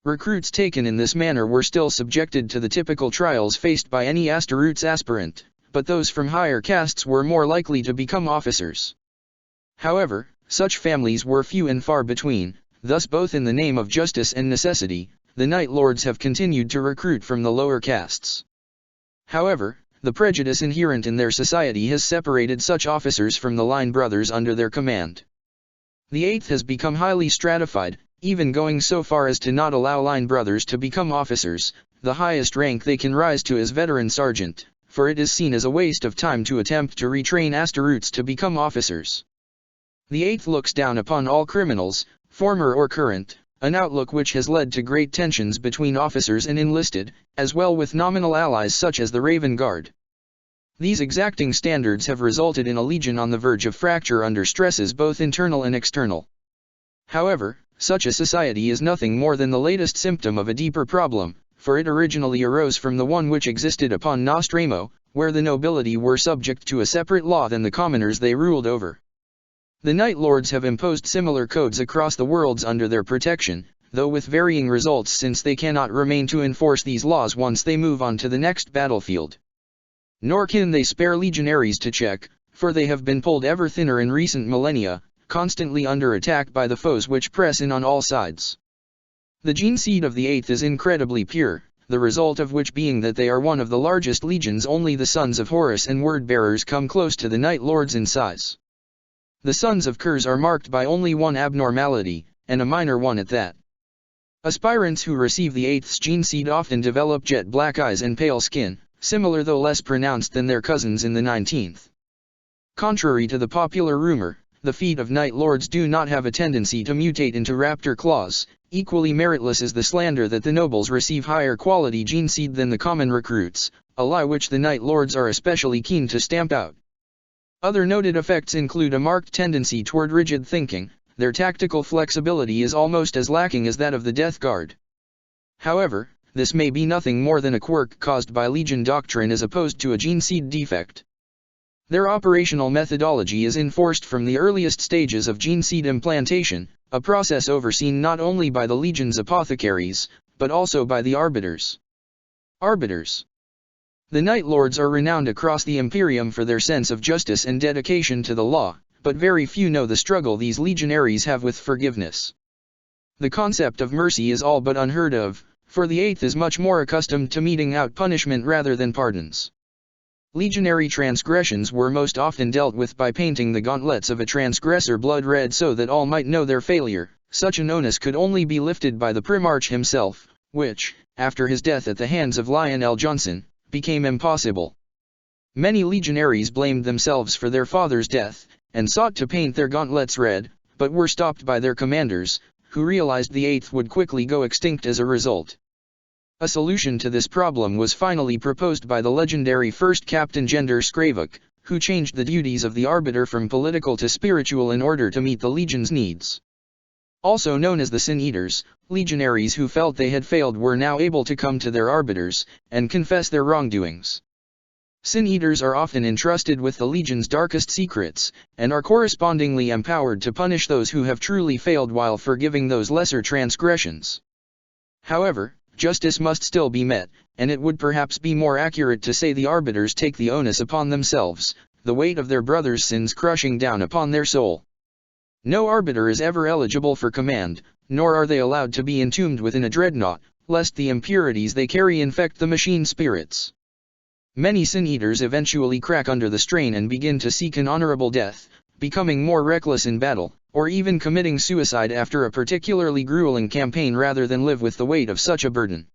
Recruits taken in this manner were still subjected to the typical trials faced by any Astaroth's aspirant, but those from higher castes were more likely to become officers. However, such families were few and far between, thus both in the name of justice and necessity, the Night Lords have continued to recruit from the lower castes. However, the prejudice inherent in their society has separated such officers from the line brothers under their command. The Eighth has become highly stratified, even going so far as to not allow line brothers to become officers. The highest rank they can rise to is veteran sergeant, for it is seen as a waste of time to attempt to retrain Astaroths to become officers. The Eighth looks down upon all criminals, former or current, an outlook which has led to great tensions between officers and enlisted, as well with nominal allies such as the Raven Guard. These exacting standards have resulted in a Legion on the verge of fracture under stresses both internal and external. However, such a society is nothing more than the latest symptom of a deeper problem, for it originally arose from the one which existed upon Nostramo, where the nobility were subject to a separate law than the commoners they ruled over. The Night Lords have imposed similar codes across the worlds under their protection, though with varying results since they cannot remain to enforce these laws once they move on to the next battlefield. Nor can they spare legionaries to check, for they have been pulled ever thinner in recent millennia, constantly under attack by the foes which press in on all sides. The gene seed of the Eighth is incredibly pure, the result of which being that they are one of the largest legions. Only the Sons of Horus and Word-Bearers come close to the Night Lords in size. The Sons of Kurs are marked by only one abnormality, and a minor one at that. Aspirants who receive the Eighth's gene seed often develop jet black eyes and pale skin, similar though less pronounced than their cousins in the 19th. Contrary to the popular rumor, the feet of Night Lords do not have a tendency to mutate into raptor claws. Equally meritless is the slander that the nobles receive higher quality gene seed than the common recruits, a lie which the Night Lords are especially keen to stamp out. Other noted effects include a marked tendency toward rigid thinking. Their tactical flexibility is almost as lacking as that of the Death Guard. However, this may be nothing more than a quirk caused by Legion doctrine as opposed to a gene seed defect. Their operational methodology is enforced from the earliest stages of gene seed implantation, a process overseen not only by the Legion's apothecaries, but also by the Arbiters. Arbiters. The Night Lords are renowned across the Imperium for their sense of justice and dedication to the law, but very few know the struggle these legionaries have with forgiveness. The concept of mercy is all but unheard of, for the Eighth is much more accustomed to meting out punishment rather than pardons. Legionary transgressions were most often dealt with by painting the gauntlets of a transgressor blood red so that all might know their failure. Such an onus could only be lifted by the Primarch himself, which, after his death at the hands of Lionel Johnson, became impossible. Many legionaries blamed themselves for their father's death, and sought to paint their gauntlets red, but were stopped by their commanders, who realized the Eighth would quickly go extinct as a result. A solution to this problem was finally proposed by the legendary first Captain Gender Skravok, who changed the duties of the Arbiter from political to spiritual in order to meet the Legion's needs. Also known as the Sin Eaters, legionaries who felt they had failed were now able to come to their arbiters, and confess their wrongdoings. Sin Eaters are often entrusted with the Legion's darkest secrets, and are correspondingly empowered to punish those who have truly failed while forgiving those lesser transgressions. However, justice must still be met, and it would perhaps be more accurate to say the arbiters take the onus upon themselves, the weight of their brothers' sins crushing down upon their soul. No arbiter is ever eligible for command, nor are they allowed to be entombed within a dreadnought, lest the impurities they carry infect the machine spirits. Many Sin Eaters eventually crack under the strain and begin to seek an honorable death, becoming more reckless in battle, or even committing suicide after a particularly grueling campaign rather than live with the weight of such a burden.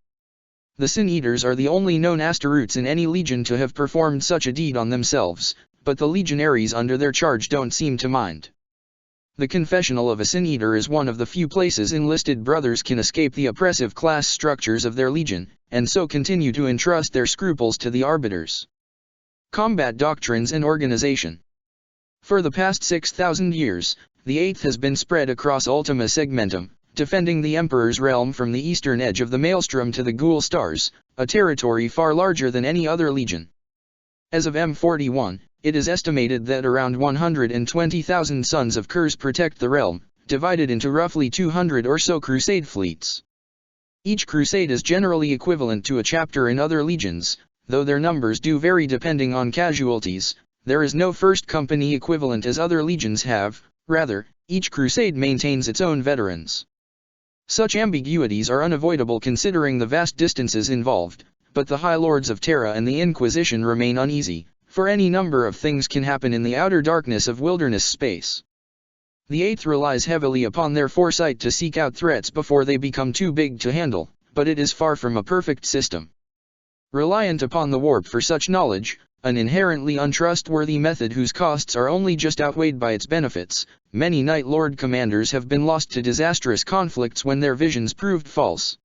The Sin Eaters are the only known Astaroths in any legion to have performed such a deed on themselves, but the legionaries under their charge don't seem to mind. The confessional of a Sin Eater is one of the few places enlisted brothers can escape the oppressive class structures of their legion, and so continue to entrust their scruples to the arbiters. Combat doctrines and organization. For the past 6,000 years, the Eighth has been spread across Ultima Segmentum, defending the Emperor's realm from the eastern edge of the Maelstrom to the Ghoul Stars, a territory far larger than any other legion. As of M41, it is estimated that around 120,000 Sons of Curse protect the realm, divided into roughly 200 or so crusade fleets. Each crusade is generally equivalent to a chapter in other legions, though their numbers do vary depending on casualties. There is no first company equivalent as other legions have, rather, each crusade maintains its own veterans. Such ambiguities are unavoidable considering the vast distances involved, but the High Lords of Terra and the Inquisition remain uneasy, for any number of things can happen in the outer darkness of wilderness space. The Eighth relies heavily upon their foresight to seek out threats before they become too big to handle, but it is far from a perfect system. Reliant upon the warp for such knowledge, an inherently untrustworthy method whose costs are only just outweighed by its benefits, many Night Lord commanders have been lost to disastrous conflicts when their visions proved false.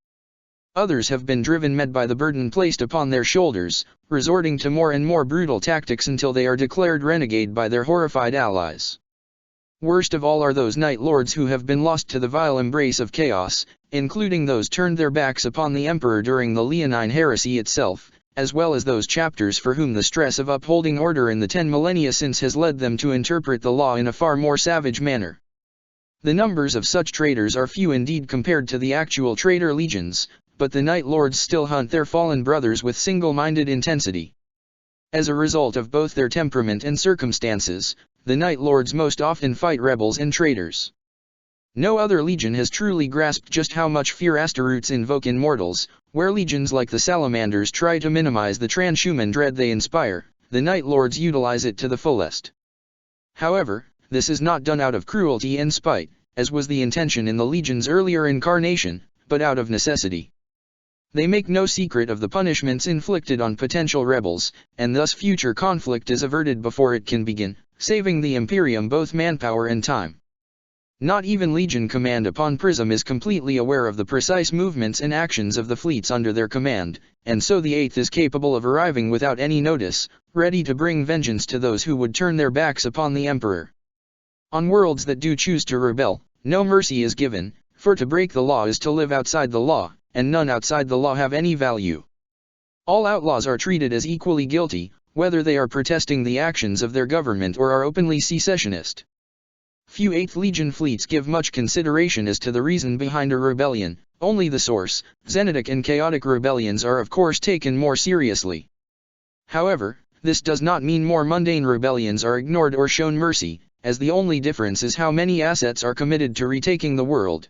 Others have been driven mad by the burden placed upon their shoulders, resorting to more and more brutal tactics until they are declared renegade by their horrified allies. Worst of all are those Night Lords who have been lost to the vile embrace of chaos, including those turned their backs upon the Emperor during the Leonine Heresy itself, as well as those chapters for whom the stress of upholding order in the 10 millennia since has led them to interpret the law in a far more savage manner. The numbers of such traitors are few indeed compared to the actual traitor legions, but the Night Lords still hunt their fallen brothers with single-minded intensity. As a result of both their temperament and circumstances, the Night Lords most often fight rebels and traitors. No other legion has truly grasped just how much fear Astaroths invoke in mortals. Where legions like the Salamanders try to minimize the transhuman dread they inspire, the Night Lords utilize it to the fullest. However, this is not done out of cruelty and spite, as was the intention in the legion's earlier incarnation, but out of necessity. They make no secret of the punishments inflicted on potential rebels, and thus future conflict is averted before it can begin, saving the Imperium both manpower and time. Not even Legion Command upon Prism is completely aware of the precise movements and actions of the fleets under their command, and so the Eighth is capable of arriving without any notice, ready to bring vengeance to those who would turn their backs upon the Emperor. On worlds that do choose to rebel, no mercy is given, for to break the law is to live outside the law, and none outside the law have any value. All outlaws are treated as equally guilty, whether they are protesting the actions of their government or are openly secessionist. Few 8th Legion fleets give much consideration as to the reason behind a rebellion, only the source. Xenotic and chaotic rebellions are of course taken more seriously. However, this does not mean more mundane rebellions are ignored or shown mercy, as the only difference is how many assets are committed to retaking the world.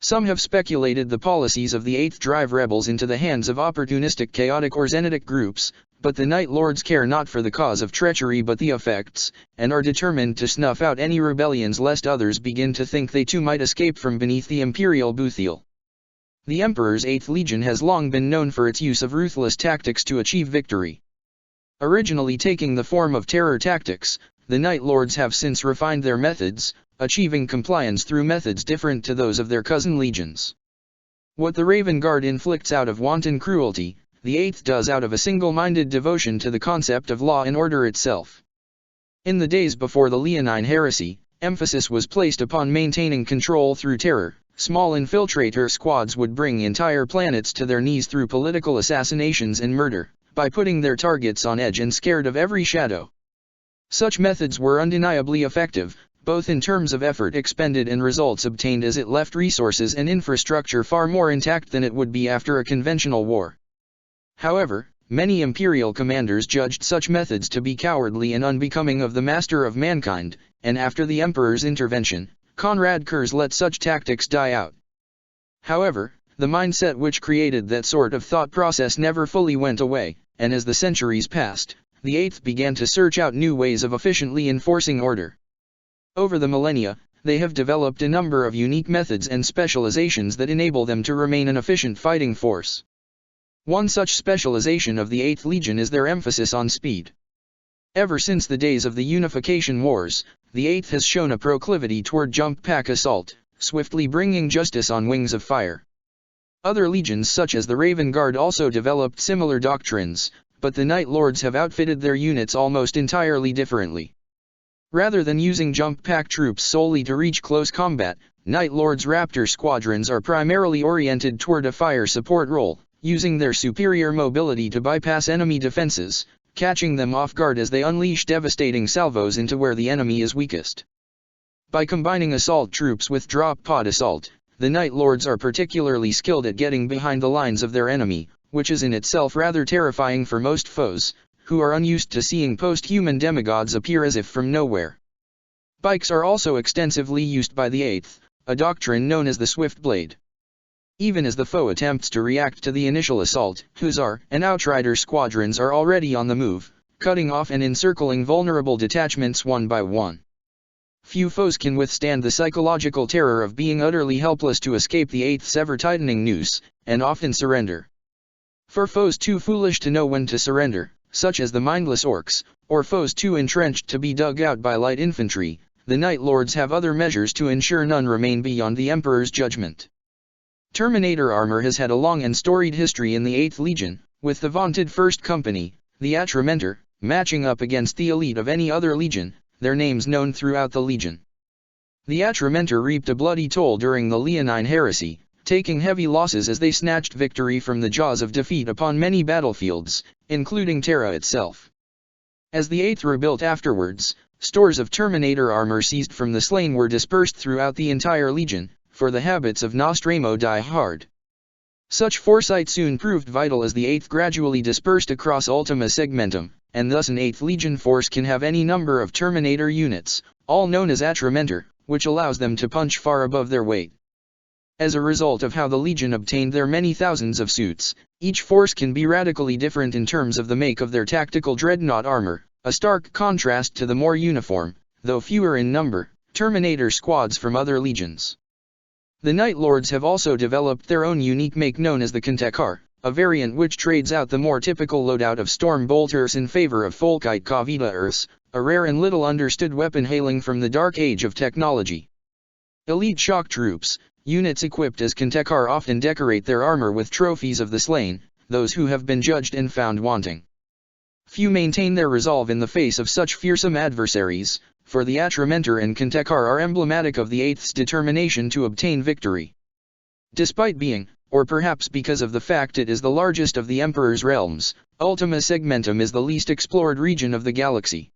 Some have speculated the policies of the 8th drive rebels into the hands of opportunistic chaotic or xenotic groups, but the Night Lords care not for the cause of treachery but the effects, and are determined to snuff out any rebellions lest others begin to think they too might escape from beneath the imperial boothiel. The Emperor's 8th Legion has long been known for its use of ruthless tactics to achieve victory. Originally taking the form of terror tactics, the Night Lords have since refined their methods, achieving compliance through methods different to those of their cousin legions. What the Raven Guard inflicts out of wanton cruelty, the 8th does out of a single-minded devotion to the concept of law and order itself. In the days before the Leonine Heresy, emphasis was placed upon maintaining control through terror. Small infiltrator squads would bring entire planets to their knees through political assassinations and murder, by putting their targets on edge and scared of every shadow. Such methods were undeniably effective, both in terms of effort expended and results obtained, as it left resources and infrastructure far more intact than it would be after a conventional war. However, many imperial commanders judged such methods to be cowardly and unbecoming of the master of mankind, and after the Emperor's intervention, Konrad Kurz let such tactics die out. However, the mindset which created that sort of thought process never fully went away, and as the centuries passed, the 8th began to search out new ways of efficiently enforcing order. Over the millennia, they have developed a number of unique methods and specializations that enable them to remain an efficient fighting force. One such specialization of the 8th Legion is their emphasis on speed. Ever since the days of the Unification Wars, the 8th has shown a proclivity toward jump pack assault, swiftly bringing justice on wings of fire. Other legions such as the Raven Guard also developed similar doctrines, but the Night Lords have outfitted their units almost entirely differently. Rather than using jump pack troops solely to reach close combat, Night Lords' Raptor squadrons are primarily oriented toward a fire support role, using their superior mobility to bypass enemy defenses, catching them off guard as they unleash devastating salvos into where the enemy is weakest. By combining assault troops with drop pod assault, the Night Lords are particularly skilled at getting behind the lines of their enemy, which is in itself rather terrifying for most foes, who are unused to seeing post-human demigods appear as if from nowhere. Bikes are also extensively used by the 8th, a doctrine known as the Swift Blade. Even as the foe attempts to react to the initial assault, Hussar and Outrider squadrons are already on the move, cutting off and encircling vulnerable detachments one by one. Few foes can withstand the psychological terror of being utterly helpless to escape the 8th's ever-tightening noose, and often surrender. For foes too foolish to know when to surrender, such as the mindless orcs, or foes too entrenched to be dug out by light infantry, the Night Lords have other measures to ensure none remain beyond the Emperor's judgment. Terminator armor has had a long and storied history in the 8th Legion, with the vaunted 1st Company, the Atrementor, matching up against the elite of any other legion, their names known throughout the legion. The Atrementor reaped a bloody toll during the Leonine Heresy, taking heavy losses as they snatched victory from the jaws of defeat upon many battlefields, including Terra itself. As the 8th rebuilt afterwards, stores of Terminator armor seized from the slain were dispersed throughout the entire legion, for the habits of Nostromo die hard. Such foresight soon proved vital as the 8th gradually dispersed across Ultima Segmentum, and thus an 8th Legion force can have any number of Terminator units, all known as Atrementor, which allows them to punch far above their weight. As a result of how the Legion obtained their many thousands of suits, each force can be radically different in terms of the make of their tactical dreadnought armor, a stark contrast to the more uniform, though fewer in number, Terminator squads from other legions. The Night Lords have also developed their own unique make known as the Kentekar, a variant which trades out the more typical loadout of Storm Bolters in favor of Folkite Kavita Earths, a rare and little understood weapon hailing from the dark age of technology. Elite shock troops, units equipped as Kentekar often decorate their armor with trophies of the slain, those who have been judged and found wanting. Few maintain their resolve in the face of such fearsome adversaries, for the Atrementor and Kentekar are emblematic of the 8th's determination to obtain victory. Despite being, or perhaps because of the fact it is the largest of the Emperor's realms, Ultima Segmentum is the least explored region of the galaxy.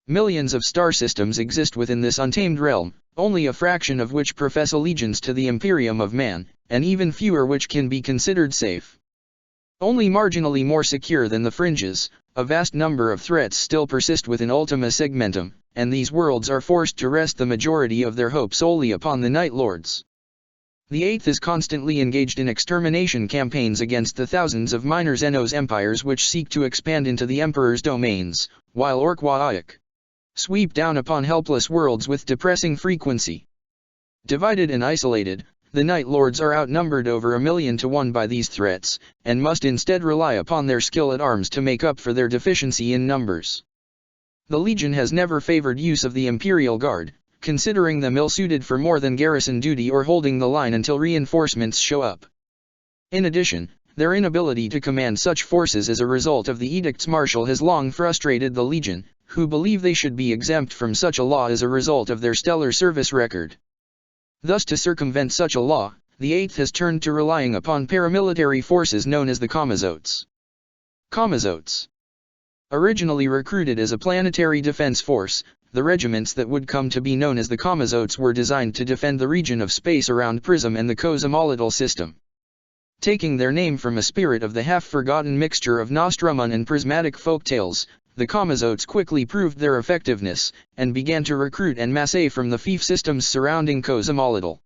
Millions of star systems exist within this untamed realm, only a fraction of which profess allegiance to the Imperium of Man, and even fewer which can be considered safe. Only marginally more secure than the fringes, a vast number of threats still persist within Ultima Segmentum, and these worlds are forced to rest the majority of their hope solely upon the Night Lords. The Eighth is constantly engaged in extermination campaigns against the thousands of minor Xenos empires which seek to expand into the Emperor's domains, while Orkwa'ak sweep down upon helpless worlds with depressing frequency. Divided and isolated, the Night Lords are outnumbered over 1,000,000 to 1 by these threats, and must instead rely upon their skill at arms to make up for their deficiency in numbers. The Legion has never favored use of the Imperial Guard, considering them ill-suited for more than garrison duty or holding the line until reinforcements show up. In addition, their inability to command such forces as a result of the Edicts Martial has long frustrated the Legion, who believe they should be exempt from such a law as a result of their stellar service record. Thus, to circumvent such a law, the Eighth has turned to relying upon paramilitary forces known as the Commozotes. Commozotes. Originally recruited as a planetary defense force, the regiments that would come to be known as the Commozotes were designed to defend the region of space around Prism and the cosmolotl system. Taking their name from a spirit of the half-forgotten mixture of Nostromun and prismatic folktales, the Commozotes quickly proved their effectiveness, and began to recruit en masse from the fief systems surrounding cosmolotl.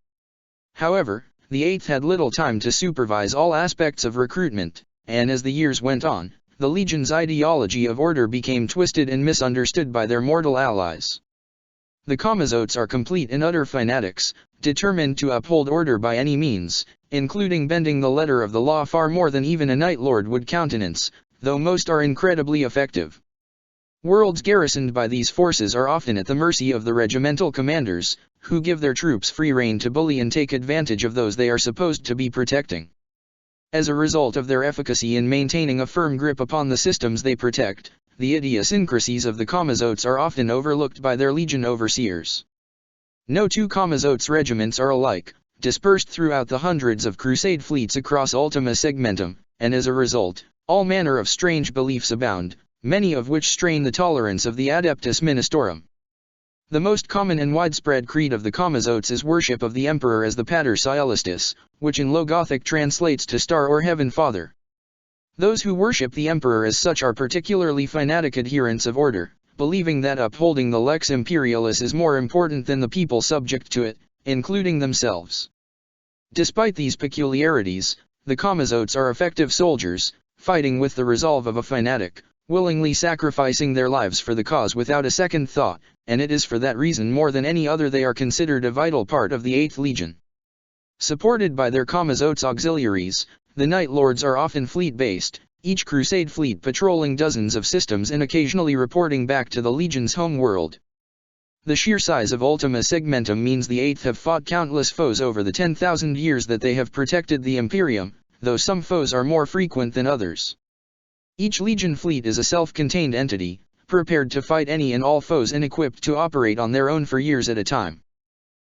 However, the Eighth had little time to supervise all aspects of recruitment, and as the years went on, the Legion's ideology of order became twisted and misunderstood by their mortal allies. The Commozotes are complete and utter fanatics, determined to uphold order by any means, including bending the letter of the law far more than even a Night Lord would countenance, though most are incredibly effective. Worlds garrisoned by these forces are often at the mercy of the regimental commanders, who give their troops free rein to bully and take advantage of those they are supposed to be protecting. As a result of their efficacy in maintaining a firm grip upon the systems they protect, the idiosyncrasies of the Commozotes are often overlooked by their Legion overseers. No two Commozotes regiments are alike, dispersed throughout the hundreds of Crusade fleets across Ultima Segmentum, and as a result, all manner of strange beliefs abound, many of which strain the tolerance of the Adeptus Ministorum. The most common and widespread creed of the Commozotes is worship of the Emperor as the Pater Coelestis, which in Low Gothic translates to Star or Heaven Father. Those who worship the Emperor as such are particularly fanatic adherents of order, believing that upholding the Lex Imperialis is more important than the people subject to it, including themselves. Despite these peculiarities, the Commozotes are effective soldiers, fighting with the resolve of a fanatic, willingly sacrificing their lives for the cause without a second thought, and it is for that reason more than any other they are considered a vital part of the Eighth Legion. Supported by their Commozotes auxiliaries, the Night Lords are often fleet-based, each Crusade fleet patrolling dozens of systems and occasionally reporting back to the Legion's home world. The sheer size of Ultima Segmentum means the Eighth have fought countless foes over the 10,000 years that they have protected the Imperium, though some foes are more frequent than others. Each Legion fleet is a self-contained entity, prepared to fight any and all foes and equipped to operate on their own for years at a time.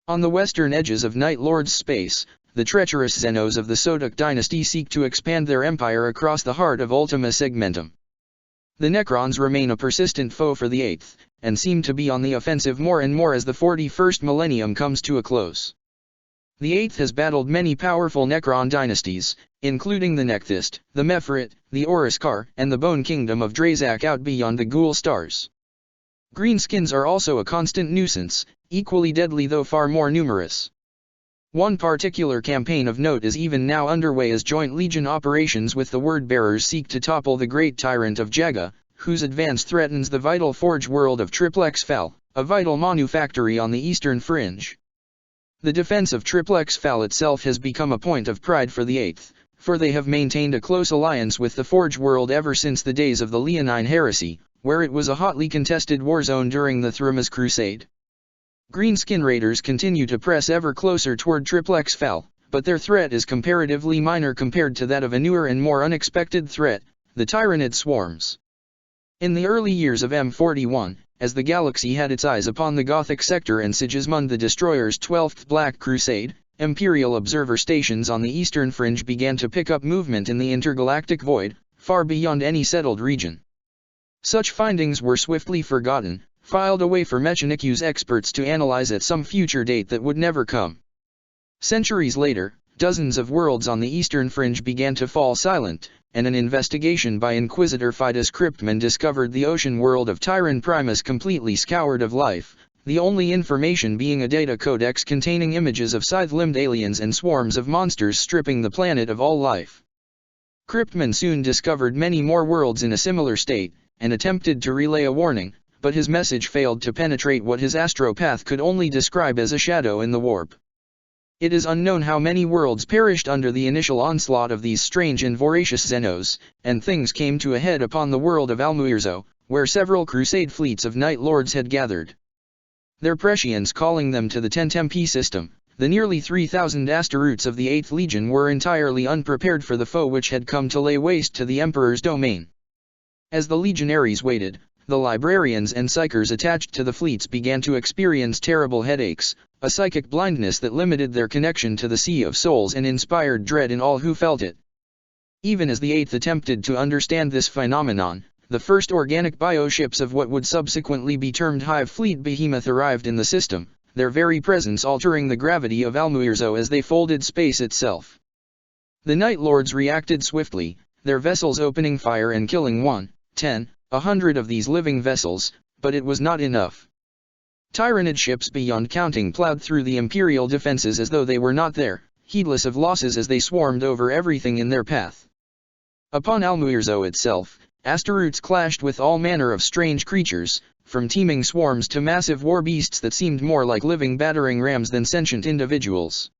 On the western edges of Night Lord's space, the treacherous Xenos of the Sodok dynasty seek to expand their empire across the heart of Ultima Segmentum. The Necrons remain a persistent foe for the Eighth, and seem to be on the offensive more and more as the 41st millennium comes to a close. The Eighth has battled many powerful Necron dynasties, including the Nekthist, the Mephirit, the Oriskar, and the Bone Kingdom of Drazak out beyond the Ghoul stars. Greenskins are also a constant nuisance, equally deadly though far more numerous. One particular campaign of note is even now underway as joint Legion operations with the Word-Bearers seek to topple the great tyrant of Jaga, whose advance threatens the vital forge world of Triplex Fel, a vital manufactory on the eastern fringe. The defense of Triplex Fel itself has become a point of pride for the Eighth, for they have maintained a close alliance with the Forge world ever since the days of the Leonine Heresy, where it was a hotly contested war zone during the Thrumas Crusade. Greenskin raiders continue to press ever closer toward Triplex Fel, but their threat is comparatively minor compared to that of a newer and more unexpected threat, the Tyranid swarms. In the early years of M41, as the galaxy had its eyes upon the Gothic sector and Sigismund the Destroyer's 12th Black Crusade, Imperial observer stations on the eastern fringe began to pick up movement in the intergalactic void, far beyond any settled region. Such findings were swiftly forgotten, filed away for Mechanicu's experts to analyze at some future date that would never come. Centuries later, dozens of worlds on the eastern fringe began to fall silent, and an investigation by Inquisitor Fidus Cryptman discovered the ocean world of Tyran Primus completely scoured of life, the only information being a data codex containing images of scythe-limbed aliens and swarms of monsters stripping the planet of all life. Cryptman soon discovered many more worlds in a similar state, and attempted to relay a warning, but his message failed to penetrate what his astropath could only describe as a shadow in the warp. It is unknown how many worlds perished under the initial onslaught of these strange and voracious Xenos, and things came to a head upon the world of Almuirzo, where several crusade fleets of Night Lords had gathered. Their prescience calling them to the Tentempi system, the nearly 3,000 Asteroutes of the 8th Legion were entirely unprepared for the foe which had come to lay waste to the Emperor's domain. As the legionaries waited, the librarians and psychers attached to the fleets began to experience terrible headaches, a psychic blindness that limited their connection to the Sea of Souls and inspired dread in all who felt it. Even as the 8th attempted to understand this phenomenon, the first organic bioships of what would subsequently be termed Hive Fleet Behemoth arrived in the system, their very presence altering the gravity of Almuirzo as they folded space itself. The Night Lords reacted swiftly, their vessels opening fire and killing 100 of these living vessels, but it was not enough. Tyranid ships beyond counting plowed through the Imperial defenses as though they were not there, heedless of losses as they swarmed over everything in their path. Upon Almuirzo itself, Asteroutes clashed with all manner of strange creatures, from teeming swarms to massive war beasts that seemed more like living battering rams than sentient individuals.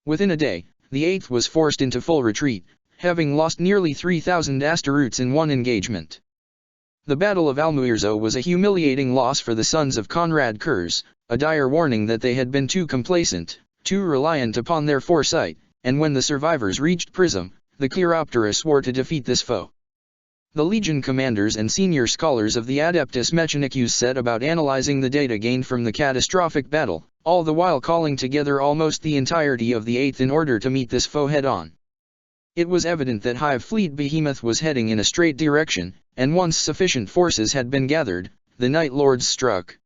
Within a day, the 8th was forced into full retreat, having lost nearly 3,000 Asteroutes in one engagement. The Battle of Almuirzo was a humiliating loss for the sons of Conrad Kurz, a dire warning that they had been too complacent, too reliant upon their foresight, and when the survivors reached Prism, the Chiroptera swore to defeat this foe. The Legion commanders and senior scholars of the Adeptus Mechanicus set about analyzing the data gained from the catastrophic battle, all the while calling together almost the entirety of the 8th in order to meet this foe head-on. It was evident that Hive Fleet Behemoth was heading in a straight direction, and once sufficient forces had been gathered, the Night Lords struck.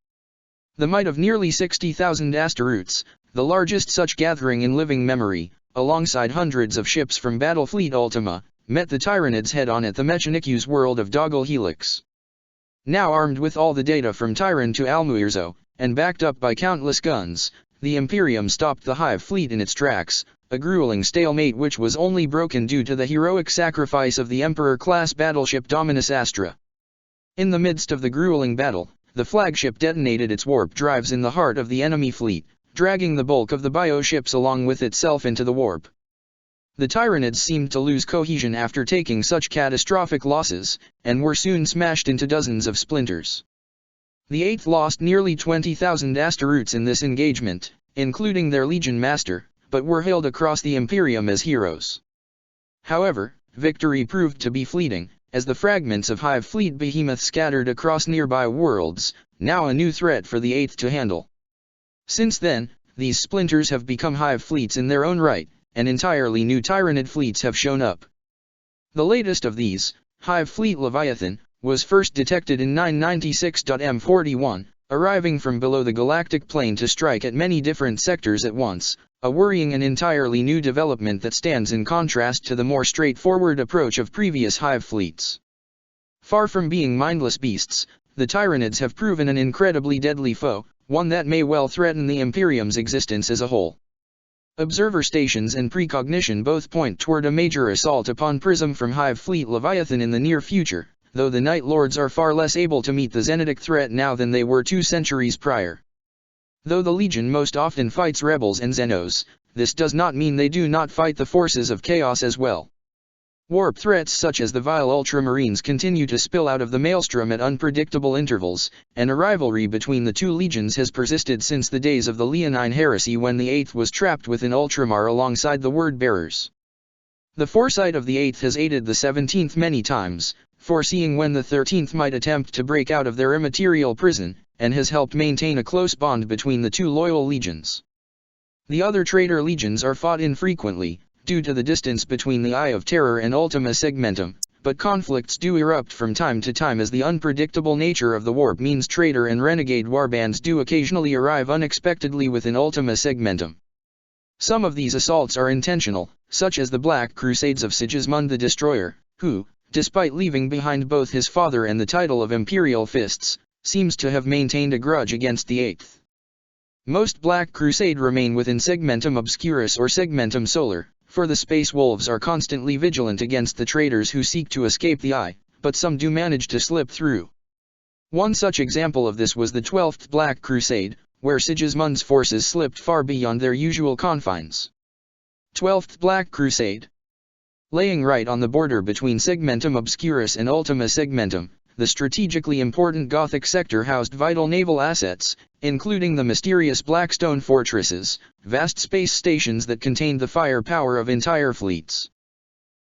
The might of nearly 60,000 Asteroutes, the largest such gathering in living memory, alongside hundreds of ships from Battlefleet Ultima, met the Tyranids head-on at the Mechanicus world of Doggle Helix. Now armed with all the data from Tyran to Almuirzo, and backed up by countless guns, the Imperium stopped the Hive fleet in its tracks, a grueling stalemate which was only broken due to the heroic sacrifice of the Emperor-class battleship Dominus Astra. In the midst of the grueling battle, the flagship detonated its warp drives in the heart of the enemy fleet, dragging the bulk of the bioships along with itself into the warp. The Tyranids seemed to lose cohesion after taking such catastrophic losses, and were soon smashed into dozens of splinters. The 8th lost nearly 20,000 Asteroutes in this engagement, including their Legion Master, but were hailed across the Imperium as heroes. However, victory proved to be fleeting, as the fragments of Hive Fleet Behemoth scattered across nearby worlds, now a new threat for the 8th to handle. Since then, these splinters have become Hive fleets in their own right, and entirely new Tyranid fleets have shown up. The latest of these, Hive Fleet Leviathan, was first detected in 996.M41, arriving from below the galactic plane to strike at many different sectors at once, a worrying and entirely new development that stands in contrast to the more straightforward approach of previous Hive fleets. Far from being mindless beasts, the Tyranids have proven an incredibly deadly foe, one that may well threaten the Imperium's existence as a whole. Observer stations and precognition both point toward a major assault upon Prism from Hive Fleet Leviathan in the near future, though the Night Lords are far less able to meet the Xenitic threat now than they were 2 centuries prior. Though the Legion most often fights rebels and Xenos, this does not mean they do not fight the forces of chaos as well. Warp threats such as the vile Ultramarines continue to spill out of the Maelstrom at unpredictable intervals, and a rivalry between the two legions has persisted since the days of the Leonine Heresy when the 8th was trapped within Ultramar alongside the Word-bearers. The foresight of the 8th has aided the 17th many times, foreseeing when the 13th might attempt to break out of their immaterial prison, and has helped maintain a close bond between the two loyal legions. The other traitor legions are fought infrequently, due to the distance between the Eye of Terror and Ultima Segmentum, but conflicts do erupt from time to time as the unpredictable nature of the warp means traitor and renegade warbands do occasionally arrive unexpectedly within Ultima Segmentum. Some of these assaults are intentional, such as the Black Crusades of Sigismund the Destroyer, who, despite leaving behind both his father and the title of Imperial Fists, seems to have maintained a grudge against the 8th. Most Black Crusade remain within Segmentum Obscurus or Segmentum Solar, for the Space Wolves are constantly vigilant against the traitors who seek to escape the eye, but some do manage to slip through. One such example of this was the 12th Black Crusade, where Sigismund's forces slipped far beyond their usual confines. 12th Black Crusade. Laying right on the border between Segmentum Obscurus and Ultima Segmentum, the strategically important Gothic sector housed vital naval assets, including the mysterious Blackstone fortresses, vast space stations that contained the firepower of entire fleets.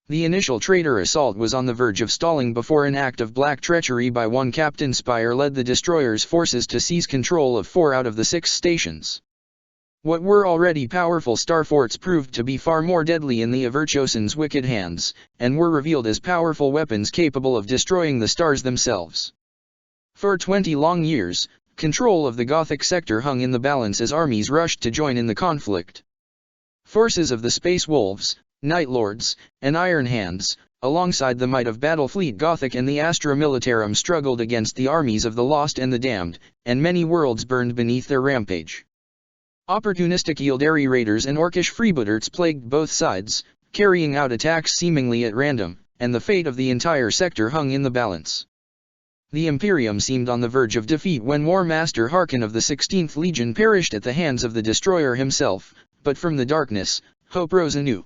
The initial traitor assault was on the verge of stalling before an act of black treachery by one Captain Spire led the destroyer's forces to seize control of 4 out of the 6 stations. What were already powerful star forts proved to be far more deadly in the Averchosen's wicked hands, and were revealed as powerful weapons capable of destroying the stars themselves. For 20 long years, control of the Gothic sector hung in the balance as armies rushed to join in the conflict. Forces of the Space Wolves, Night Lords, and Iron Hands, alongside the might of Battlefleet Gothic and the Astra Militarum struggled against the armies of the Lost and the Damned, and many worlds burned beneath their rampage. Opportunistic Yildari raiders and Orcish freebooters plagued both sides, carrying out attacks seemingly at random, and the fate of the entire sector hung in the balance. The Imperium seemed on the verge of defeat when War Master Harkin of the 16th Legion perished at the hands of the destroyer himself, but from the darkness, hope rose anew.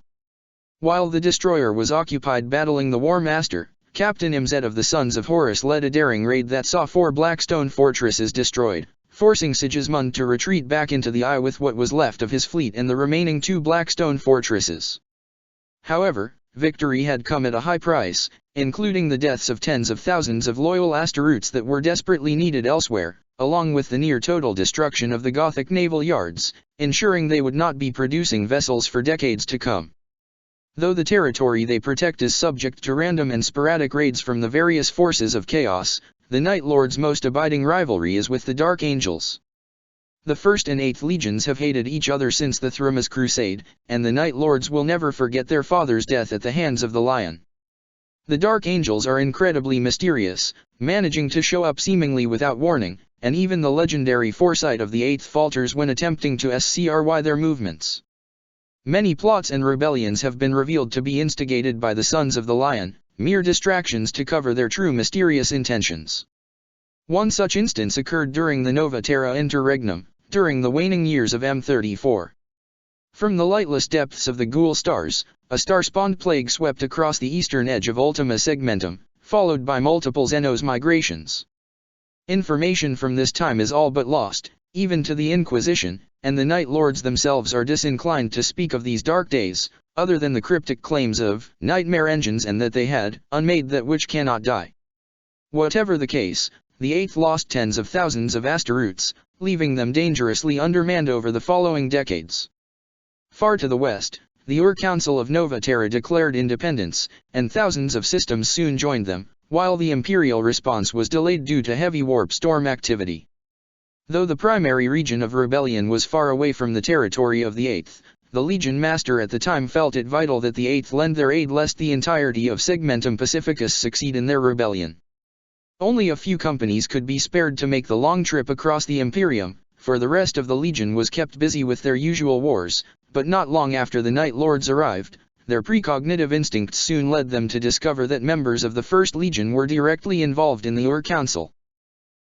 While the destroyer was occupied battling the War Master, Captain Imzet of the Sons of Horus led a daring raid that saw 4 Blackstone fortresses destroyed, forcing Sigismund to retreat back into the eye with what was left of his fleet and the remaining 2 Blackstone fortresses. However, victory had come at a high price, including the deaths of tens of thousands of loyal Astaroths that were desperately needed elsewhere, along with the near-total destruction of the Gothic naval yards, ensuring they would not be producing vessels for decades to come. Though the territory they protect is subject to random and sporadic raids from the various forces of chaos, the Night Lords' most abiding rivalry is with the Dark Angels. The 1st and 8th Legions have hated each other since the Thramas Crusade, and the Night Lords will never forget their father's death at the hands of the Lion. The Dark Angels are incredibly mysterious, managing to show up seemingly without warning, and even the legendary foresight of the 8th falters when attempting to scry their movements. Many plots and rebellions have been revealed to be instigated by the Sons of the Lion, mere distractions to cover their true mysterious intentions. One such instance occurred during the Nova Terra Interregnum, during the waning years of M34. From the lightless depths of the Ghoul stars, a star-spawned plague swept across the eastern edge of Ultima Segmentum, followed by multiple Xenos migrations. Information from this time is all but lost, even to the Inquisition, and the Night Lords themselves are disinclined to speak of these dark days, other than the cryptic claims of nightmare engines and that they had unmade that which cannot die. Whatever the case, the 8th lost tens of thousands of Astaroths, leaving them dangerously undermanned over the following decades. Far to the west, the Ur-Council of Nova Terra declared independence, and thousands of systems soon joined them, while the Imperial response was delayed due to heavy warp storm activity. Though the primary region of rebellion was far away from the territory of the 8th, the Legion Master at the time felt it vital that the 8th lend their aid lest the entirety of Segmentum Pacificus succeed in their rebellion. Only a few companies could be spared to make the long trip across the Imperium, for the rest of the Legion was kept busy with their usual wars, but not long after the Night Lords arrived, their precognitive instincts soon led them to discover that members of the First Legion were directly involved in the Ur-Council.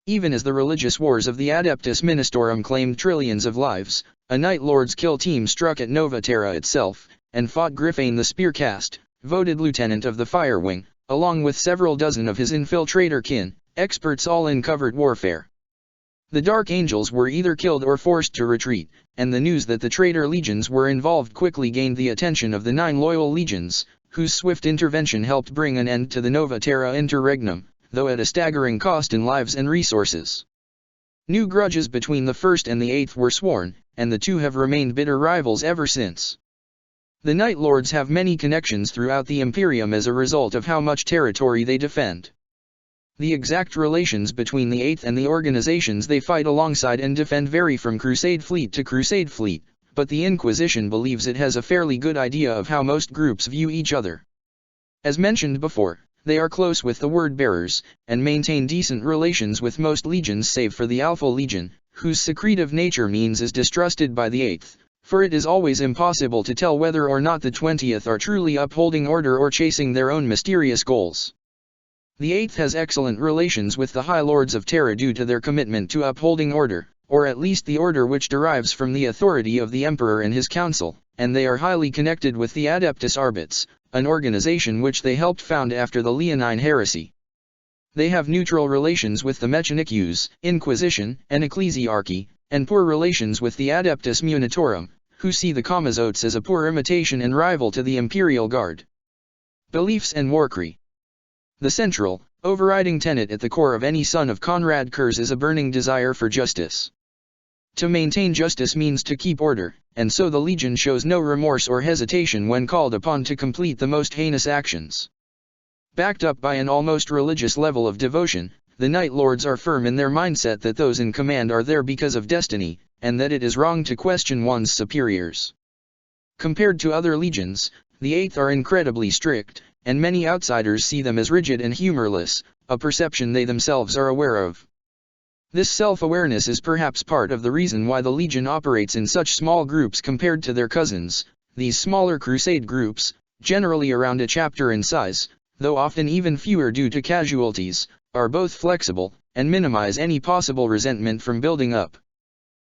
Even as the religious wars of the Adeptus Ministorum claimed trillions of lives, a Night Lord's kill team struck at Nova Terra itself, and fought Griffane the Spearcast, voted lieutenant of the Fire Wing, along with several dozen of his infiltrator kin, experts all in covert warfare. The Dark Angels were either killed or forced to retreat, and the news that the traitor legions were involved quickly gained the attention of the 9 loyal legions, whose swift intervention helped bring an end to the Nova Terra Interregnum, though at a staggering cost in lives and resources. New grudges between the 1st and the 8th were sworn, and the 2 have remained bitter rivals ever since. The Night Lords have many connections throughout the Imperium as a result of how much territory they defend. The exact relations between the 8th and the organizations they fight alongside and defend vary from Crusade fleet to Crusade fleet, but the Inquisition believes it has a fairly good idea of how most groups view each other. As mentioned before, They are close with the word-bearers, and maintain decent relations with most legions save for the Alpha Legion, whose secretive nature means is distrusted by the 8th, for it is always impossible to tell whether or not the 20th are truly upholding order or chasing their own mysterious goals. The 8th has excellent relations with the High Lords of Terra due to their commitment to upholding order, or at least the order which derives from the authority of the Emperor and his council, and they are highly connected with the Adeptus Arbites, an organization which they helped found after the Leonine Heresy. They have neutral relations with the Mechanicues, Inquisition, and Ecclesiarchy, and poor relations with the Adeptus Munitorum, who see the Camazotes as a poor imitation and rival to the Imperial Guard. Beliefs and Warcry. The central, overriding tenet at the core of any son of Conrad Kurz is a burning desire for justice. To maintain justice means to keep order, and so the Legion shows no remorse or hesitation when called upon to complete the most heinous actions. Backed up by an almost religious level of devotion, the Night Lords are firm in their mindset that those in command are there because of destiny, and that it is wrong to question one's superiors. Compared to other legions, the 8th are incredibly strict, and many outsiders see them as rigid and humorless, a perception they themselves are aware of. This self-awareness is perhaps part of the reason why the Legion operates in such small groups compared to their cousins. These smaller crusade groups, generally around a chapter in size, though often even fewer due to casualties, are both flexible, and minimize any possible resentment from building up.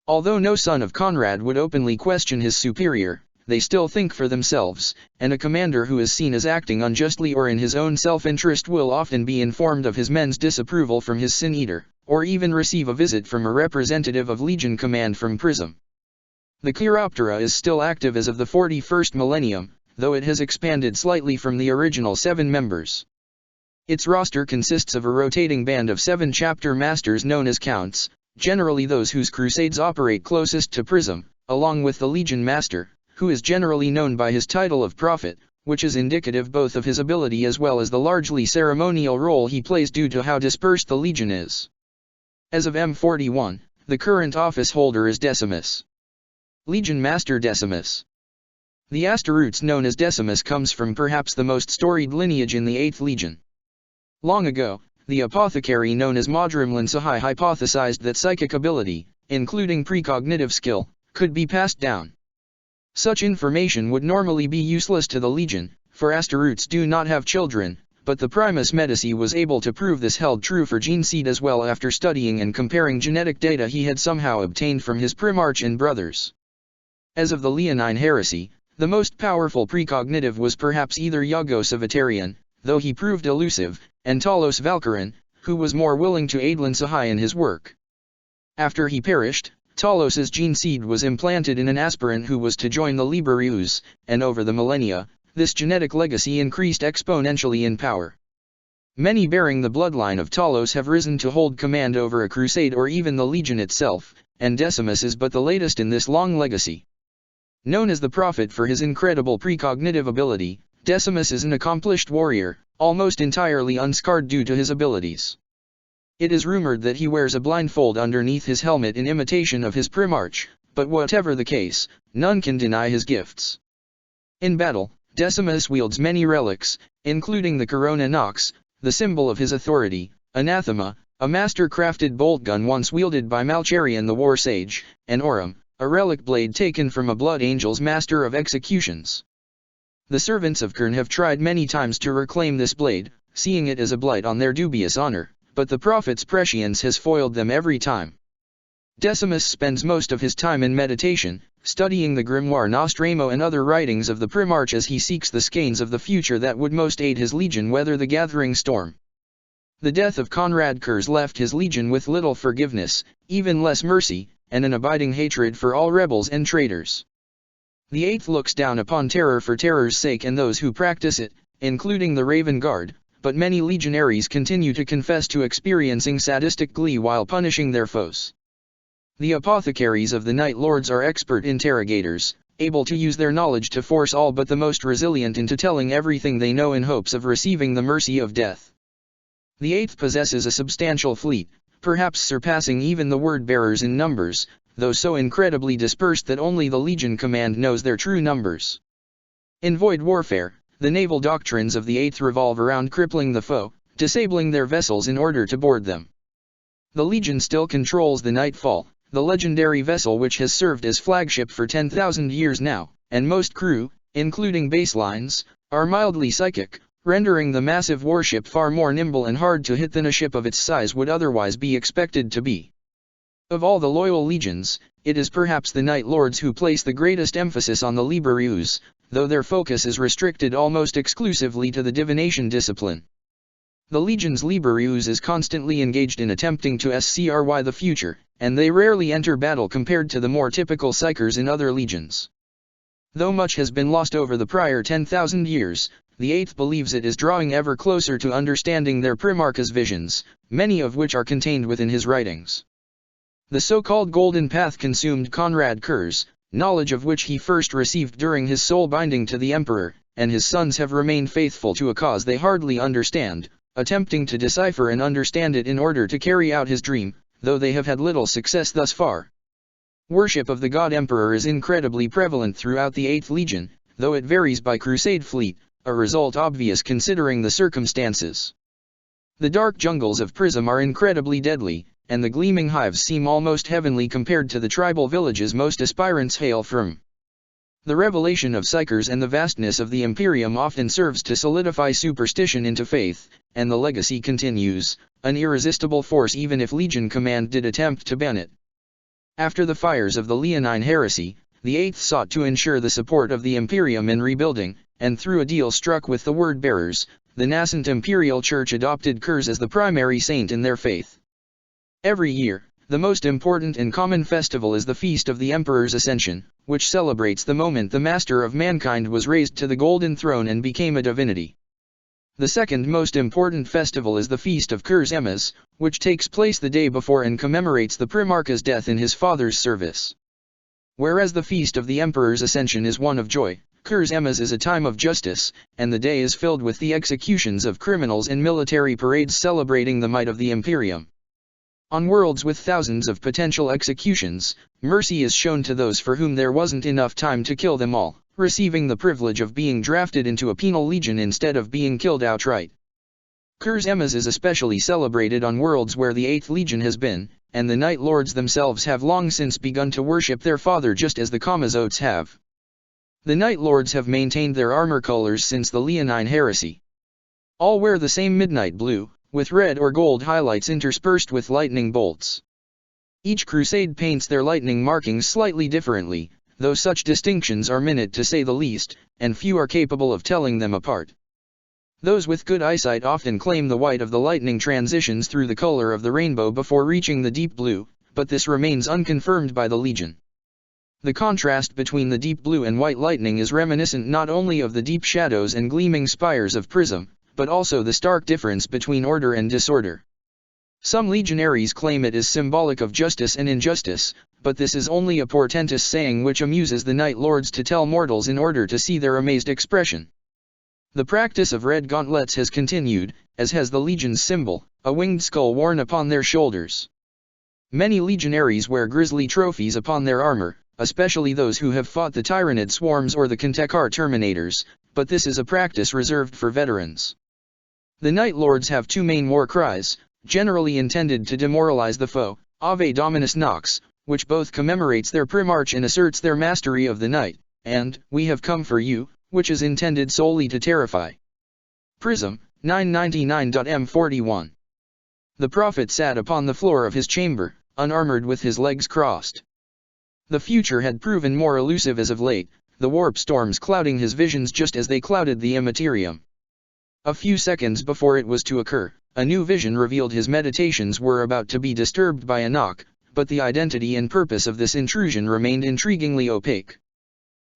Although no son of Conrad would openly question his superior, they still think for themselves, and a commander who is seen as acting unjustly or in his own self-interest will often be informed of his men's disapproval from his Sin-Eater, or even receive a visit from a representative of Legion Command from Prism. The Chiroptera is still active as of the 41st millennium, though it has expanded slightly from the original 7 members. Its roster consists of a rotating band of 7 chapter masters known as Counts, generally those whose crusades operate closest to Prism, along with the Legion Master, who is generally known by his title of Prophet, which is indicative both of his ability as well as the largely ceremonial role he plays due to how dispersed the Legion is. As of M41, the current office holder is Decimus. Legion Master Decimus. The Asteroutes known as Decimus comes from perhaps the most storied lineage in the 8th Legion. Long ago, the apothecary known as Modrimlan Sahai hypothesized that psychic ability, including precognitive skill, could be passed down. Such information would normally be useless to the Legion, for Asteroutes do not have children, but the Primus Medici was able to prove this held true for Gene Seed as well after studying and comparing genetic data he had somehow obtained from his Primarch and brothers. As of the Leonine Heresy, the most powerful precognitive was perhaps either Iagos of Aterion, though he proved elusive, and Talos Valkyrin, who was more willing to aid Lan Sahai in his work. After he perished, Talos's gene seed was implanted in an aspirant who was to join the Liberius, and over the millennia, this genetic legacy increased exponentially in power. Many bearing the bloodline of Talos have risen to hold command over a crusade or even the Legion itself, and Decimus is but the latest in this long legacy. Known as the Prophet for his incredible precognitive ability, Decimus is an accomplished warrior, almost entirely unscarred due to his abilities. It is rumored that he wears a blindfold underneath his helmet in imitation of his Primarch, but whatever the case, none can deny his gifts. In battle, Decimus wields many relics, including the Corona Nox, the symbol of his authority, Anathema, a master-crafted bolt gun once wielded by Malcherion the War Sage, and Aurum, a relic blade taken from a Blood Angel's master of executions. The servants of Kern have tried many times to reclaim this blade, seeing it as a blight on their dubious honor, but the Prophet's prescience has foiled them every time. Decimus spends most of his time in meditation, studying the Grimoire Nostramo and other writings of the Primarch as he seeks the skeins of the future that would most aid his legion weather the gathering storm. The death of Conrad Kurz left his legion with little forgiveness, even less mercy, and an abiding hatred for all rebels and traitors. The 8th looks down upon terror for terror's sake and those who practice it, including the Raven Guard, but many legionaries continue to confess to experiencing sadistic glee while punishing their foes. The apothecaries of the Night Lords are expert interrogators, able to use their knowledge to force all but the most resilient into telling everything they know in hopes of receiving the mercy of death. The 8th possesses a substantial fleet, perhaps surpassing even the word-bearers in numbers, though so incredibly dispersed that only the Legion Command knows their true numbers. In void warfare, The naval doctrines of the Eighth revolve around crippling the foe, disabling their vessels in order to board them. The Legion still controls the Nightfall, the legendary vessel which has served as flagship for 10,000 years now, and most crew, including baselines, are mildly psychic, rendering the massive warship far more nimble and hard to hit than a ship of its size would otherwise be expected to be. Of all the loyal legions, it is perhaps the Night Lords who place the greatest emphasis on the Libereus, though their focus is restricted almost exclusively to the divination discipline. The Legion's Libereus is constantly engaged in attempting to scry the future, and they rarely enter battle compared to the more typical psychers in other legions. Though much has been lost over the prior 10,000 years, the Eighth believes it is drawing ever closer to understanding their Primarch's visions, many of which are contained within his writings. The so-called Golden Path consumed Conrad Kurz, knowledge of which he first received during his soul binding to the Emperor, and his sons have remained faithful to a cause they hardly understand, attempting to decipher and understand it in order to carry out his dream, though they have had little success thus far. Worship of the God Emperor is incredibly prevalent throughout the Eighth Legion, though it varies by crusade fleet, a result obvious considering the circumstances. The dark jungles of Prism are incredibly deadly, and the gleaming hives seem almost heavenly compared to the tribal villages most aspirants hail from. The revelation of psychers and the vastness of the Imperium often serves to solidify superstition into faith, and the legacy continues, an irresistible force even if Legion Command did attempt to ban it. After the fires of the Leonine Heresy, the Eighth sought to ensure the support of the Imperium in rebuilding, and through a deal struck with the Word-bearers, the nascent Imperial Church adopted Kurz as the primary saint in their faith. Every year, the most important and common festival is the Feast of the Emperor's Ascension, which celebrates the moment the Master of Mankind was raised to the Golden Throne and became a divinity. The second most important festival is the Feast of Kurz Emmas, which takes place the day before and commemorates the Primarch's death in his father's service. Whereas the Feast of the Emperor's Ascension is one of joy, Kurz Emmas is a time of justice, and the day is filled with the executions of criminals and military parades celebrating the might of the Imperium. On worlds with thousands of potential executions, mercy is shown to those for whom there wasn't enough time to kill them all, receiving the privilege of being drafted into a penal legion instead of being killed outright. Kurz Emmas is especially celebrated on worlds where the Eighth Legion has been, and the Night Lords themselves have long since begun to worship their father just as the Kamazotes have. The Night Lords have maintained their armor colors since the Leonine Heresy. All wear the same midnight blue, with red or gold highlights interspersed with lightning bolts. Each crusade paints their lightning markings slightly differently, though such distinctions are minute to say the least, and few are capable of telling them apart. Those with good eyesight often claim the white of the lightning transitions through the color of the rainbow before reaching the deep blue, but this remains unconfirmed by the Legion. The contrast between the deep blue and white lightning is reminiscent not only of the deep shadows and gleaming spires of Prism, but also the stark difference between order and disorder. Some legionaries claim it is symbolic of justice and injustice, but this is only a portentous saying which amuses the Night Lords to tell mortals in order to see their amazed expression. The practice of red gauntlets has continued, as has the Legion's symbol, a winged skull worn upon their shoulders. Many legionaries wear grisly trophies upon their armor, especially those who have fought the Tyranid swarms or the Kentekar Terminators, but this is a practice reserved for veterans. The Night Lords have two main war cries, generally intended to demoralize the foe, Ave Dominus Nox, which both commemorates their Primarch and asserts their mastery of the night, and We have come for you, which is intended solely to terrify. Prism, 999.m41. The prophet sat upon the floor of his chamber, unarmored with his legs crossed. The future had proven more elusive as of late, the warp storms clouding his visions just as they clouded the Immaterium. A few seconds before it was to occur, a new vision revealed his meditations were about to be disturbed by a knock, but the identity and purpose of this intrusion remained intriguingly opaque.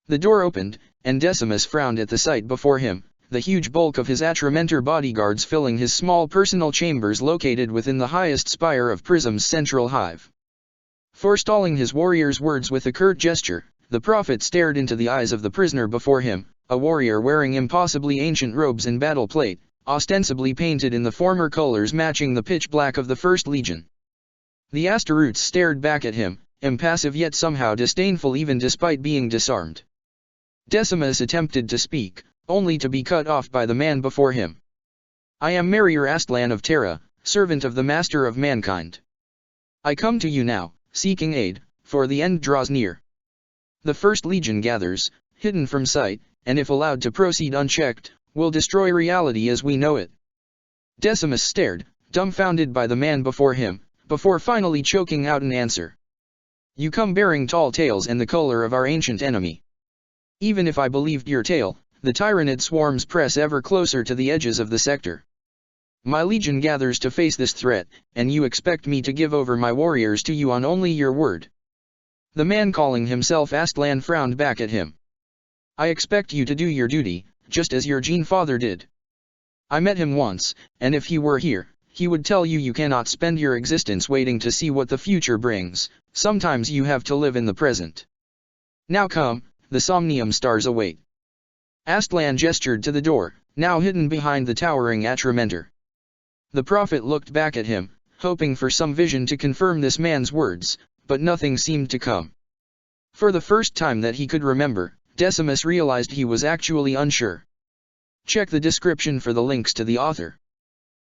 The door opened, and Decimus frowned at the sight before him, the huge bulk of his Atramentor bodyguards filling his small personal chambers located within the highest spire of Prism's central hive. Forestalling his warrior's words with a curt gesture, the prophet stared into the eyes of the prisoner before him, a warrior wearing impossibly ancient robes and battle plate, ostensibly painted in the former colors matching the pitch black of the First Legion. The Astaroutes stared back at him, impassive yet somehow disdainful even despite being disarmed. Decimus attempted to speak, only to be cut off by the man before him. I am Merir Astlan of Terra, servant of the Master of Mankind. I come to you now, seeking aid, for the end draws near. The First Legion gathers, hidden from sight, and if allowed to proceed unchecked, will destroy reality as we know it. Decimus stared, dumbfounded by the man before him, before finally choking out an answer. You come bearing tall tales and the color of our ancient enemy. Even if I believed your tale, the tyrannid swarms press ever closer to the edges of the sector. My legion gathers to face this threat, and you expect me to give over my warriors to you on only your word. The man calling himself Astlan frowned back at him. I expect you to do your duty, just as your Gene father did. I met him once, and if he were here, he would tell you you cannot spend your existence waiting to see what the future brings, sometimes you have to live in the present. Now come, the Somnium stars await. Astlan gestured to the door, now hidden behind the towering Atramentor. The prophet looked back at him, hoping for some vision to confirm this man's words, but nothing seemed to come. For the first time that he could remember, Decimus realized he was actually unsure. Check the description for the links to the author.